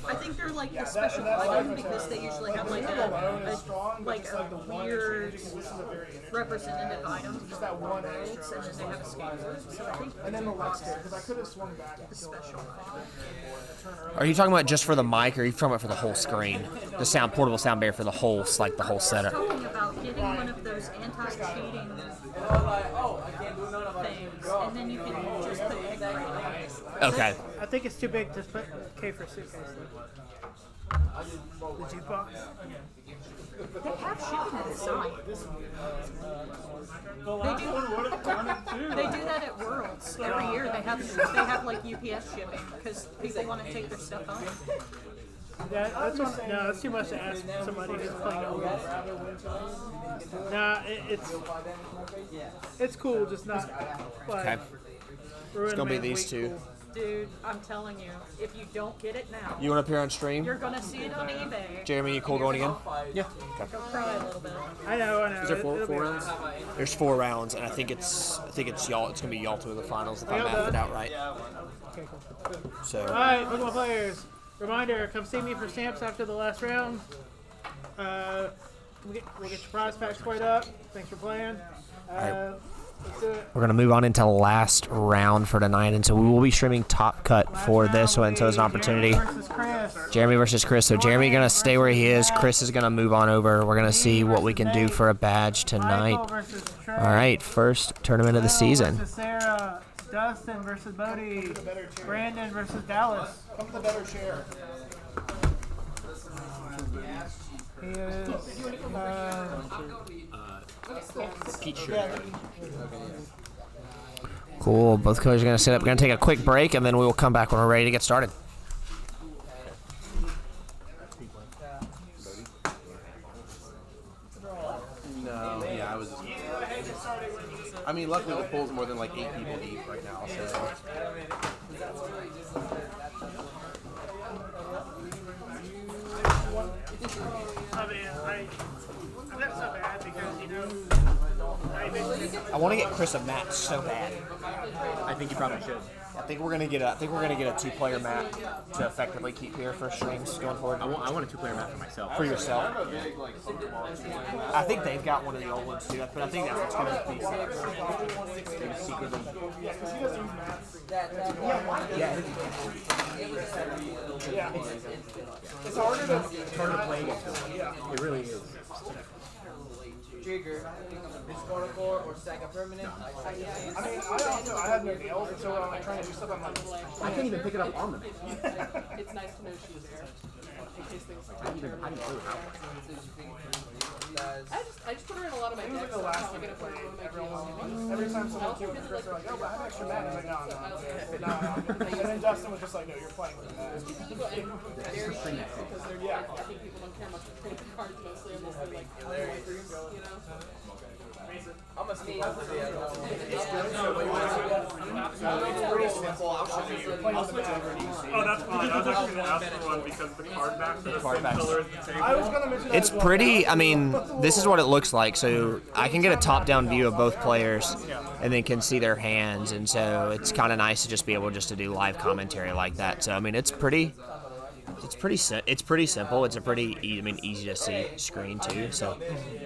I think they're like the special item because they usually have like a weird representative item for the worlds, and then they have a skateboard. So I think And then the last hit, because I could have swung back. the special item. Are you talking about just for the mic, or are you talking about for the whole screen? The portable sound barrier for the whole, like the whole setup. I was talking about getting one of those anti-cheating things, and then you can just put Okay. I think it's too big to put K for suitcase. The jukebox. They have shipping inside. They do that at Worlds every year. They have like UPS shipping because people want to take their stuff home. Yeah, that's too much to ask somebody who's playing at Worlds. Nah, it's cool, just not like Okay. It's gonna be these two. Cool. Dude, I'm telling you, if you don't get it now, You want to appear on stream? you're gonna see it on eBay. Jeremy, you cool going again? Yeah. Go cry a little bit. I know. Is there four rounds? There's 4 rounds, and I think it's y'all. It's gonna be y'all 2 in the finals if I mapped it out right. So. All right, Pokemon players. Reminder: come see me for stamps after the last round. We'll get your prize pack squared up. Thanks for playing. Let's do it. We're going to move on into the last round for tonight, and so we will be streaming Top Cut for this one, so it's an opportunity. Jeremy versus Chris. So Jeremy going to stay where he is. Chris is going to move on over. We're going to see what we can do for a badge tonight. All right, first tournament of the season. Sarah, Dustin versus Bodie, Brandon versus Dallas. Come to the better chair. He is Peach shirt. Cool. Both coaches are going to sit up. We're going to take a quick break, and then we will come back when we're ready to get started. No, yeah, I was. I mean, luckily the pool's more than like 8 people deep right now, so. I mean, I'm not so bad because, you know, I want to get Chris a match so bad. I think you probably should. I think we're gonna get a 2-player map to effectively keep here for streams going forward. I want a 2-player map for myself. For yourself. I think they've got one of the old ones too, but I think that's what's gonna be secretly. Yeah. It's harder to play against them. It really is. Trigger, Discord or stack a permanent. I mean, I have no nails, and so when I'm like trying to do stuff, I'm like, I can't even pick it up on the map. It's nice to know she's there in case things like I can play without I just put her in a lot of my decks. the So last I'm thing gonna put her in my everyone, every time someone came with Chris, they're like, oh, but I have extra mana. I was like, no. And then Dustin was just like, no, you're playing with that. because they're I think people don't care much for trading cards mostly unless they're like you know. I'm a sneak. It's pretty simple. I'll show you. Oh, that's fine. I was actually going to ask for one because the card backs are the same color as the table. I was going to mention that It's as well. pretty, I mean, this is what it looks like. So I can get a top-down view of both players and then can see their hands. And so it's kind of nice to just be able just to do live commentary like that. So, I mean, it's pretty It's pretty simple. It's a pretty easy to see screen too, so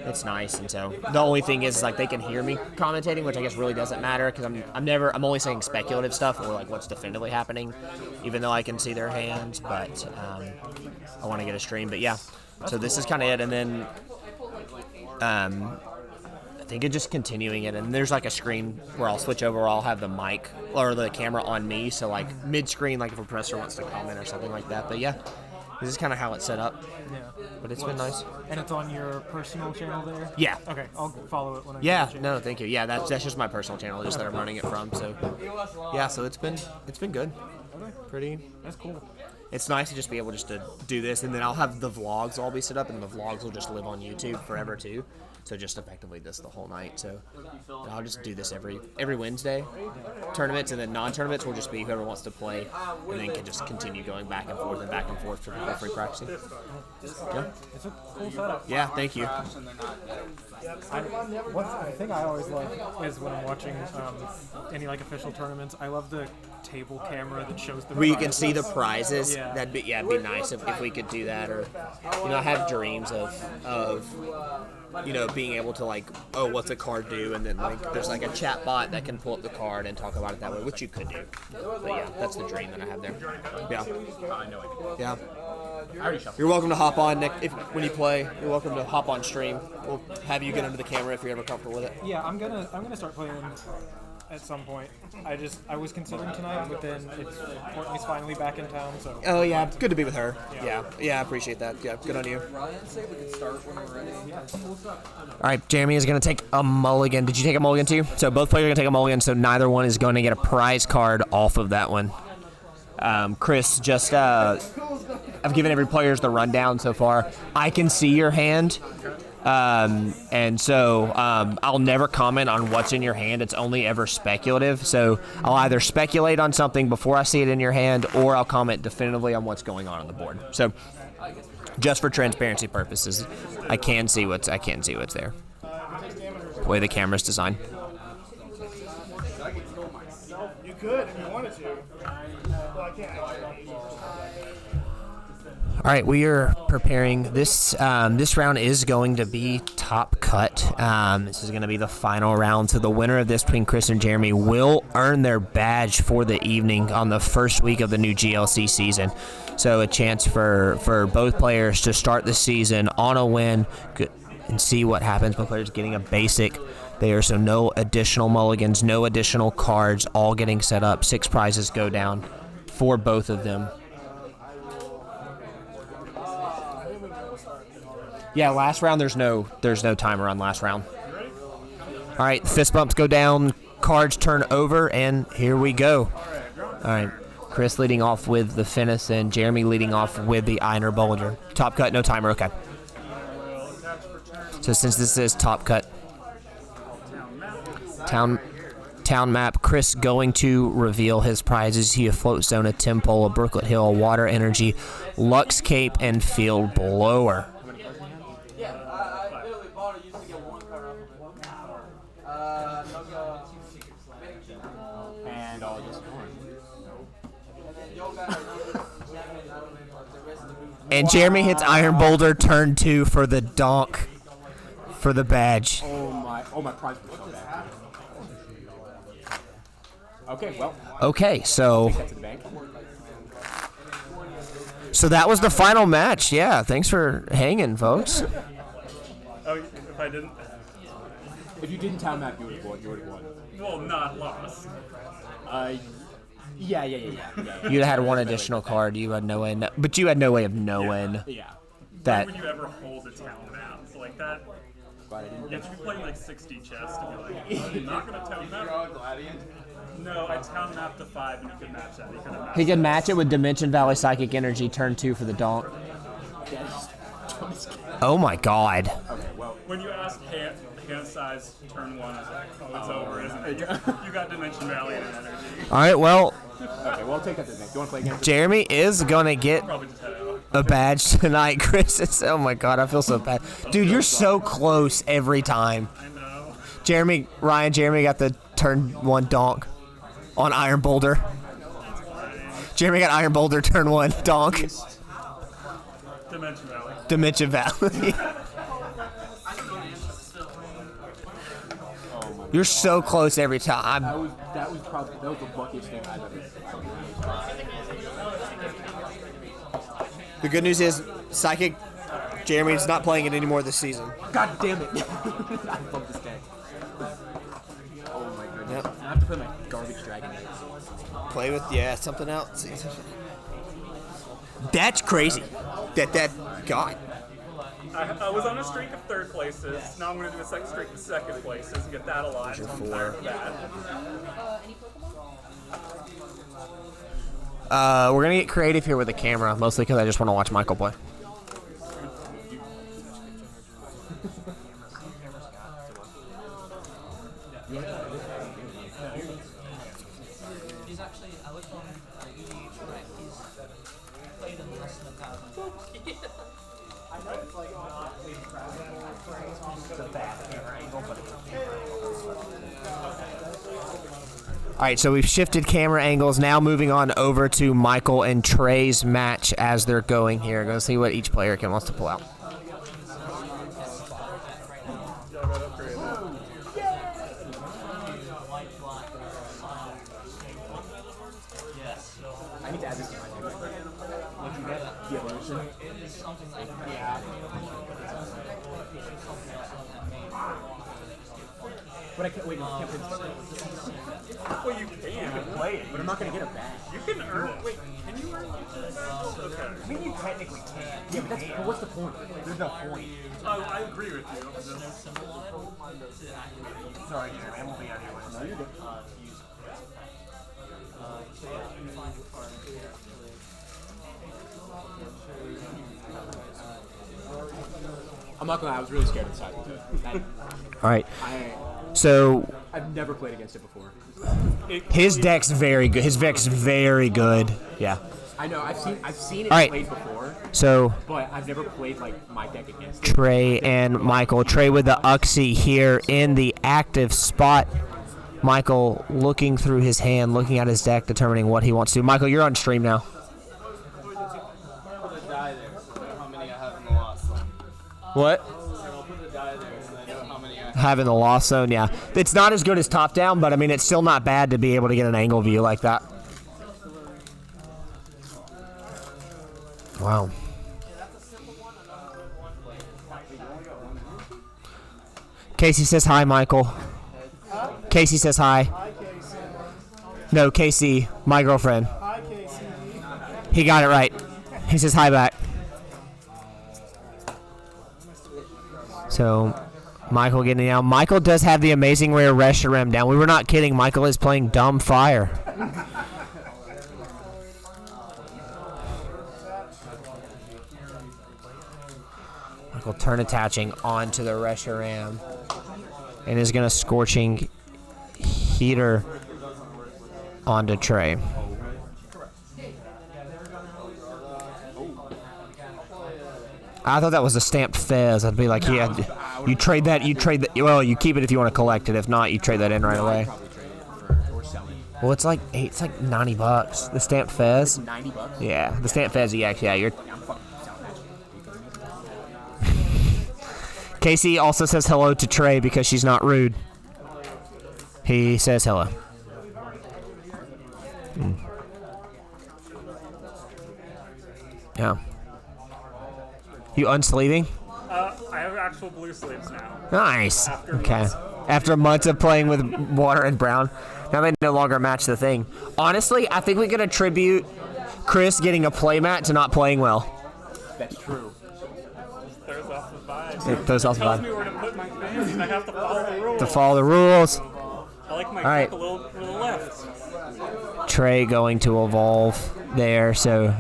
it's nice. And so the only thing is like they can hear me commentating, which I guess really doesn't matter because I'm only saying speculative stuff or like what's definitively happening, even though I can see their hands. But I want to get a stream. But yeah, so this is kind of it, and then I think it's just continuing it, and there's like a screen where I'll switch over, I'll have the mic or the camera on me, so like mid-screen, like if a professor wants to comment or something like that. But yeah, this is kind of how it's set up. Yeah. But it's been nice. And it's on your personal channel there? Yeah. Okay, I'll follow it when I Yeah, get a chance. no, thank you. Yeah, that's just my personal channel, just that I'm running it from. So yeah, so it's been good. Okay. Pretty. That's cool. It's nice to just be able just to do this, and then I'll have the vlogs all be set up, and the vlogs will just live on YouTube forever too. So just effectively this the whole night. So I'll just do this every Wednesday. Tournaments and then non-tournaments will just be whoever wants to play, and then can just continue going back and forth for people free practicing. Yeah. It's a cool setup. Yeah, thank you. One thing I always love is when I'm watching any like official tournaments, I love the table camera that shows the Where you can prizes. see the prizes. Yeah. It'd be nice if we could do that. Or I have dreams of being able to like, oh, what's a card do, and then like there's like a chat bot that can pull up the card and talk about it that way, which you could do. But yeah, that's the dream that I have there. Yeah. Yeah. You're welcome to hop on when you play. You're welcome to hop on stream. We'll have you get under the camera if you're ever comfortable with it. Yeah, I'm gonna start playing at some point. I was considering tonight, but then Courtney's finally back in town, so. Oh yeah, it's good to be with her. Yeah, I appreciate that. Yeah, good on you. Ryan, say we can start when we're ready. All right, Jeremy is going to take a mulligan. Did you take a mulligan too? So both players are going to take a mulligan, so neither one is going to get a prize card off of that one. Chris, just I've given every player the rundown so far. I can see your hand, and so I'll never comment on what's in your hand. It's only ever speculative. So I'll either speculate on something before I see it in your hand, or I'll comment definitively on what's going on the board. So just for transparency purposes, I can see what's there. The way the camera's designed. You could if you wanted to. Well, I can't actually. All right, we are preparing this. This round is going to be top cut. This is going to be the final round. So the winner of this between Chris and Jeremy will earn their badge for the evening on the first week of the new GLC season. So a chance for both players to start the season on a win and see what happens. Both players getting a basic there, so no additional mulligans, no additional cards, all getting set up. 6 prizes go down for both of them. Yeah, last round there's no timer on last round. All right, fist bumps go down, cards turn over, and here we go. All right, Chris leading off with the Finis and Jeremy leading off with the Einer Bulger. Top cut, no timer, okay. So since this is top cut, town map, Chris going to reveal his prizes. He a float zone, a Tim-Pole, a Brooklet Hill, a Water Energy, Lux Cape, and Field Blower. And all just And Jeremy hits Iron Boulder turn 2 for the donk for the badge. Oh my prize was so bad. Okay, well. Okay, so Take that to the bank. So that was the final match. Yeah, thanks for hanging, folks. Oh, if I didn't? If you didn't town map, you would have won. You would have won. Well, not lost. Yeah. You'd have had one additional card. You had no way, but you had no way of knowing that. Why would you ever hold a town map like that? You have to be playing like 60 chess to be like, I'm not going to town map. No, I town mapped to 5 and you could match that. He could match it with Dimension Valley Psychic Energy turn 2 for the donk. Oh my God. Okay, well. When you asked hand size turn 1, it's like, oh, it's over, isn't it? You got Dimension Valley and Energy. All right, well. Okay, well, I'll take that to the bank. Do you want to play again? Jeremy is going to get a badge tonight, Chris. Oh my God, I feel so bad. Dude, you're so close every time. I know. Jeremy got the turn 1 donk on Iron Boulder. Jeremy got Iron Boulder turn 1 donk. Dimension Valley. Dimension Valley. You're so close every time. That was the luckiest thing I've ever. The good news is, Psychic Jeremy's not playing it anymore this season. God damn it! I love this deck. Oh my goodness. Yep. I have to play my garbage dragon. Play with, something else. That's crazy. That God. I was on a streak of third places. Now I'm going to do a second streak of second places and get that alive. So I'm tired of that. We're gonna get creative here with the camera, mostly because I just want to watch Michael play. He's actually, I looked on EDH, right? He's played in less than 1,000. I know it's like not it's a bad camera angle, but it's a camera All right, so we've shifted camera angles. Now moving on over to Michael and Trey's match as they're going here. Going to see what each player wants to pull out. I need to add this to my deck. What you get? The evolution. Yeah. But I can't wait. I can't play this. Well, you can play it, but I'm not gonna get a bag. You can earn. Wait, can you earn? Okay. I mean, you technically can. Yeah, but what's the point? There's no point. I agree with you. Sorry, Jeremy, I won't be out here with you. No, you're good. I'm not gonna lie, I was really scared of the side. All right. So I've never played against it before. his deck's very good. His deck's very good. Yeah. I know. I've seen it All right. played before. So but I've never played like my deck against it. Trey and Michael. Trey with the Uxie here in the active spot. Michael looking through his hand, looking at his deck, determining what he wants to do. Michael, you're on stream now. What? Having the lost zone, yeah. It's not as good as top down, but I mean, it's still not bad to be able to get an angle view like that. Wow. Casey says hi, Michael. Casey says hi. No, Casey, my girlfriend. Hi, Casey. He got it right. He says hi back. So, Michael getting down. Michael does have the amazing rare Reshiram down. We were not kidding. Michael is playing Dumb Fire. Michael turn attaching onto the Reshiram. And is going to Scorching Heater onto Trey. I thought that was a stamped Fez. I'd be like, yeah, you trade that. Well, you keep it if you want to collect it. If not, you trade that in right away. Well, it's like $90. The stamped Fez. $90? Yeah, the stamped Fez. Yeah, you're. Casey also says hello to Trey because she's not rude. He says hello. Yeah. You unsleeving? I have actual blue sleeves now. Nice. Okay. After months of playing with water and brown, now they no longer match the thing. Honestly, I think we can attribute Chris getting a playmat to not playing well. That's true. Throws off the vibe. It throws off the tells vibe. me where to put my things. I have to follow the rules. To follow the rules. I like my All right. deck a little to the left. Trey going to evolve there. So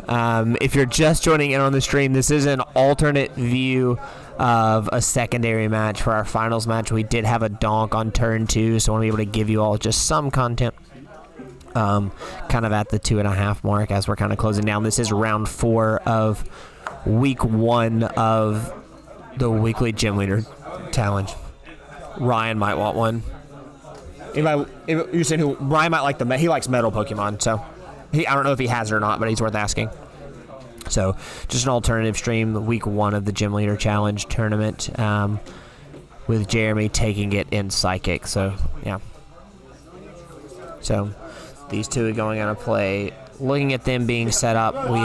if you're just joining in on the stream, this is an alternate view of a secondary match for our finals match. We did have a donk on turn 2, so I want to be able to give you all just some content kind of at the 2.5 mark as we're kind of closing down. This is round 4 of week 1 of the weekly gym leader challenge. Ryan might want one. If you're saying who Ryan might like he likes metal Pokemon, so I don't know if he has it or not, but he's worth asking. So just an alternative stream, week 1 of the Gym Leader Challenge tournament, with Jeremy taking it in Psychic. So yeah. So these two are going on a play. Looking at them being set up, we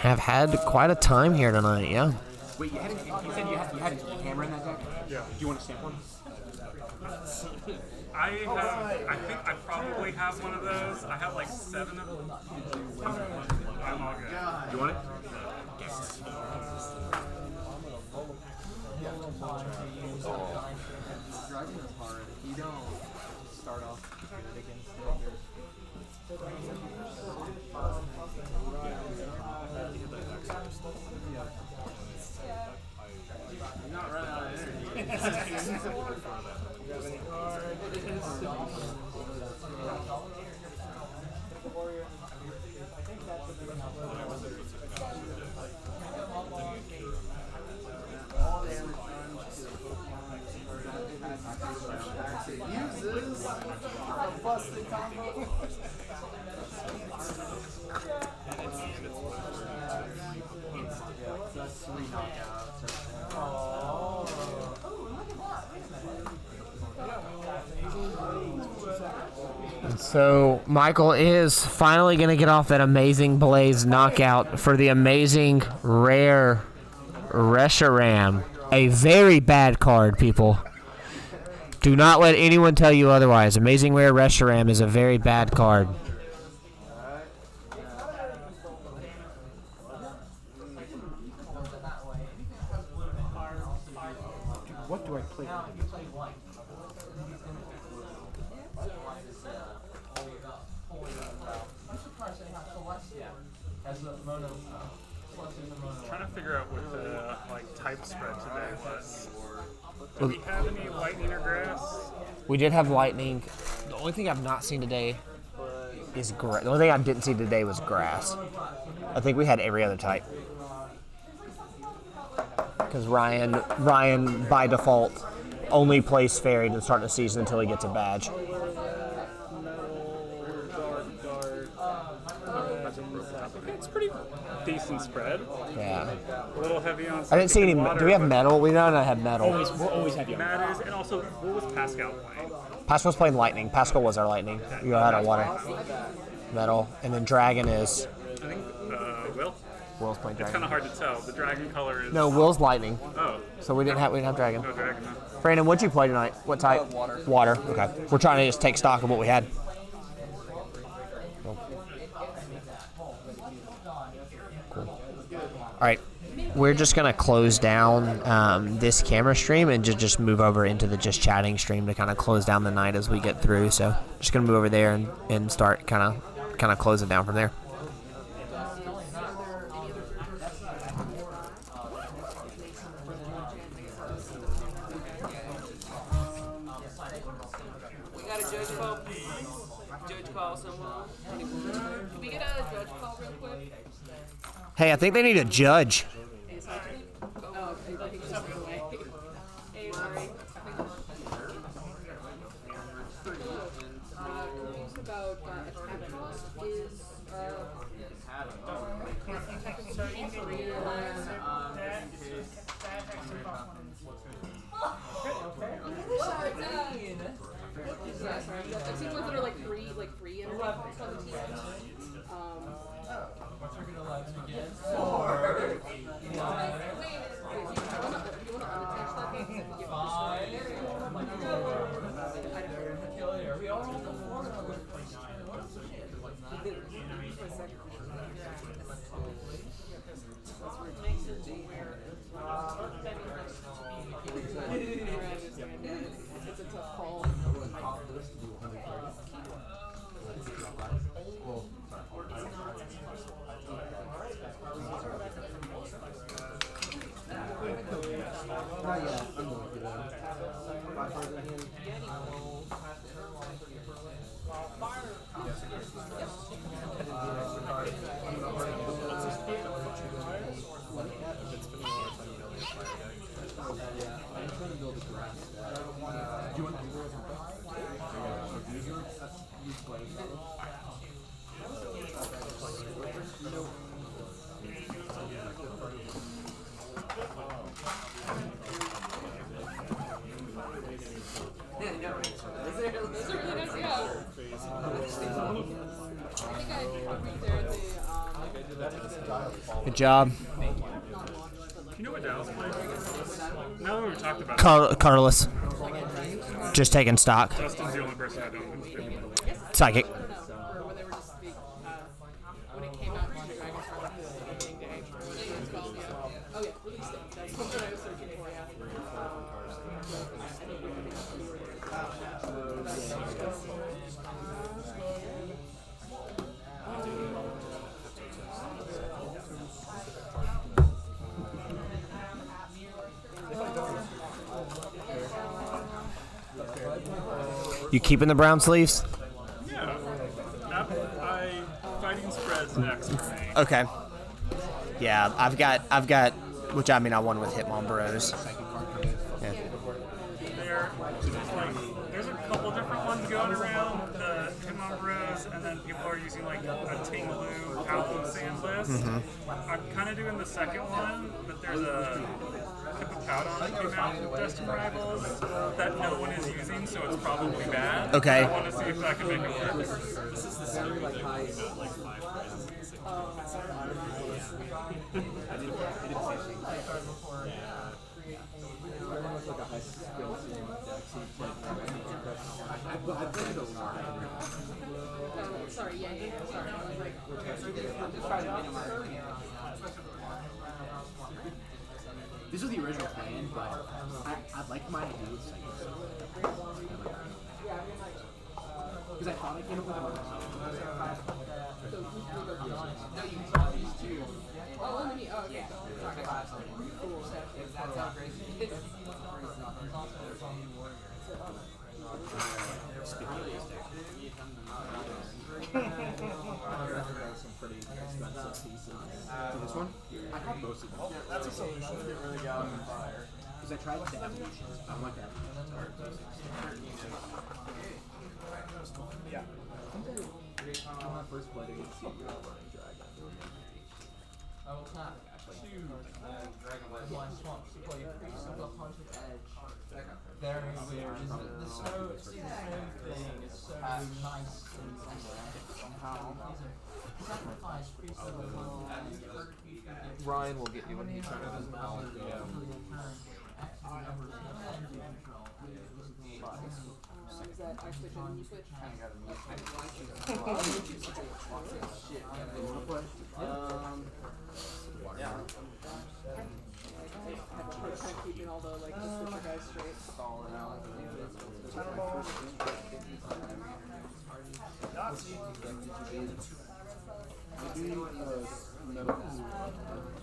have had quite a time here tonight. Yeah. Wait, you said you had a hammer in that deck? Yeah. Do you want to stamp one? I think I probably have one of those. I have like 7 of them. I'm all good. You want it? Dragon is hard. If you don't start off good against I'm not running out of energy. Uses a busted combo. that's 3 knockouts. Oh, And so Michael is finally going to get off that amazing Blaze knockout for the amazing rare Reshiram. A very bad card, people. Do not let anyone tell you otherwise. Amazing Rare Reshiram is a very bad card. What do I play? Trying to figure out what the type spread today was. Do we have any lightning or grass? We did have lightning. The only thing I've not seen today is grass. The only thing I didn't see today was grass. I think we had every other type. Because Ryan, by default, only plays Fairy to start the season until he gets a badge. It's pretty decent spread. Yeah. A little heavy on. I didn't see any. water, Do we have but metal? We don't have metal. We're always heavy on That is, and also, what was Pascal playing? Pascal's playing lightning. Pascal was our lightning. You had our water. Metal. And then dragon is. I think Will. Will's playing It's dragon. kind of hard to tell. The dragon color is. No, Will's lightning. Oh. So we didn't have dragon. No dragon. Huh? Brandon, what'd you play tonight? What type? Water. Water. Okay. We're trying to just take stock of what we had. Cool. All right. We're just gonna close down this camera stream and just move over into the just chatting stream to kind of close down the night as we get through. So just gonna move over there and start kind of close it down from there. We got a judge call. Judge call someone. Can we get a judge call real quick? Hey, I think they need a judge. Oh, I think just went away. Hey, sorry. News about attack cost is I've seen ones that are like free and on the team. It's a tough call. Good job. You know what Dallas played? Now that we've talked about Carlos. Just taking stock. Justin's the only person I don't. Psychic. You keeping the brown sleeves? Yeah. Fighting spreads next for me. Okay. Yeah, I've got, which I mean I won with Hitmon Bros. Yeah. There's a couple different ones going around, the Hitmon Bros, and then people are using like a Tingaloo Paolo sand list. I'm kind of doing the second one, but there's a Hippopowdon that came out with Destin Rivals that no one is using, so it's probably bad. Okay. I want to see if I can make it work. This is the same like high. Sorry, yeah, sorry. This was the original plan, but I'd like my idea with Psychic. Because I thought I came up with one. No, you can use two. Oh, only me. Oh, okay. Cool. That sounds crazy. Some pretty expensive pieces. This one? I had most of them. Yeah, that's a solution. It really got on fire. Because I tried the evolutions. I want the evolutions. Yeah. When I first played against you, you were running Dragon. Oh, it's not. Dragon Swamp. You play single punch with edge. Very weird. The snow thing is so nice and sacrifice Ryan will get you when he turns his mouth. Is that actually when you switch? Yeah. Keeping all the like the switcher guys straight. Stalling out.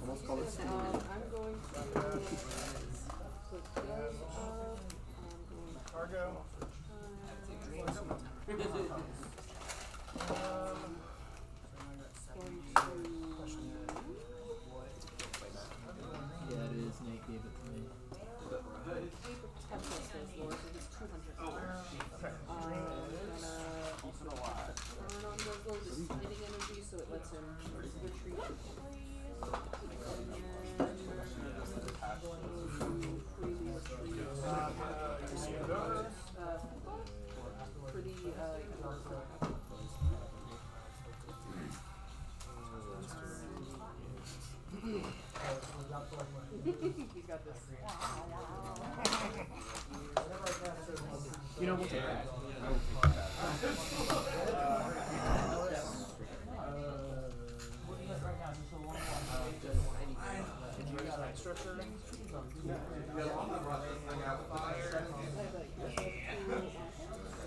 Almost call it steam. I'm going to switch those up. Cargo. Yeah, it is. Nate gave it to me. Energy, so it lets him retreat. He's got this. You know, we'll take that.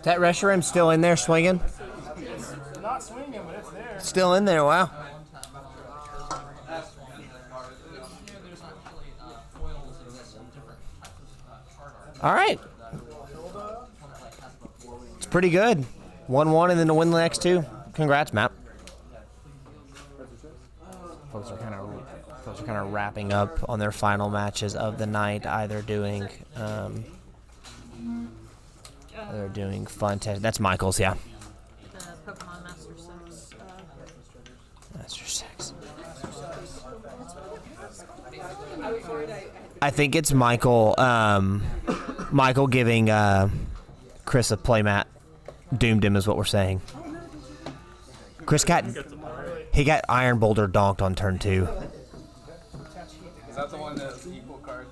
That restroom still in there swinging? Not swinging, but it's there. Still in there, wow. All right. It's pretty good. 1-1 and then to win the next two. Congrats, Matt. Folks are kind of wrapping up on their final matches of the night. Either doing they're doing fun test. That's Michael's, yeah. The Pokemon Master 6. I think it's Michael. Michael giving Chris a playmat doomed him is what we're saying. Chris got Iron Boulder donked on turn 2. Is that the one that's equal card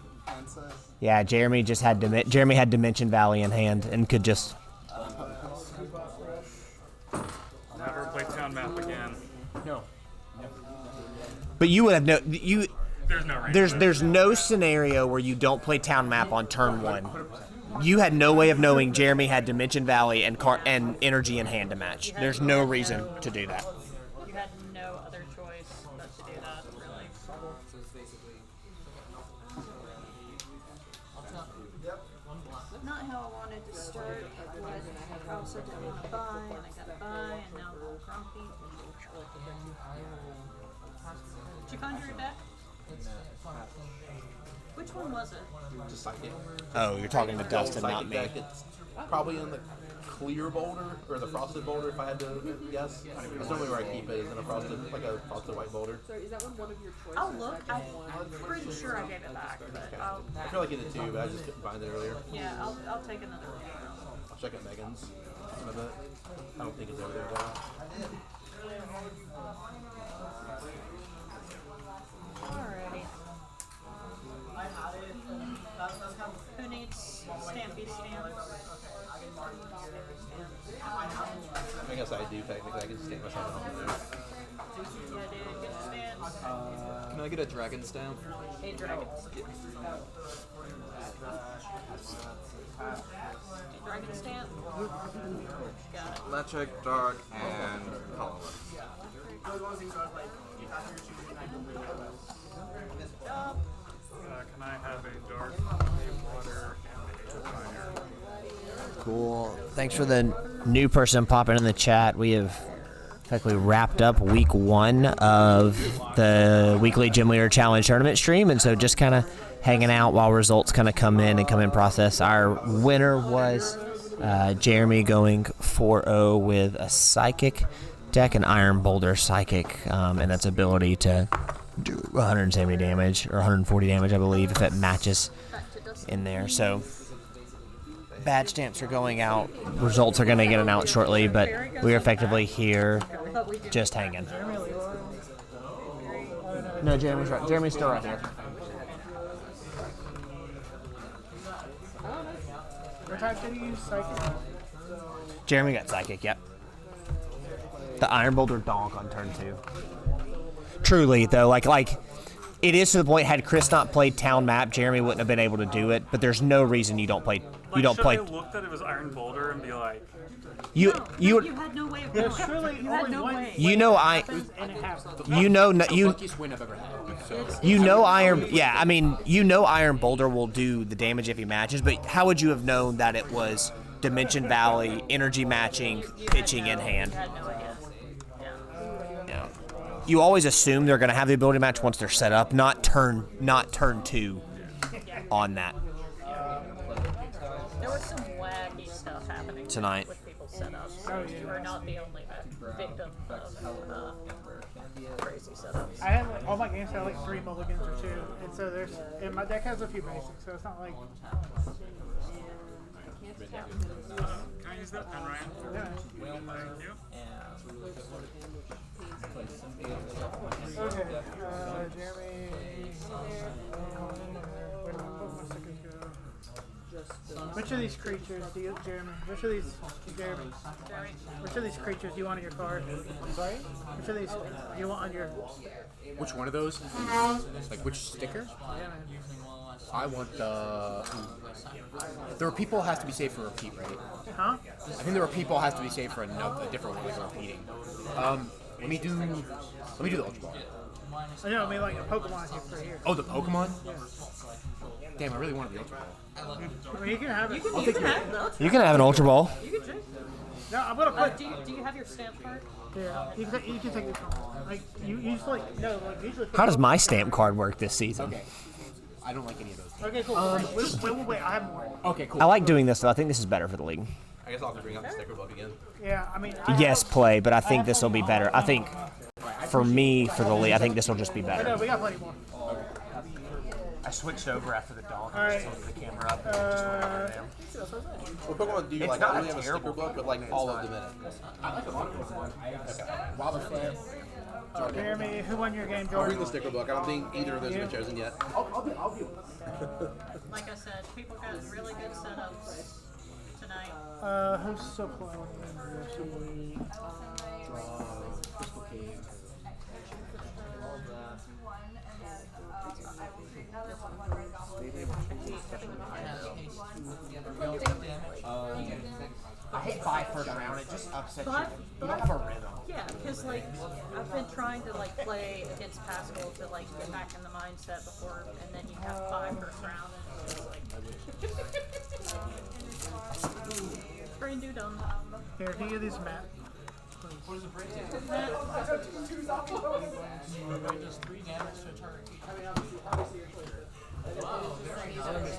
says? Yeah, Jeremy had Dimension Valley in hand and could just. Never play town map again. No. But you would have There's no range. There's no scenario where you don't play town map on turn 1. You had no way of knowing Jeremy had Dimension Valley and energy in hand to match. There's no reason to do that. You had no other choice but to do that, really. Not how I wanted to start, but I also didn't want to buy, and I got to buy, and now I'm all grumpy. Did you conjure your deck? Which one was it? Just psychic. Oh, you're talking to Dustin, not me. Deck. It's probably in the clear boulder or the frosted boulder, if I had to guess. That's normally where I keep it, is in a frosted white boulder. Sorry, is that one of your choices? I'll look. I'm pretty sure I gave it back, but I feel like it did too, but I just couldn't find it earlier. yeah, I'll take another look. I'll check at Megan's in a bit. I don't think it's over there though. Alrighty. Who needs stampy stamps? I guess I do technically. I can stamp myself on there. Yeah, dude, get the stamps. Can I get a dragon stamp? A dragon. Dragon stamp. Got it. Electric, dark, and colorless. Can I have a dark, a water, and a fire? Cool. Thanks for the new person popping in the chat. We have effectively wrapped up week 1 of the weekly Gym Leader Challenge tournament stream, and so just kind of hanging out while results kind of come in process. Our winner was Jeremy going 4-0 with a Psychic deck, an Iron Boulder Psychic, and that's ability to do 170 damage or 140 damage, I believe, if it matches in there. So badge stamps are going out. Results are going to get announced shortly, but we are effectively here just hanging. No, Jeremy's right. Jeremy's still right here. What type did you use? Psychic? Jeremy got Psychic, yep. The Iron Boulder donk on turn 2. Truly, though, like it is to the point. Had Chris not played town map, Jeremy wouldn't have been able to do it. But there's no reason you don't play. You don't play. Should I looked at it was Iron Boulder and be like, you had no way of knowing. Surely You had no way. you know I. You know you. Luckiest win I've ever had. So. You know Iron. Yeah, I mean you know Iron Boulder will do the damage if he matches. But how would you have known that it was Dimension Valley, energy matching, pitching in hand? Yeah. You always assume they're going to have the ability to match once they're set up, not turn 2 on that. There was some wacky stuff happening Tonight. with people's setups. You are not the only victim of crazy setups. I have all my games have like 3 mulligans or 2, and so and my deck has a few basics, so it's not like. can I use that pen, Ryan? Yeah. Thank you. Okay, Jeremy. Where did my stickers go? Which of these creatures do you, Jeremy? Which of these, Jeremy? Which of these creatures do you want on your card? Sorry? Which of these do you want on your? Which one of those? Like which sticker? Yeah, man. I want the. The repeal has to be saved for repeat, right? Huh? I think the repeal has to be saved for a different one, like a repeating. Let me do the Ultra Ball. I know, I mean like a Pokemon here. Oh, the Pokemon? Yeah. Damn, I really wanted the Ultra Ball. I mean, you can have it. I'll take it. You can have an Ultra Ball. You can drink. No, I'm gonna put. Do you have your stamp card? Yeah, you can take this one. Like you usually usually. How does my stamp card work this season? Okay. I don't like any of those. Okay, cool. Wait, I have more. Okay, cool. I like doing this though. I think this is better for the league. I guess I'll have to bring up the sticker book again. Yeah, I mean. Yes, play, but I think this will be better. I think for me, for the league, I think this will just be No, better. we got plenty more. I switched over after the donk. All right. Just tilted the camera up and just went over them. What Pokemon do you It's like? not I only have a terrible sticker book, but like all of them in it. I like a lot of Pokemon. Okay. Jeremy, who won your game, I'll Jordan? read the sticker book. I don't think either of those have been chosen yet. I'll be Like I said, people got really good setups tonight. Who's still playing? I hate 5 first round. It just upsets you. Five- You don't have a rhythm. Yeah, because like I've been trying to like play against Pascal to like get back in the mindset before, and then you have 5 first round, and it's just like brain do dumb. Here, can you give these to Matt? What is a break? Does 3 damage to a target. Wow, very nice.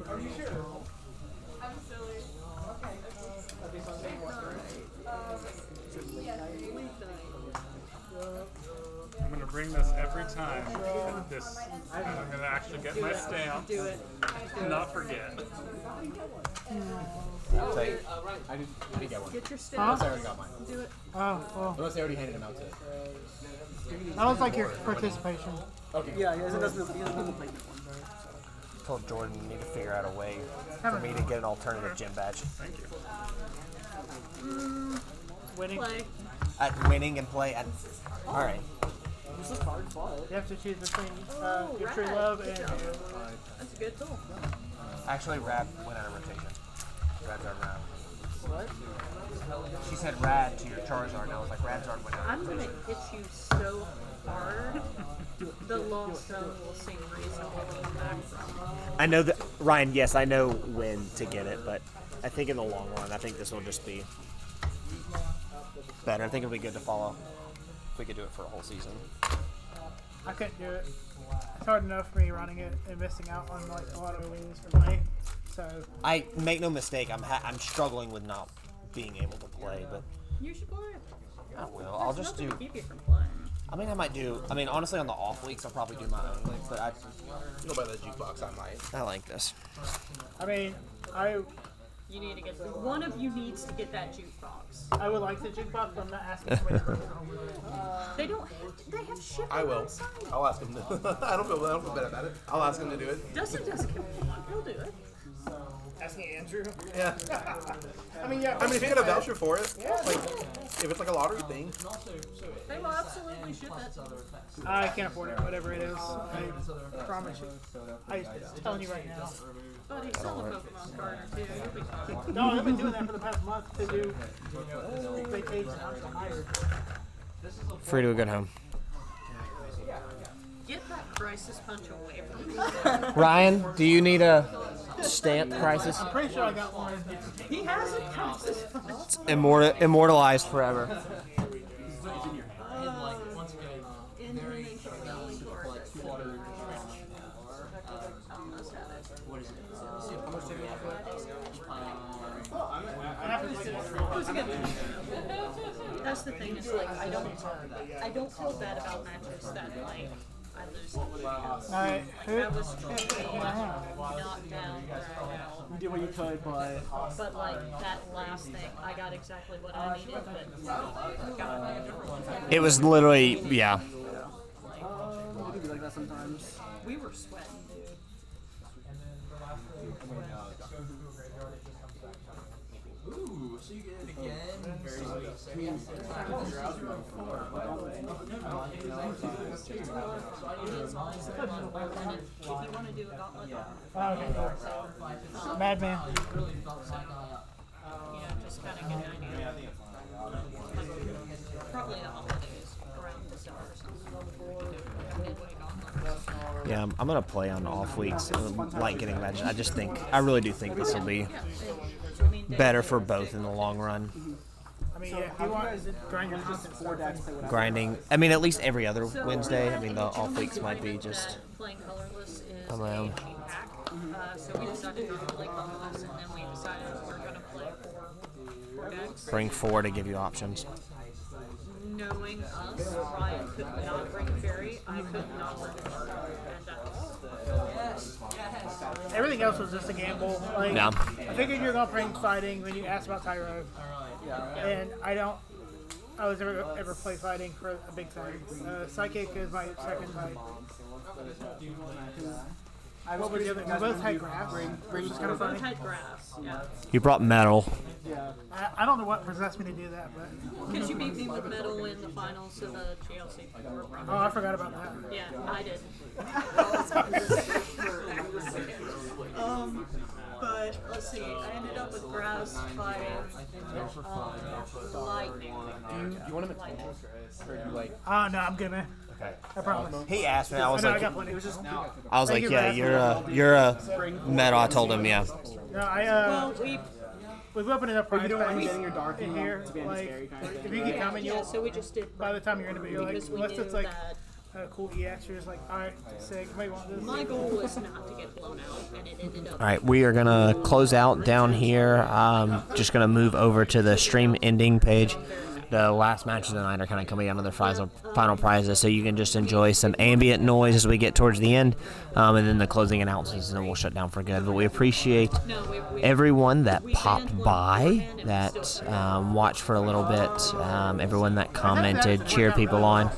Are you sure? I'm silly. I'm gonna bring this every time. I'm gonna actually get my stamp. Do it. Not forget. Say, I didn't get one. Get your Huh? stamp. I already got mine. Do it. Oh, well. Unless they already handed them out to. That was like your participation. Okay. Yeah, he doesn't play that one. I told Jordan you need to figure out a way for me to get an alternative gym badge. Thank you. Winning. Play. At winning and play at. All right. This is hard fought. You have to choose between your true Rad. love Good and. job. That's a good tool. Actually, Rad went out of rotation. Rad's our round. What? She said Rad to your Charizard, and I was like, Radzard went out. I'm gonna hit you so hard. The lost zone will seem reasonable to come back from. I know that, Ryan, yes, I know when to get it, but I think in the long run, I think this will just be better. I think it'll be good to follow if we could do it for a whole season. I couldn't do it. It's hard enough for me running it and missing out on like a lot of wins for play. So I make no mistake, I'm struggling with not being able to play, but You should play. I will. I'll There's just nothing do. to keep you from playing. I mean, I might do. I mean, honestly, on the off weeks, I'll probably do my own. But I You know, by the jukebox, I might. I like this. I mean, You need to get one of you needs to get that jukebox. I would like the jukebox, but I'm not asking somebody to bring it home. They don't. They have shipping I will. outside. I'll ask him to. I don't feel bad about it. I'll ask him to do it. Dustin doesn't give a fuck. He'll do it. Asking Andrew? Yeah. I mean, yeah. I mean, if you get a voucher for it, like, if it's like a lottery thing. They will absolutely ship it. I can't afford it, whatever it is. I promise you. I'm telling you right now. Buddy, sell a Pokemon card or two. You'll be fine. No, I've been doing that for the past month to do vacation. I'm so tired. Free to a good home. Get that crisis punch away from me. Ryan, do you need a stamp crisis? I'm pretty sure I got one. He has a crisis punch. Immortalized forever. That's the thing. Is like I don't feel bad about matches that like I lose. Alright, Like I was totally knocked down where I know. You did what you could, But like that last thing, I got exactly what I needed. But God, It was literally, yeah. it could be like that sometimes. we were sweating, dude. Ooh, so you get it again. Very sweet. If you want to do a gauntlet, Okay, cool. Madman. just kind of get an idea. Probably the holidays around December or something. Midway gauntlets. Yeah, I'm gonna play on off weeks. Like getting matches. I really do think this will be better for both in the long run. I mean, yeah, if you want grinding constant stuff, Grinding. I mean, at least every other Wednesday. I mean, the off weeks might be just Playing colorless is around. a cheap hack. So we decided not to play colorless, and then we decided we're going to play four decks. Bring 4 to give you options. Knowing us, Ryan could not bring fairy, I could not bring card, and everything else was just a gamble. Like, Yeah. I figured you were gonna bring fighting when you asked about Tyro. And I was ever play fighting for a big thing. Psychic is my second type. What was the other? We both had grass. Which was kind of funny. Had grass, yeah. You brought metal. Yeah. I don't know what possessed me to do that, but. Because you beat me with metal in the finals of the GLC. Oh, I forgot about that. Yeah, I did. But let's see, I ended up with grass, fire, lightning. Do you want him at 20? Or do you like? Oh, no, I'm good, man. Okay. I promise. He asked me. I was know, like, I got plenty. It was just, I was like, yeah, you're a metal. I told him, yeah. No, we've opened it up for you don't mind getting your dark in here. Like, if you keep coming, you'll. So we just did. By the time you're in it, you're like, Because we unless knew it's like that a cool EX, you're just like, all right, sick. You might want this. my goal was not to get blown out, and it ended up. All right, we are going to close out down here. Just going to move over to the stream ending page. The last matches of the night are kind of coming down to their final prizes, so you can just enjoy some ambient noise as we get towards the end, and then the closing announcements, and then we'll shut down for good. But we appreciate everyone that popped by, that watched for a little bit, everyone that commented, cheered people on.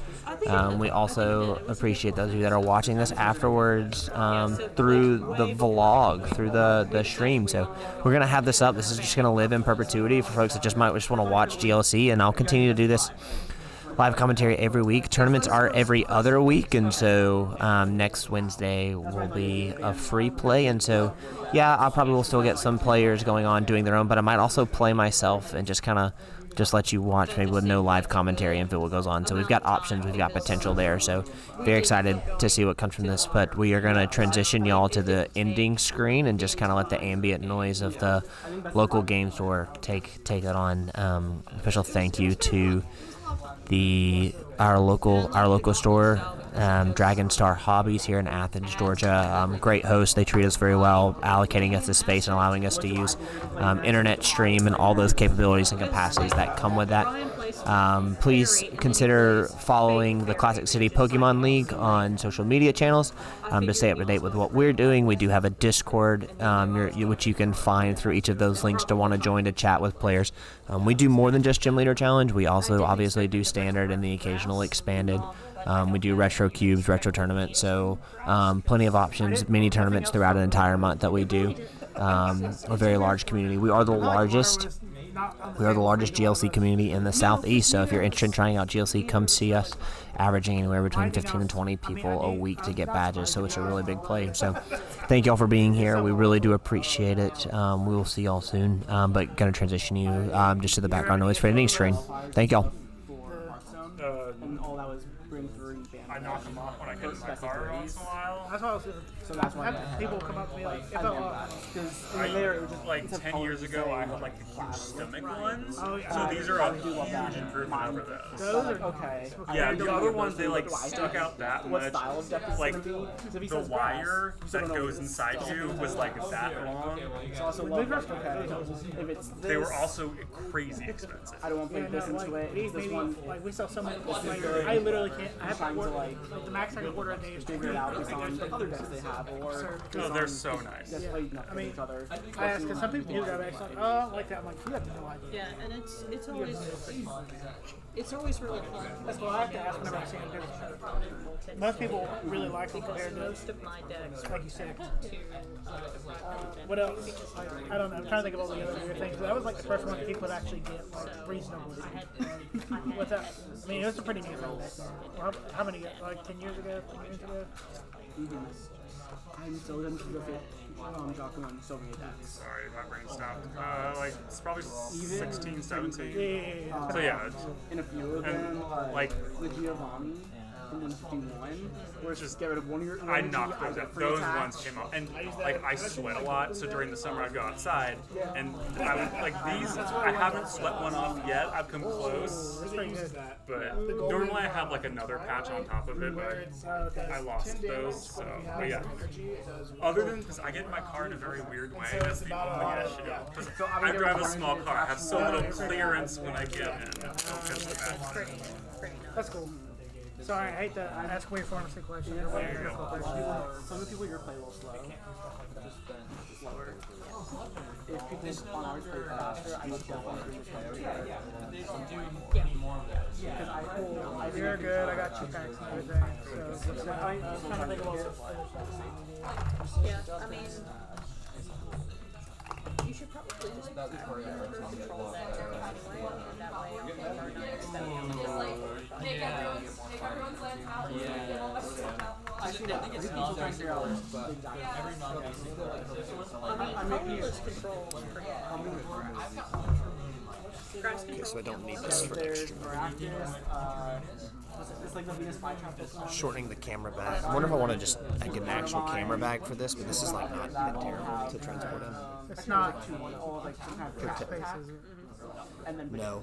We also appreciate those of you that are watching this afterwards through the vlog, through the stream. So we're going to have this up. This is just going to live in perpetuity for folks that might just want to watch GLC, and I'll continue to do this live commentary every week. Tournaments are every other week, and so next Wednesday will be a free play, and so yeah, I probably will still get some players going on doing their own, but I might also play myself and just kind of let you watch, maybe with no live commentary and what goes on. So we've got options, we've got potential there. So very excited to see what comes from this. But we are going to transition y'all to the ending screen and just kind of let the ambient noise of the local game store take it on. Special thank you to our local store, Dragon Star Hobbies here in Athens, Georgia. Great host. They treat us very well, allocating us the space and allowing us to use internet stream and all those capabilities and capacities that come with that. Please consider following the Classic City Pokemon League on social media channels to stay up to date with what we're doing. We do have a Discord, which you can find through each of those links to want to join to chat with players. We do more than just Gym Leader Challenge. We also obviously do Standard and the occasional Expanded. We do retro cubes, retro tournaments, so plenty of options, mini tournaments throughout an entire month that we do. A very large community. We are the largest GLC community in the Southeast, so if you're interested in trying out GLC, come see us, averaging anywhere between 15 and 20 people a week to get badges, so it's a really big play. So thank y'all for being here. We really do appreciate it. We will see y'all soon, but going to transition you just to the background noise for ending screen. Thank y'all. And all that was bring 3 band. I knock them off when I get in my car once in a while. That's what I was doing. So that's why people come up to me like, if I, like 10 years ago, I had like the huge stomach ones. Oh, yeah. So these are a huge improvement over those. Those are okay. Yeah, the other ones, they like stuck out that much. Like the wire that goes inside you was like that long. They were also crazy expensive. I don't want to play this into it. This one, like we sell so many. I literally can't. I have to order, like the max I can order a day is figure it out based on the other decks they have, or oh, they're so nice. I mean, I ask because some people do that. I'm like, oh, like that. I'm like, you have no idea. Yeah, and it's always really fun. That's what I have to ask whenever I see them. Because most people really like them compared to most of my decks, like you said. What else? I don't know. I'm trying to think of all the other weird things. But that was like the first one that people would actually get like reasonably. What's that? I mean, it was a pretty neat thing. How many? Like 10 years ago? 10 years ago? I'm still going to go fit. Talking on so many decks. Sorry, my brain stopped. Like it's probably 16, 17. Yeah. So yeah. In a few of them, like the Giovanni. And then 51, where it's just get rid of one of your. I knocked those out. Those ones came out, and like I sweat a lot. So during the summer, I'd go outside, and I would like these. I haven't sweat one off yet. I've come close, but normally I have like another patch on top of it, but I lost those. So, but yeah. Other than because I get in my car in a very weird way. That's the only issue. Because I drive a small car. I have so little clearance when I get in. That's cool. Sorry, I hate to ask way pharmacy questions. Or way difficult questions. Some of the people here play a little slow. Just slower. If people on ours play faster, I would definitely play over here. You're good. I got 2 packs and everything. So I'm trying to think about it. Yeah, I mean, you should probably just control that anyway, and that way I'll take our next step. Just like make everyone's land out. I think it's people trying to figure out but I mean, colorless control is pretty Okay, so I don't need this for next year. It's like the Venus flytrap. Shortening the camera bag. I wonder if I want to just get an actual camera bag for this, but this is like not that terrible to transport in. It's not. No.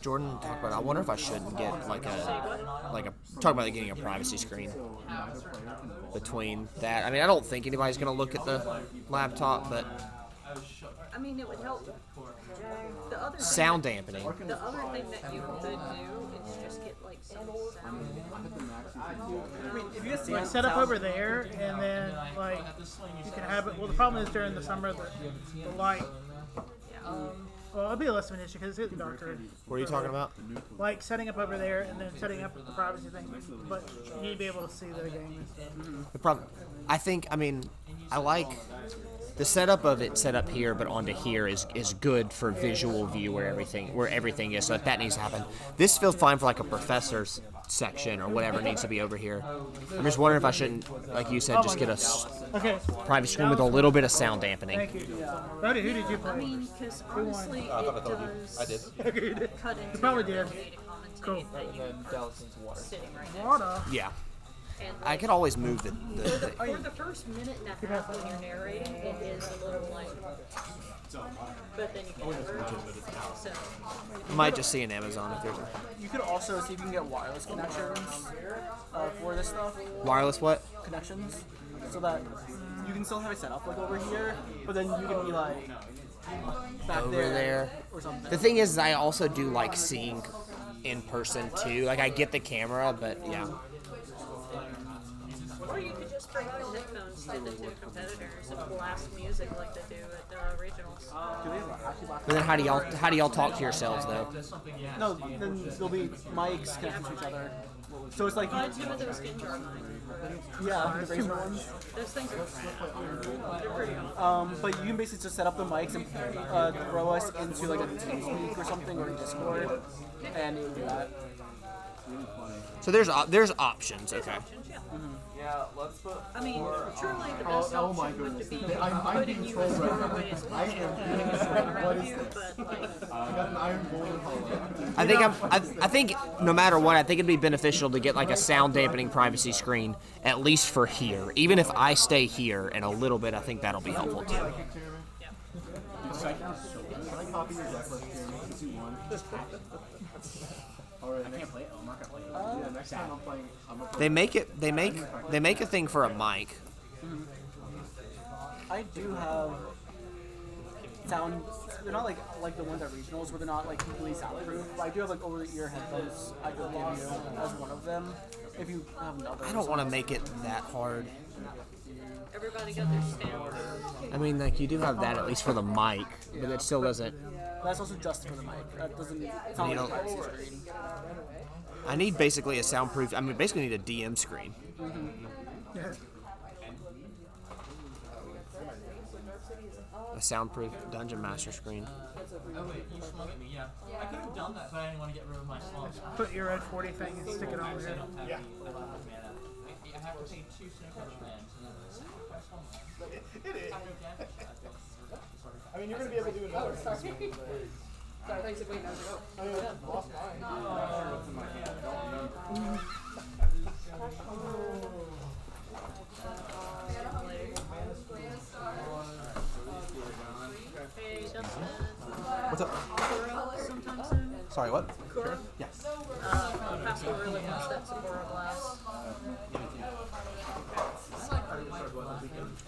Jordan talked about. I wonder if I shouldn't get like a talk about getting a privacy screen between that. I mean, I don't think anybody's gonna look at the laptop, but I mean, it would help. The other sound dampening. The other thing that you could do is just get like some sound. Like set up over there, and then like you can have it. Well, the problem is during the summer the light. Well, it'll be less of an issue because it's getting darker. What are you talking about? Like setting up over there and then setting up the privacy thing, but you need to be able to see the game. The problem, I mean, I like the setup of it set up here, but onto here is good for visual view where everything is. So if that needs to happen, this feels fine for like a professor's section or whatever needs to be over here. I'm just wondering if I shouldn't, like you said, just get a privacy screen with a little bit of sound dampening. Thank you. Buddy, who did you play? I mean, because honestly, it does I did. cut into You probably your did. ability to commentate Cool. that you sitting right next to. Water. Yeah. And I could always move the for the first minute and a half when you're narrating, it is a little like, but then you can convert. So might just see an Amazon if there's a You could also see if you can get wireless connections for this stuff. wireless what? Connections, so that you can still have it set up like over here, but then you can be like back Over there. or something. The thing is, I also do like seeing in person too. Like I get the camera, but yeah. or you could just bring the headphones to the two competitors and blast music like they do at the regionals. But then how do y'all talk to yourselves though? No, then there'll be mics connected to each other. So it's like Two of those get charged. yeah, the Razer ones. Those things are they're pretty awesome. But you can basically just set up the mics and throw us into like a TeamSpeak or something or Discord, and you can do that. So there's options. Okay. Yeah, let's put. I mean, truly the best option would be putting you as far away as possible from around you, but like, I think no matter what, I think it'd be beneficial to get like a sound dampening privacy screen at least for here. Even if I stay here in a little bit, I think that'll be helpful too. Can I copy your deck list here? Because you won. Alright, I can't play it. I'm not gonna play it. Yeah, next time I'm playing. They make a thing for a mic. I do have sound. They're not like the ones at regionals where they're not like completely soundproof. But I do have like over-the-ear headphones. I could give you as one of them if you have another. I don't want to make it that hard. everybody got their standard. I mean, like you do have that at least for the mic, but it still doesn't. That's also just for the mic. That doesn't. It's not You like know- a privacy screen. I need basically a soundproof. I mean, basically need a DM screen. A soundproof Dungeon Master screen. Oh wait, you swung at me, yeah. I could have done that, but I didn't want to get rid of my slumps. Put your red 40 thing and stick it on there. Yeah. I have to pay 2 snowcrusher lands and then sacrifice one. It is. I mean, you're going to be able to do another. Sorry, thanks for waiting. I was like, oh, I lost mine. It's in my hand. I don't know. What's up? Sometime soon. Sorry, what? Sure. Yes. Pascal really wants that Sephora glass.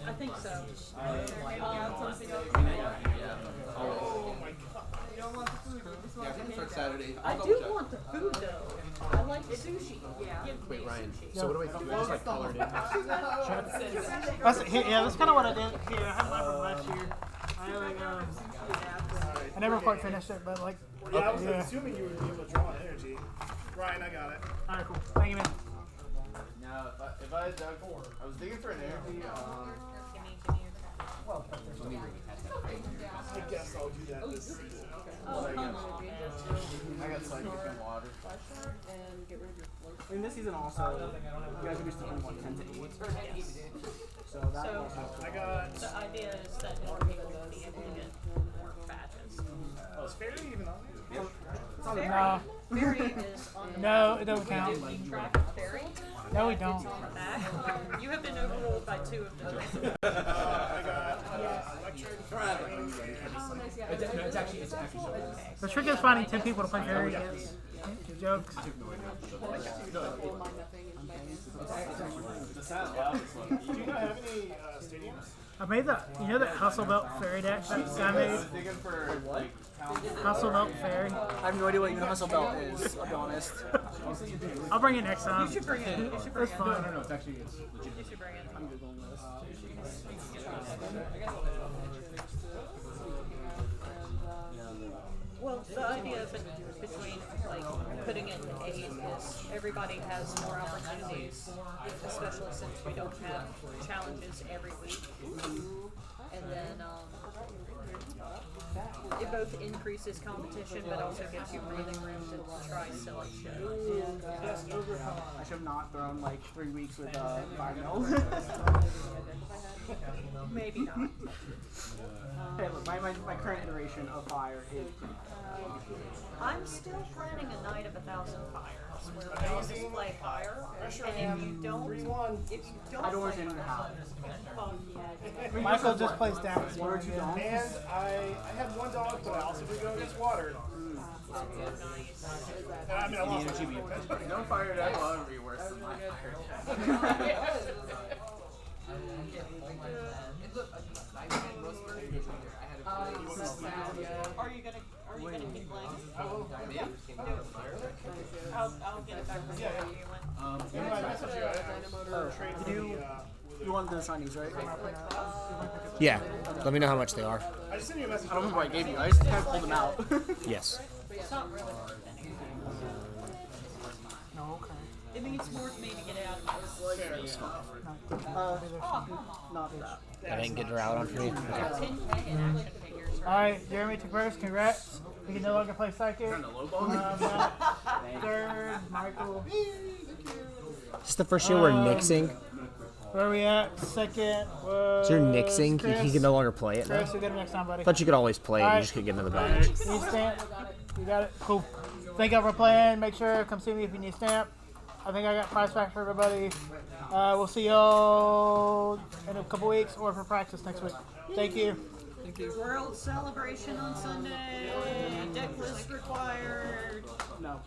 I think so. Yeah, I think it starts Saturday. I do want the food though. I like sushi. Yeah. Wait, Ryan. So what do I do? I just like colored in. That's kind of what I did here. I have mine from last year. I never quite finished it, but like. Yeah, I was assuming you would be able to draw an energy. Ryan, I got it. All right, cool. Thank you, man. Now, if I had dug, I was digging for an energy. I guess I'll do that this season. I got psychic and water. In this season also, you guys reduced the 10 to 8. So that also. I got. The idea is that more people will be able to get more badges. Oh, is Fairy even on there? No. Fairy is on the No, it doesn't count. keep track of Fairy. No, we don't. It's on the back. You have been overruled by 2 of the choices. I got electric. It's actually The trick is finding 10 people to play Fairy against. Jokes. Do you not have any stadiums? I made that. You know that Hustle Belt Fairy deck that guy made? Hustle Belt Fairy. I have no idea what even Hustle Belt is, I'll be honest. I'll bring it next time. You should bring it. You should bring It's it. fun. No, it's actually legit. You should bring it. I'm Googling this. Well, the idea between like putting it in 8 is everybody has more opportunities, especially since we don't have challenges every week. And then it both increases competition, but also gives you breathing room to try silly shit. I should have not thrown like 3 weeks with 5 mil. Maybe not. Hey, look, my current iteration of fire is pretty bad. I'm still planning a night of 1,000 fires, where we all just play fire, and if you don't I don't understand how. Michael just plays down. One or two dogs. And I had one dog, but I also do go against water. And I mean, I lost my No fire deck will ever be worse than my fire deck. Are you gonna keep playing? I'll get it back for you. You want the shinies, right? Yeah. Let me know how much they are. I just sent you a message. I don't remember what I gave you. I just kind of pulled them out. Yes. It's not really worth anything. No, okay. It means more to me to get out of this. Not that. I didn't get her out on for me. Okay. 10K in action figures. Alright, Jeremy took first. Congrats. We can no longer play Psychic. Third, Michael. Is this the first year we're nixing? Where are we at? Second was. So you're nixing? You can no longer play it now? Chris, you'll get him next time, buddy. I thought you could always play it, you just couldn't get another badge. Need stamp? You got it? Cool. Thank y'all for playing. Make sure to come see me if you need stamp. I think I got prize packs for everybody. We'll see y'all in a couple weeks or for practice next week. Thank you. World celebration on Sunday. Deck list required. No.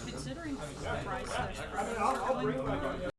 Considering the price.